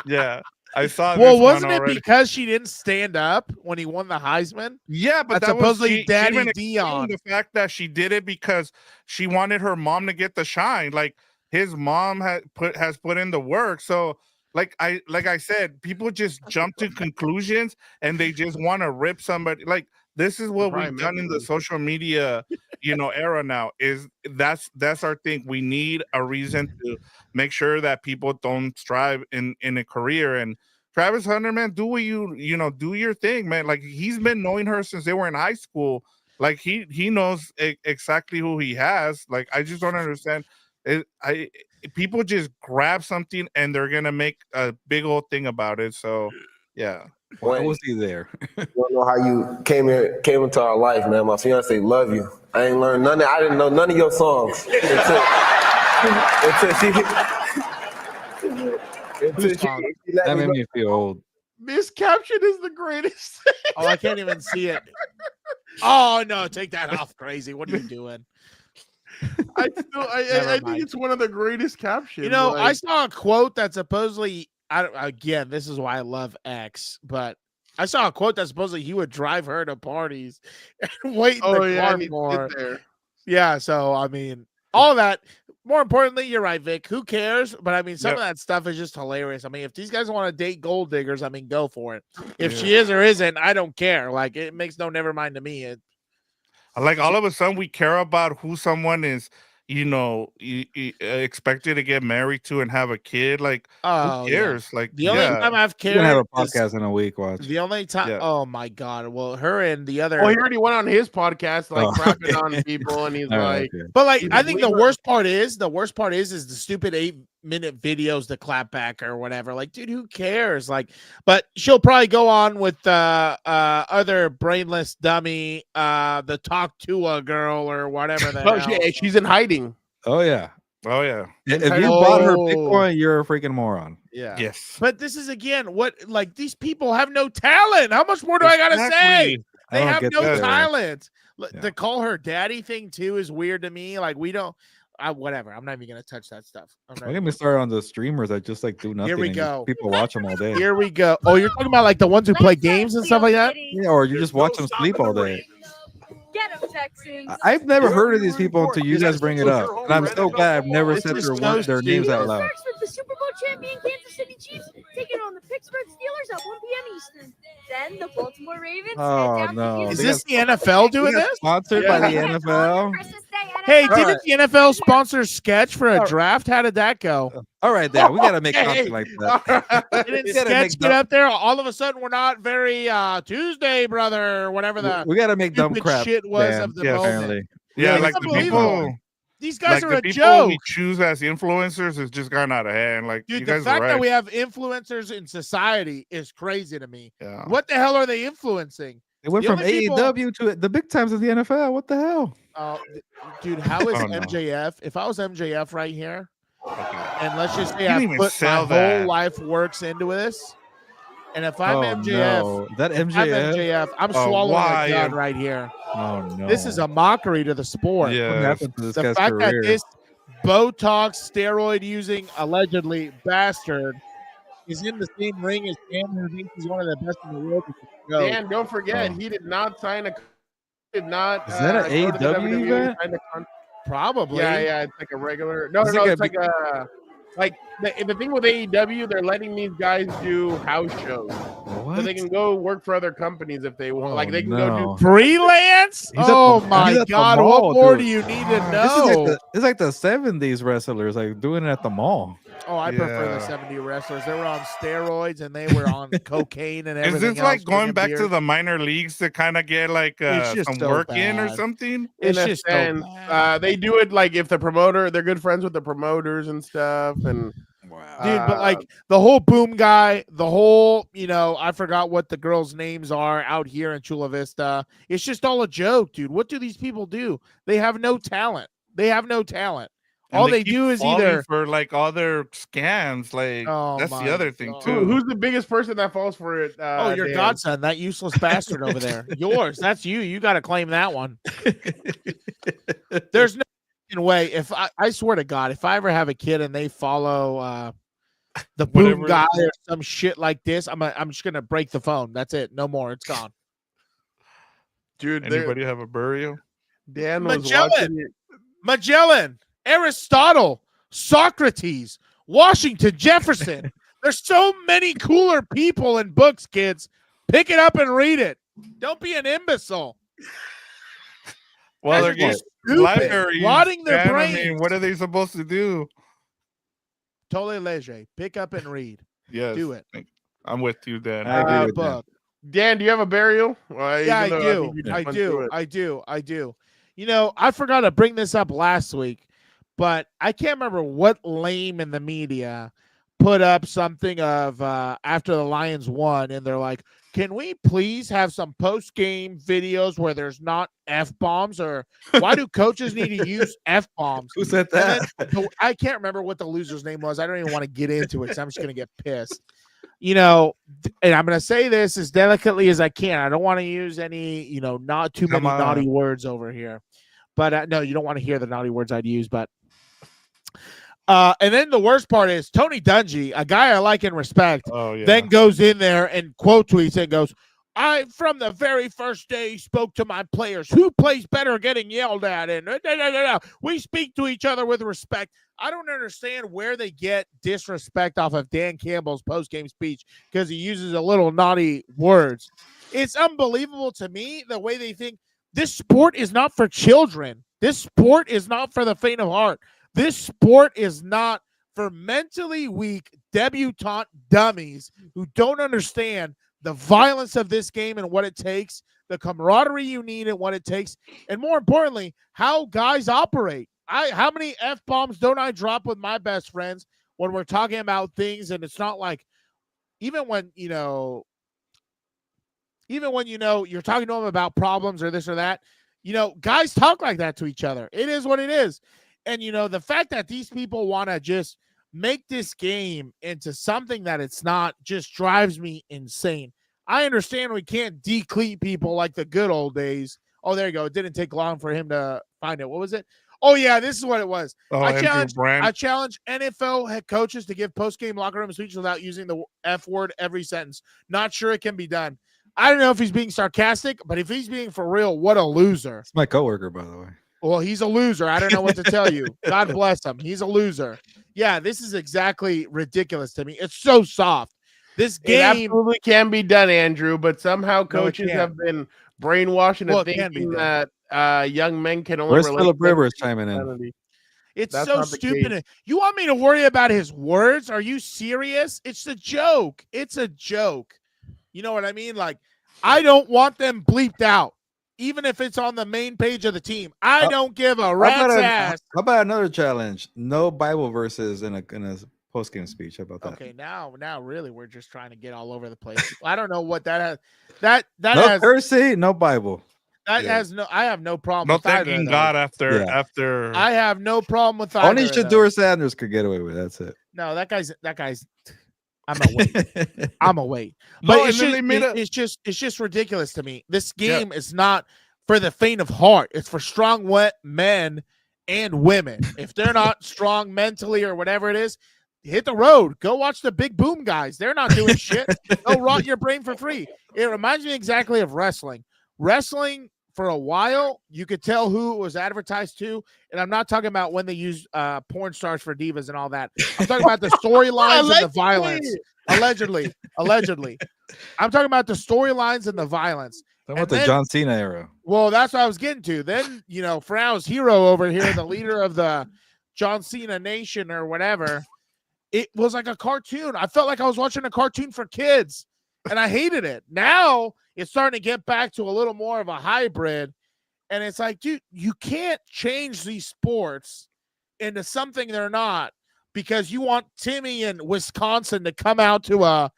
Speaker 3: Yeah, I saw.
Speaker 4: Well,
Speaker 3: this
Speaker 4: wasn't
Speaker 3: one
Speaker 4: it
Speaker 3: already.
Speaker 4: because she didn't stand up when he won the Heisman?
Speaker 3: Yeah, but
Speaker 4: That's
Speaker 3: that was
Speaker 4: supposedly
Speaker 3: she
Speaker 4: Daddy
Speaker 3: even explained
Speaker 4: Dion.
Speaker 3: the fact that she did it because she wanted her mom to get the shine. Like his mom has put in the work. So like I said, people just jump to conclusions and they just want to rip somebody. Like this is what we've done in the social media, era now. Is that's our thing. We need a reason to make sure that people don't strive in a career. And Travis Hunter, man, do what do your thing, man. Like he's been knowing her since they were in high school. Like he knows exactly who he has. Like I just don't understand. People just grab something and they're gonna make a big old thing about it. So yeah.
Speaker 2: Why was he there?
Speaker 9: You don't know how you came into our life, man. My fiance love you. I ain't learned none. I didn't know none of your songs until she.
Speaker 2: That made me feel old.
Speaker 1: This caption is the greatest.
Speaker 4: Oh, I can't even see it. Oh no, take that off, crazy. What are you doing?
Speaker 1: I think it's one of the greatest captions.
Speaker 4: I saw a quote that supposedly again, this is why I love X, but I saw a quote that supposedly he would drive her to parties and wait in the car for her. Yeah, so I mean, all that. More importantly, you're right, Vic. Who cares? But I mean, some of that stuff is just hilarious. I mean, if these guys want to date gold diggers, I mean, go for it. If she is or isn't, I don't care. Like, it makes no never mind to me.
Speaker 3: Like all of a sudden, we care about who someone is, expected to get married to and have a kid. Like, who cares?
Speaker 4: Yeah.
Speaker 3: Like,
Speaker 4: the only time I've cared,
Speaker 2: we're gonna have a podcast in a week. Watch.
Speaker 4: The only time. Oh my god! Well, her and the other.
Speaker 1: Well, he already went on his podcast, like crapping on people, and he's like.
Speaker 2: Okay.
Speaker 4: But like, I think the worst part is the stupid 8-minute videos, the clapback or whatever. Like, dude, who cares? Like, but she'll probably go on with the other brainless dummy, the talk to a girl or whatever.
Speaker 1: She's in hiding.
Speaker 2: Oh yeah. If you bought her Bitcoin, you're a freaking moron.
Speaker 4: Yeah.
Speaker 3: Yes.
Speaker 4: But this is again like these people have no talent. How much more do I gotta say? They have no talent. To call her daddy thing too is weird to me. Like we don't. Whatever. I'm not even gonna touch that stuff.
Speaker 2: Don't get me started on the streamers that just like do nothing.
Speaker 4: Here we go.
Speaker 2: People watch them all day.
Speaker 4: Here we go. Oh, you're talking about like the ones who play games and stuff like that?
Speaker 2: Yeah, or you just watch them sleep all day.
Speaker 10: Get him, Texans.
Speaker 2: I've never heard of these people until you guys bring it up. And I'm so glad I've never said their names out loud.
Speaker 10: Starts with the Super Bowl champion Kansas City Chiefs taking on the Pittsburgh Steelers at 1 p.m. Eastern. Then the Baltimore Ravens.
Speaker 2: Oh no!
Speaker 4: Is this the NFL doing this?
Speaker 2: Sponsored by the NFL.
Speaker 4: Hey, didn't the NFL sponsor sketch for a draft? How did that go?
Speaker 2: All right, there. We got to make something like that.
Speaker 4: Didn't sketch get up there? All of a sudden, we're not very Tuesday, brother, or whatever the
Speaker 2: we got to make dumb crap
Speaker 4: shit was of the moment.
Speaker 2: Apparently.
Speaker 3: Yeah, like the people.
Speaker 4: These guys are a
Speaker 3: people
Speaker 4: joke.
Speaker 3: we choose as influencers has just gone out of hand. Like,
Speaker 4: dude,
Speaker 3: you
Speaker 4: the
Speaker 3: guys
Speaker 4: fact
Speaker 3: are right.
Speaker 4: that we have influencers in society is crazy to me.
Speaker 3: Yeah.
Speaker 4: What the hell are they influencing?
Speaker 2: It went from AEW to the big times of the NFL. What the hell?
Speaker 4: Dude, how is MJF? If I was MJF right here, and let's just say I put my whole life works into this, and if I'm MJF, I'm swallowing a gun right here.
Speaker 2: Oh no!
Speaker 4: This is a mockery to the sport.
Speaker 3: Yeah.
Speaker 2: What happened to this
Speaker 4: The
Speaker 2: guy's
Speaker 4: fact that
Speaker 2: career?
Speaker 4: this Botox steroid using allegedly bastard is in the same ring as Dan, who thinks he's one of the best in the world.
Speaker 1: Dan, don't forget, he did not sign a. Did not.
Speaker 2: Is that an AEW event?
Speaker 4: Probably.
Speaker 1: Yeah. It's like a regular. No. It's like a. Like the thing with AEW, they're letting these guys do house shows, so they can go work for other companies if they want. Like they can go do
Speaker 4: freelance. Oh my god! What more do you need to know?
Speaker 2: It's like the 70s wrestlers, like doing it at the mall.
Speaker 4: Oh, I prefer the 70s wrestlers. They were on steroids and they were on cocaine and everything.
Speaker 3: Is this like going back to the minor leagues to kind of get like some work in or something?
Speaker 1: It's just they do it like if the promoter, they're good friends with the promoters and stuff. And
Speaker 4: dude, but like the whole boom guy, the whole, I forgot what the girls' names are out here in Chula Vista. It's just all a joke, dude. What do these people do? They have no talent. All
Speaker 3: And
Speaker 4: they
Speaker 3: keep
Speaker 4: do is
Speaker 3: falling
Speaker 4: either
Speaker 3: for like all their scans. Like
Speaker 4: Oh
Speaker 3: that's
Speaker 4: my
Speaker 3: the other thing
Speaker 4: God.
Speaker 3: too.
Speaker 1: Who's the biggest person that falls for it?
Speaker 4: your
Speaker 1: Dan?
Speaker 4: godson, that useless bastard over there. Yours. That's you. You got to claim that one. There's no fucking way. If I swear to God, if I ever have a kid and they follow the boom
Speaker 3: Whatever.
Speaker 4: guy or some shit like this, I'm just gonna break the phone. That's it. No more. It's gone.
Speaker 1: Dude, there-
Speaker 3: Anybody have a burial?
Speaker 1: Dan was
Speaker 4: Magellan.
Speaker 1: watching it.
Speaker 4: Magellan, Aristotle, Socrates, Washington, Jefferson. There's so many cooler people in books, kids. Pick it up and read it. Don't be an imbecile.
Speaker 3: Well,
Speaker 4: Guys
Speaker 3: they're
Speaker 4: are
Speaker 3: getting
Speaker 4: just stupid,
Speaker 3: libraries.
Speaker 4: rotting their
Speaker 3: man. I
Speaker 4: brains.
Speaker 3: mean, what are they supposed to do?
Speaker 4: Tole leger. Pick up and read.
Speaker 3: Yes,
Speaker 4: Do it.
Speaker 3: I'm with you, Dan.
Speaker 2: I agree with
Speaker 4: book.
Speaker 1: Dan, do you have a burial?
Speaker 4: Yeah, I do. I do. You know, I forgot to bring this up last week, but I can't remember what lame in the media put up something of after the Lions won, and they're like, can we please have some post-game videos where there's not F-bombs, or why do coaches need to use F-bombs?
Speaker 2: Who said that?
Speaker 4: I can't remember what the loser's name was. I don't even want to get into it because I'm just going to get pissed. You know, and I'm going to say this as delicately as I can. I don't want to use any, not too many naughty words over here. But no, you don't want to hear the naughty words I'd use. But and then the worst part is Tony Dungy, a guy I like and respect, then goes in there and quote tweets and goes, I, from the very first day, spoke to my players. Who plays better getting yelled at? And we speak to each other with respect. I don't understand where they get disrespect off of Dan Campbell's post-game speech because he uses a little naughty words. It's unbelievable to me the way they think this sport is not for children. This sport is not for the faint of heart. This sport is not for mentally weak debutante dummies who don't understand the violence of this game and what it takes, the camaraderie you need and what it takes, and more importantly, how guys operate. How many F-bombs don't I drop with my best friends when we're talking about things, and it's not like, even when you're talking to them about problems or this or that, guys talk like that to each other. It is what it is. And, the fact that these people want to just make this game into something that it's not just drives me insane. I understand we can't decleat people like the good old days. Oh, there you go. It didn't take long for him to find it. What was it? Oh, yeah, this is what it was. I challenge NFL head coaches to give post-game locker room speeches without using the F word every sentence. Not sure it can be done. I don't know if he's being sarcastic, but if he's being for real, what a loser.
Speaker 2: It's my coworker, by the way.
Speaker 4: Well, he's a loser. I don't know what to tell you. God bless him. He's a loser. Yeah, this is exactly ridiculous to me. It's so soft. This game
Speaker 1: it absolutely can be done, Andrew, but somehow coaches have been brainwashed into thinking that young men can only relate.
Speaker 2: Philip Rivers chiming in?
Speaker 4: It's so stupid. You want me to worry about his words? Are you serious? It's a joke. It's a joke. You know what I mean? Like, I don't want them bleeped out. Even if it's on the main page of the team, I don't give a rat's ass.
Speaker 2: How about another challenge? No Bible verses in a post-game speech. How about that?
Speaker 4: Okay, now really we're just trying to get all over the place. I don't know what that has. That
Speaker 2: no
Speaker 4: has
Speaker 2: Percy, no Bible.
Speaker 4: That has no. I have no problem.
Speaker 3: No
Speaker 4: with
Speaker 3: thanking God after.
Speaker 4: I have no problem with either.
Speaker 2: Only Shador Sanders could get away with. That's it.
Speaker 4: No, that guy's. I'm a wait. I'm a wait. But
Speaker 3: No,
Speaker 4: it's just ridiculous to me. This game is not for the faint of heart. It's for strong men and women. If they're not strong mentally or whatever it is, hit the road. Go watch the big boom guys. They're not doing shit. Go rot your brain for free. It reminds me exactly of wrestling. Wrestling, for a while, you could tell who it was advertised to. And I'm not talking about when they use porn stars for divas and all that. I'm talking about the storylines and the violence. Allegedly. I'm talking about the storylines and the violence.
Speaker 2: Talking about the John Cena era.
Speaker 4: Well, that's what I was getting to. Then, Frau's hero over here, the leader of the John Cena Nation or whatever, it was like a cartoon. I felt like I was watching a cartoon for kids, and I hated it. Now it's starting to get back to a little more of a hybrid, and it's like, dude, you can't change these sports into something they're not because you want Timmy in Wisconsin to come out to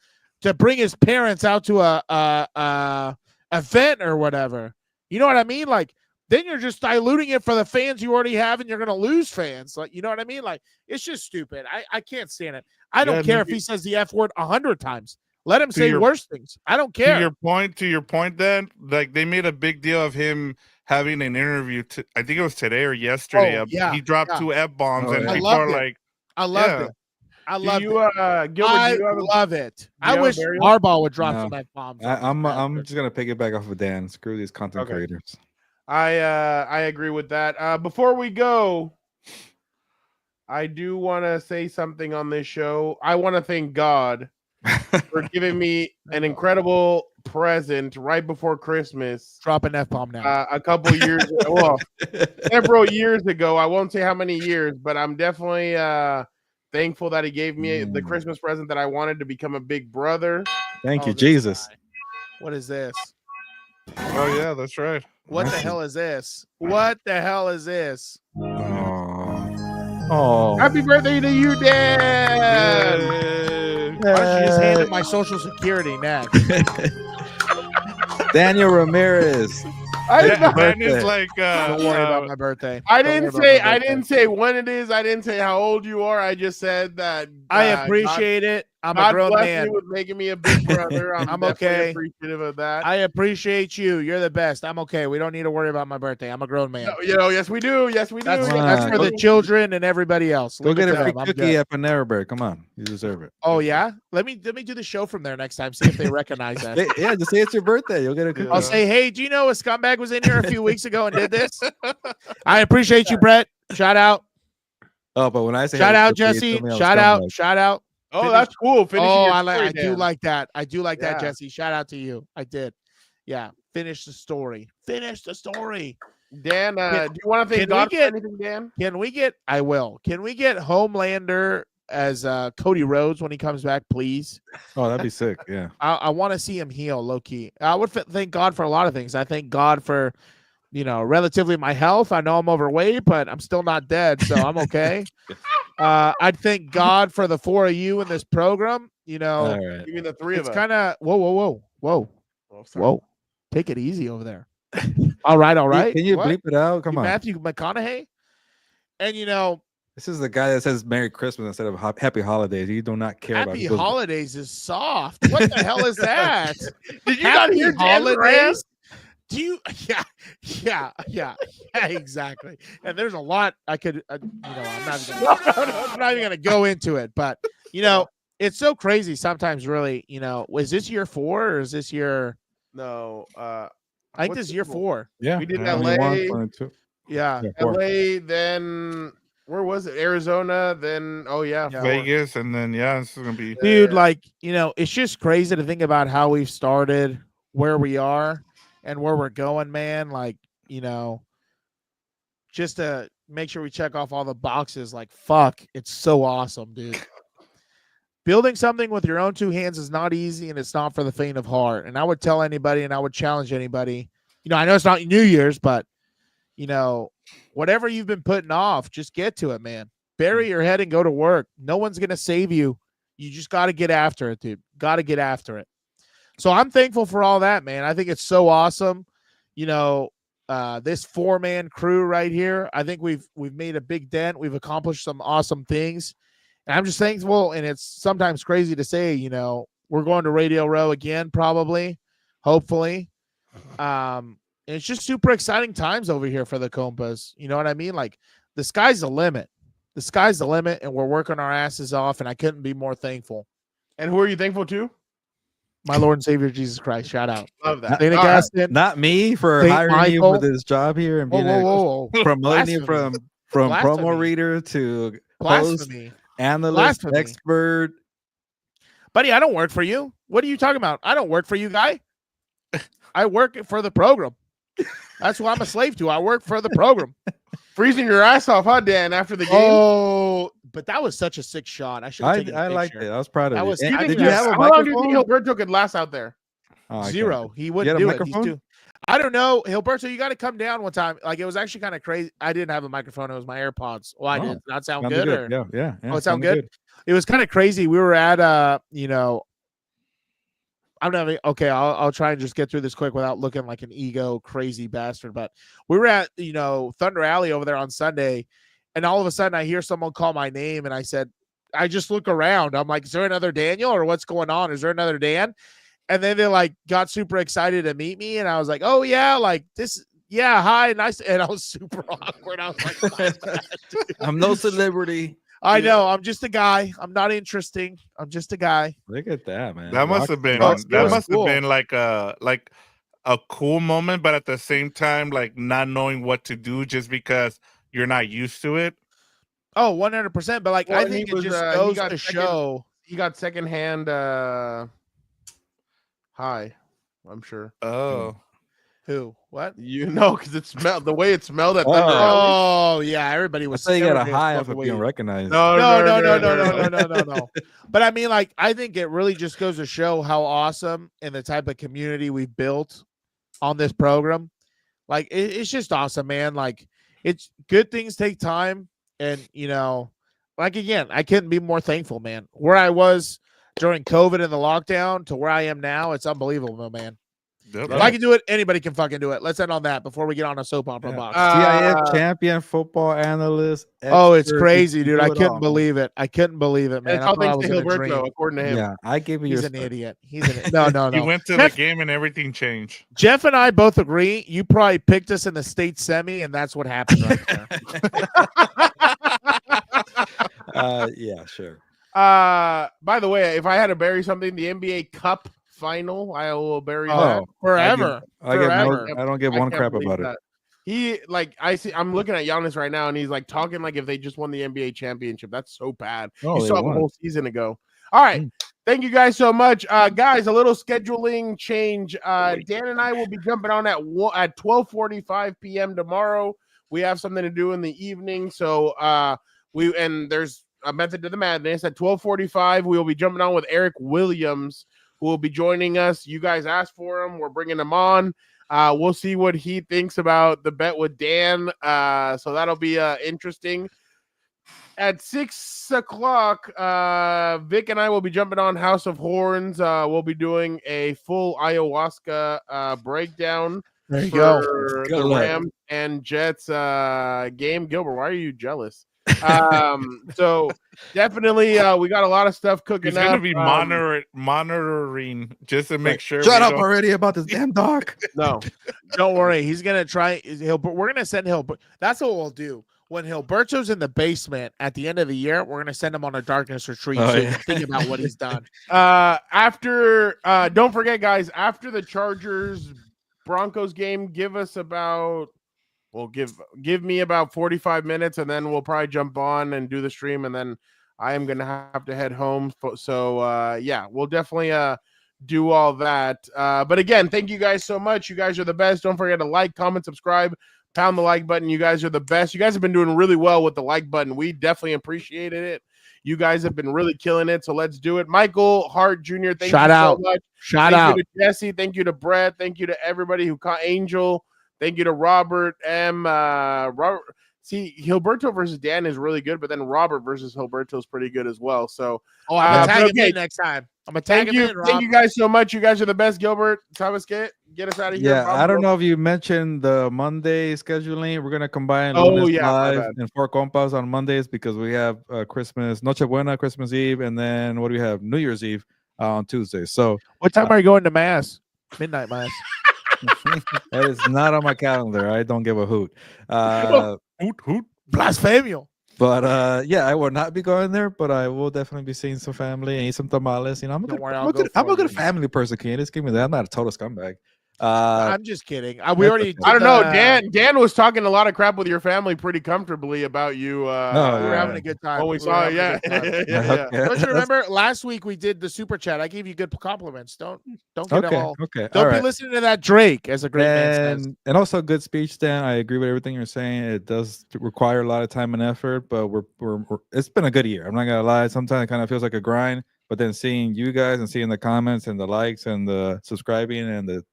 Speaker 4: bring his parents out to a event or whatever. You know what I mean? Like, then you're just diluting it for the fans you already have, and you're going to lose fans. Like, you know what I mean? Like, it's just stupid. I can't stand it. I don't care if he says the F word 100 times. Let him say worse things. I don't care.
Speaker 3: To your point, then, like, they made a big deal of him having an interview. I think it was today or yesterday. He dropped 2 F-bombs, and people are like,
Speaker 4: I loved it. I love it.
Speaker 1: Gilbert,
Speaker 4: I love it. I wish Harbaugh would drop some F-bombs.
Speaker 2: I'm just gonna pick it back off of Dan. Screw these content creators.
Speaker 1: I agree with that. Before we go, I do want to say something on this show. I want to thank God for giving me an incredible present right before Christmas.
Speaker 4: Drop an F-bomb now.
Speaker 1: A couple years, several years ago. I won't say how many years, but I'm definitely thankful that he gave me the Christmas present that I wanted, to become a big brother.
Speaker 2: Thank you, Jesus.
Speaker 4: Guy. What is this?
Speaker 3: Oh yeah, that's right.
Speaker 4: What the hell is this? What the hell is this?
Speaker 2: Oh,
Speaker 1: happy birthday to you, Dan!
Speaker 4: Why don't you just hand him my social security next?
Speaker 2: Daniel Ramirez.
Speaker 3: Dan is like,
Speaker 4: don't worry about my birthday.
Speaker 1: I didn't say when it is. I didn't say how old you are. I just said that
Speaker 4: I appreciate it. I'm
Speaker 1: God
Speaker 4: a grown
Speaker 1: bless
Speaker 4: man.
Speaker 1: you with making me a big brother. I'm
Speaker 4: okay.
Speaker 1: Appreciative of that.
Speaker 4: I appreciate you. You're the best. I'm okay. We don't need to worry about my birthday. I'm a grown man.
Speaker 1: Yes, we do. Yes, we do.
Speaker 4: That's for the children and everybody else.
Speaker 2: Go get a free cookie at Panera Bread. Come on, you deserve it.
Speaker 4: Oh yeah, let me do the show from there next time. See if they recognize that.
Speaker 2: Yeah, just say it's your birthday. You'll get a cookie.
Speaker 4: I'll say, hey, do you know a scumbag was in here a few weeks ago and did this? I appreciate you, Brett. Shout out.
Speaker 2: Oh, but when I say
Speaker 4: shout out, Jesse. Shout out.
Speaker 1: Oh, that's cool.
Speaker 4: I do like that. I do like that, Jesse. Shout out to you. I did. Yeah. Finish the story. Finish the story.
Speaker 1: Dan, do you want to thank God for anything, Dan?
Speaker 4: I will. Can we get Homelander as Cody Rhodes when he comes back, please?
Speaker 2: Oh, that'd be sick. Yeah.
Speaker 4: I want to see him heal, low key. I would thank God for a lot of things. I thank God for, relatively my health. I know I'm overweight, but I'm still not dead, so I'm okay. I'd thank God for the 4 of you in this program.
Speaker 2: All right.
Speaker 1: Even the 3 of us.
Speaker 4: It's kind of whoa. Take it easy over there. All right.
Speaker 2: Can you bleep it out? Come on,
Speaker 4: Matthew McConaughey. And
Speaker 2: this is the guy that says Merry Christmas instead of Happy Holidays. You do not care about
Speaker 4: Happy Holidays is soft. What the hell is that?
Speaker 1: Did you not hear
Speaker 4: Holidays? Do you? Yeah, exactly. And there's a lot I could, I'm not even gonna go into it. But it's so crazy sometimes. Really, was this year 4 or is this year?
Speaker 1: No,
Speaker 4: I think this is year 4.
Speaker 2: Yeah,
Speaker 1: we did
Speaker 2: LA.
Speaker 1: 22.
Speaker 4: Yeah,
Speaker 1: LA. Then where was it? Arizona. Then
Speaker 3: Vegas, and then this is gonna be
Speaker 4: dude. It's just crazy to think about how we've started, where we are, and where we're going, man. Just to make sure we check off all the boxes. Fuck, it's so awesome, dude. Building something with your own 2 hands is not easy, and it's not for the faint of heart. And I would tell anybody, and I would challenge anybody. I know it's not New Year's, but whatever you've been putting off, just get to it, man. Bury your head and go to work. No one's gonna save you. You just got to get after it, dude. Got to get after it. So I'm thankful for all that, man. I think it's so awesome. This 4-man crew right here. I think we've made a big dent. We've accomplished some awesome things. And I'm just thankful. And it's sometimes crazy to say, we're going to Radio Row again, probably, hopefully. And it's just super exciting times over here for the Compas. You know what I mean? The sky's the limit. The sky's the limit, and we're working our asses off, and I couldn't be more thankful.
Speaker 1: And who are you thankful to?
Speaker 4: My Lord and Savior Jesus Christ. Shout out.
Speaker 1: Love that.
Speaker 4: Saint Augustine,
Speaker 2: not me for
Speaker 4: Saint
Speaker 2: hiring
Speaker 4: Michael.
Speaker 2: you for this job here and being promoting you from
Speaker 4: Blasphemy.
Speaker 2: promo reader to
Speaker 4: Blasphemy.
Speaker 2: host, analyst,
Speaker 4: Blasphemy.
Speaker 2: expert.
Speaker 4: Buddy, I don't work for you. What are you talking about? I don't work for you, guy. I work for the program. That's what I'm a slave to. I work for the program.
Speaker 1: Freezing your ass off, huh, Dan, after the game?
Speaker 4: Oh, but that was such a sick shot. I should have taken a
Speaker 2: I liked
Speaker 4: picture.
Speaker 2: it. I was proud of
Speaker 4: That
Speaker 2: you.
Speaker 4: was-
Speaker 2: And
Speaker 4: I
Speaker 2: did
Speaker 4: think
Speaker 2: you
Speaker 4: that's-
Speaker 2: have a
Speaker 1: How long do you think
Speaker 2: microphone?
Speaker 1: Gilberto could last out there?
Speaker 2: Oh, I
Speaker 4: 0.
Speaker 2: can't.
Speaker 4: He
Speaker 2: You
Speaker 4: wouldn't
Speaker 2: had a
Speaker 4: do it. He's
Speaker 2: microphone?
Speaker 4: I don't know. Hilberto, you got to come down one time. It was actually kind of crazy. I didn't have a microphone. It was my AirPods. Well, I did not sound
Speaker 2: Sounded
Speaker 4: good. Or,
Speaker 2: Yeah.
Speaker 4: Oh, it sound good? It was kind of crazy. We were at, I'm not okay. I'll try and just get through this quick without looking like an ego crazy bastard. But we were at Thunder Alley over there on Sunday, and all of a sudden I hear someone call my name, and I just look around. I'm like, is there another Daniel or what's going on? Is there another Dan? And then they like got super excited to meet me, and I was like, oh yeah, like this. Yeah, hi, nice. And I was super awkward. I was like, my bad,
Speaker 2: I'm no celebrity.
Speaker 4: I know. I'm just a guy. I'm not interesting. I'm just a guy.
Speaker 2: Look at that, man.
Speaker 3: That must have been like a cool moment, but at the same time, like not knowing what to do just because you're not used to it.
Speaker 4: Oh, 100%. But like, I think it just goes to show.
Speaker 1: He got secondhand high, I'm sure.
Speaker 3: Oh.
Speaker 4: Who? What?
Speaker 1: Because it smelled the way it smelled at Thunder Alley.
Speaker 4: Oh yeah, everybody was.
Speaker 2: I you got a high off of being recognized.
Speaker 4: No. But I mean, like, I think it really just goes to show how awesome and the type of community we've built on this program. Like, it's just awesome, man. Like, it's good things take time, and like again, I couldn't be more thankful, man. Where I was during COVID and the lockdown to where I am now, it's unbelievable, man. If I can do it, anybody can fucking do it. Let's end on that before we get on a soap opera box.
Speaker 2: CIF champion, football analyst.
Speaker 4: Oh, it's crazy, dude. I couldn't believe it. I couldn't believe it, man.
Speaker 1: It's all thanks to Gilberto, according to him.
Speaker 2: Yeah, I gave you
Speaker 4: He's an idiot. He's an no.
Speaker 3: He went to the game and everything changed.
Speaker 4: Jeff and I both agree. You probably picked us in the state semi, and that's what happened right there.
Speaker 2: Yeah, sure.
Speaker 1: By the way, if I had to bury something, the NBA Cup final, I will bury that
Speaker 4: forever.
Speaker 2: I don't give one crap about it.
Speaker 1: I'm looking at Giannis right now, and he's like talking like if they just won the NBA championship. That's so bad.
Speaker 2: Oh,
Speaker 1: you saw the whole season ago. All right. Thank you guys so much. Guys, a little scheduling change. Dan and I will be jumping on at 12:45 p.m. tomorrow. We have something to do in the evening. So there's a method to the madness. At 12:45, we will be jumping on with Eric Williams, who will be joining us. You guys asked for him. We're bringing him on. We'll see what he thinks about the bet with Dan. So that'll be interesting. At 6 o'clock, Vic and I will be jumping on House of Horns. We'll be doing a full ayahuasca breakdown
Speaker 4: for
Speaker 1: the Rams and Jets game. Gilbert, why are you jealous? So definitely we got a lot of stuff cooking.
Speaker 3: He's gonna be monitoring just to make sure.
Speaker 2: Shut up already about this damn dog.
Speaker 1: No,
Speaker 4: don't worry. He's gonna try. We're gonna send Hilbert. That's what we'll do. When Hilberto's in the basement at the end of the year, we're gonna send him on a darkness retreat. Think about what he's done.
Speaker 1: Don't forget, guys. After the Chargers Broncos game, give us about. Well, give me about 45 minutes, and then we'll probably jump on and do the stream, and then I am going to have to head home. So, yeah, we'll definitely do all that. But again, thank you guys so much. You guys are the best. Don't forget to like, comment, subscribe, pound the like button. You guys are the best. You guys have been doing really well with the like button. We definitely appreciated it. You guys have been really killing it, so let's do it. Michael Hart Jr., thank you so much.
Speaker 4: Shout out.
Speaker 1: Thank you to Jesse. Thank you to Brett. Thank you to everybody who caught Angel. Thank you to Robert M. See, Hilberto versus Dan is really good, but then Robert versus Hilberto is pretty good as well. So,
Speaker 4: I'm attacking him next time. I'm attacking him.
Speaker 1: Thank you guys so much. You guys are the best. Gilbert, Thomas, get us out of here.
Speaker 2: Yeah, I don't know if you mentioned the Monday scheduling. We're gonna combine live and Four Compas on Mondays because we have Christmas, Noche Buena, Christmas Eve, and then what do we have? New Year's Eve on Tuesday. So,
Speaker 4: what time are you going to mass? Midnight mass.
Speaker 2: That is not on my calendar. I don't give a hoot.
Speaker 1: Hoot.
Speaker 4: Blasphemio.
Speaker 2: But yeah, I will not be going there, but I will definitely be seeing some family and eat some tamales. You know, I'm a good family person. Can you just give me that? I'm not a total scumbag.
Speaker 4: I'm just kidding. I
Speaker 1: don't know. Dan was talking a lot of crap with your family pretty comfortably about you.
Speaker 4: We were having a good time.
Speaker 1: Oh, we saw it. Yeah.
Speaker 4: Don't you remember last week we did the super chat? I gave you good compliments. Don't get them all.
Speaker 2: Okay.
Speaker 4: Don't be listening to that Drake as a great man says.
Speaker 2: And also good speech, Dan. I agree with everything you're saying. It does require a lot of time and effort, but we're it's been a good year. I'm not gonna lie. Sometimes it kind of feels like a grind, but then seeing you guys and seeing the comments and the likes and the subscribing and the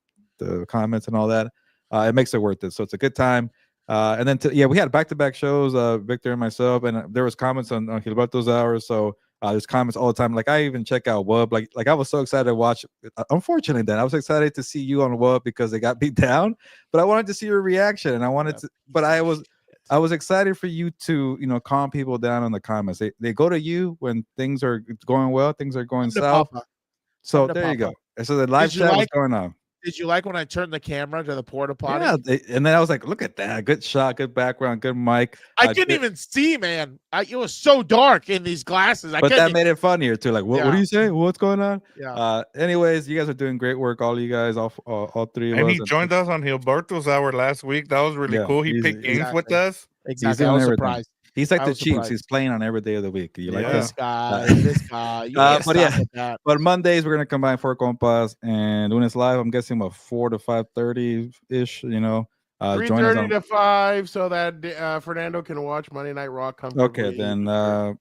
Speaker 2: comments and all that, it makes it worth it. So it's a good time. And then we had back-to-back shows, Victor and myself, and there was comments on Gilberto's hours. So There's comments all the time. Like I even check out Wub. Like I was so excited to watch. Unfortunately, then I was excited to see you on Wub because they got beat down. But I wanted to see your reaction, and I wanted to. But I was excited for you to calm people down in the comments. They go to you when things are going well, things are going south. So there you go. So the live chat was going on.
Speaker 4: Did you like when I turned the camera to the porta potty?
Speaker 2: Yeah, and then I was like, look at that. Good shot, good background, good mic.
Speaker 4: I couldn't even see, man. It was so dark in these glasses.
Speaker 2: But that made it funnier too. Like, what do you say? What's going on?
Speaker 4: Yeah.
Speaker 2: Anyways, you guys are doing great work. All you guys, all three of us.
Speaker 3: And he joined us on Gilberto's hour last week. That was really cool. He picked games with us.
Speaker 4: Exactly. I was surprised.
Speaker 2: He's like the Chiefs. He's playing on every day of the week. You like
Speaker 4: this guy? This guy.
Speaker 2: But Mondays we're gonna combine Four Compas and Lunes Live. I'm guessing about 4 to 5:30 ish.
Speaker 1: 3:30 to 5, so that Fernando can watch Monday Night Raw comfortably.
Speaker 2: Okay, then. I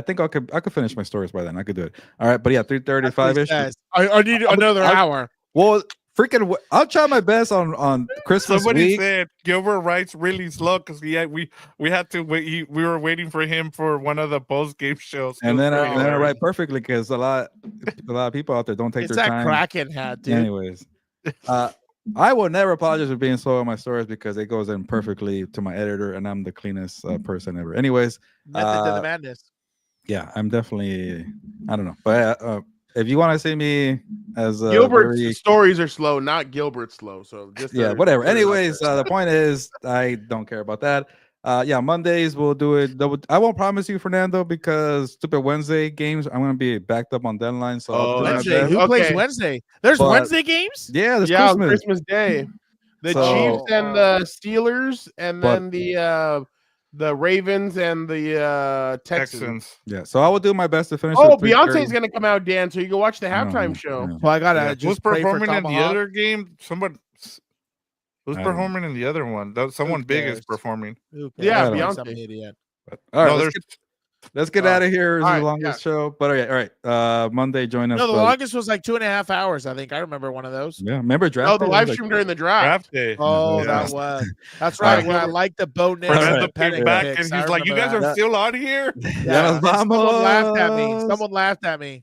Speaker 2: think I could finish my stories by then. I could do it. All right, but 3:30 5ish.
Speaker 4: I need another hour.
Speaker 2: Well. I'll try my best on Christmas
Speaker 3: Somebody
Speaker 2: week.
Speaker 3: said Gilbert writes really slow because we had to wait. We were waiting for him for one of the post game shows.
Speaker 2: And then I write perfectly because a lot of people out there don't take their time.
Speaker 4: It's that Kraken hat, dude.
Speaker 2: Anyways, I will never apologize for being slow on my stories because it goes in perfectly to my editor, and I'm the cleanest person ever. Anyways,
Speaker 4: method to the madness.
Speaker 2: Yeah, I'm definitely. I don't know, but. If you want to see me as
Speaker 1: Gilbert's stories are slow, not Gilbert slow. So just
Speaker 2: whatever. Anyways, the point is, I don't care about that. Mondays we'll do it. I won't promise you, Fernando, because stupid Wednesday games. I'm gonna be backed up on deadline. So
Speaker 4: Wednesday. Who plays Wednesday? There's Wednesday games.
Speaker 2: Yeah, there's
Speaker 1: Christmas Day. The Chiefs and the Steelers, and then the Ravens and the Texans.
Speaker 2: Yeah, so I will do my best to finish.
Speaker 1: Beyonce's gonna come out, Dan, so you can watch the halftime show.
Speaker 4: Well, I gotta
Speaker 3: who's performing in the other game? Who's performing in the other one? Someone big is performing.
Speaker 1: Yeah, Beyonce.
Speaker 2: All right, let's get out of here. It's the longest show, but all right. Monday, join us.
Speaker 4: No, the longest was like 2.5 hours. I think I remember one of those.
Speaker 2: Yeah, remember draft?
Speaker 1: Oh, the live stream during the draft.
Speaker 3: Day.
Speaker 4: Oh, that was. That's right. When I like the boat
Speaker 3: back, and he's like, "You guys are still on here."
Speaker 4: Yeah. Someone laughed at me.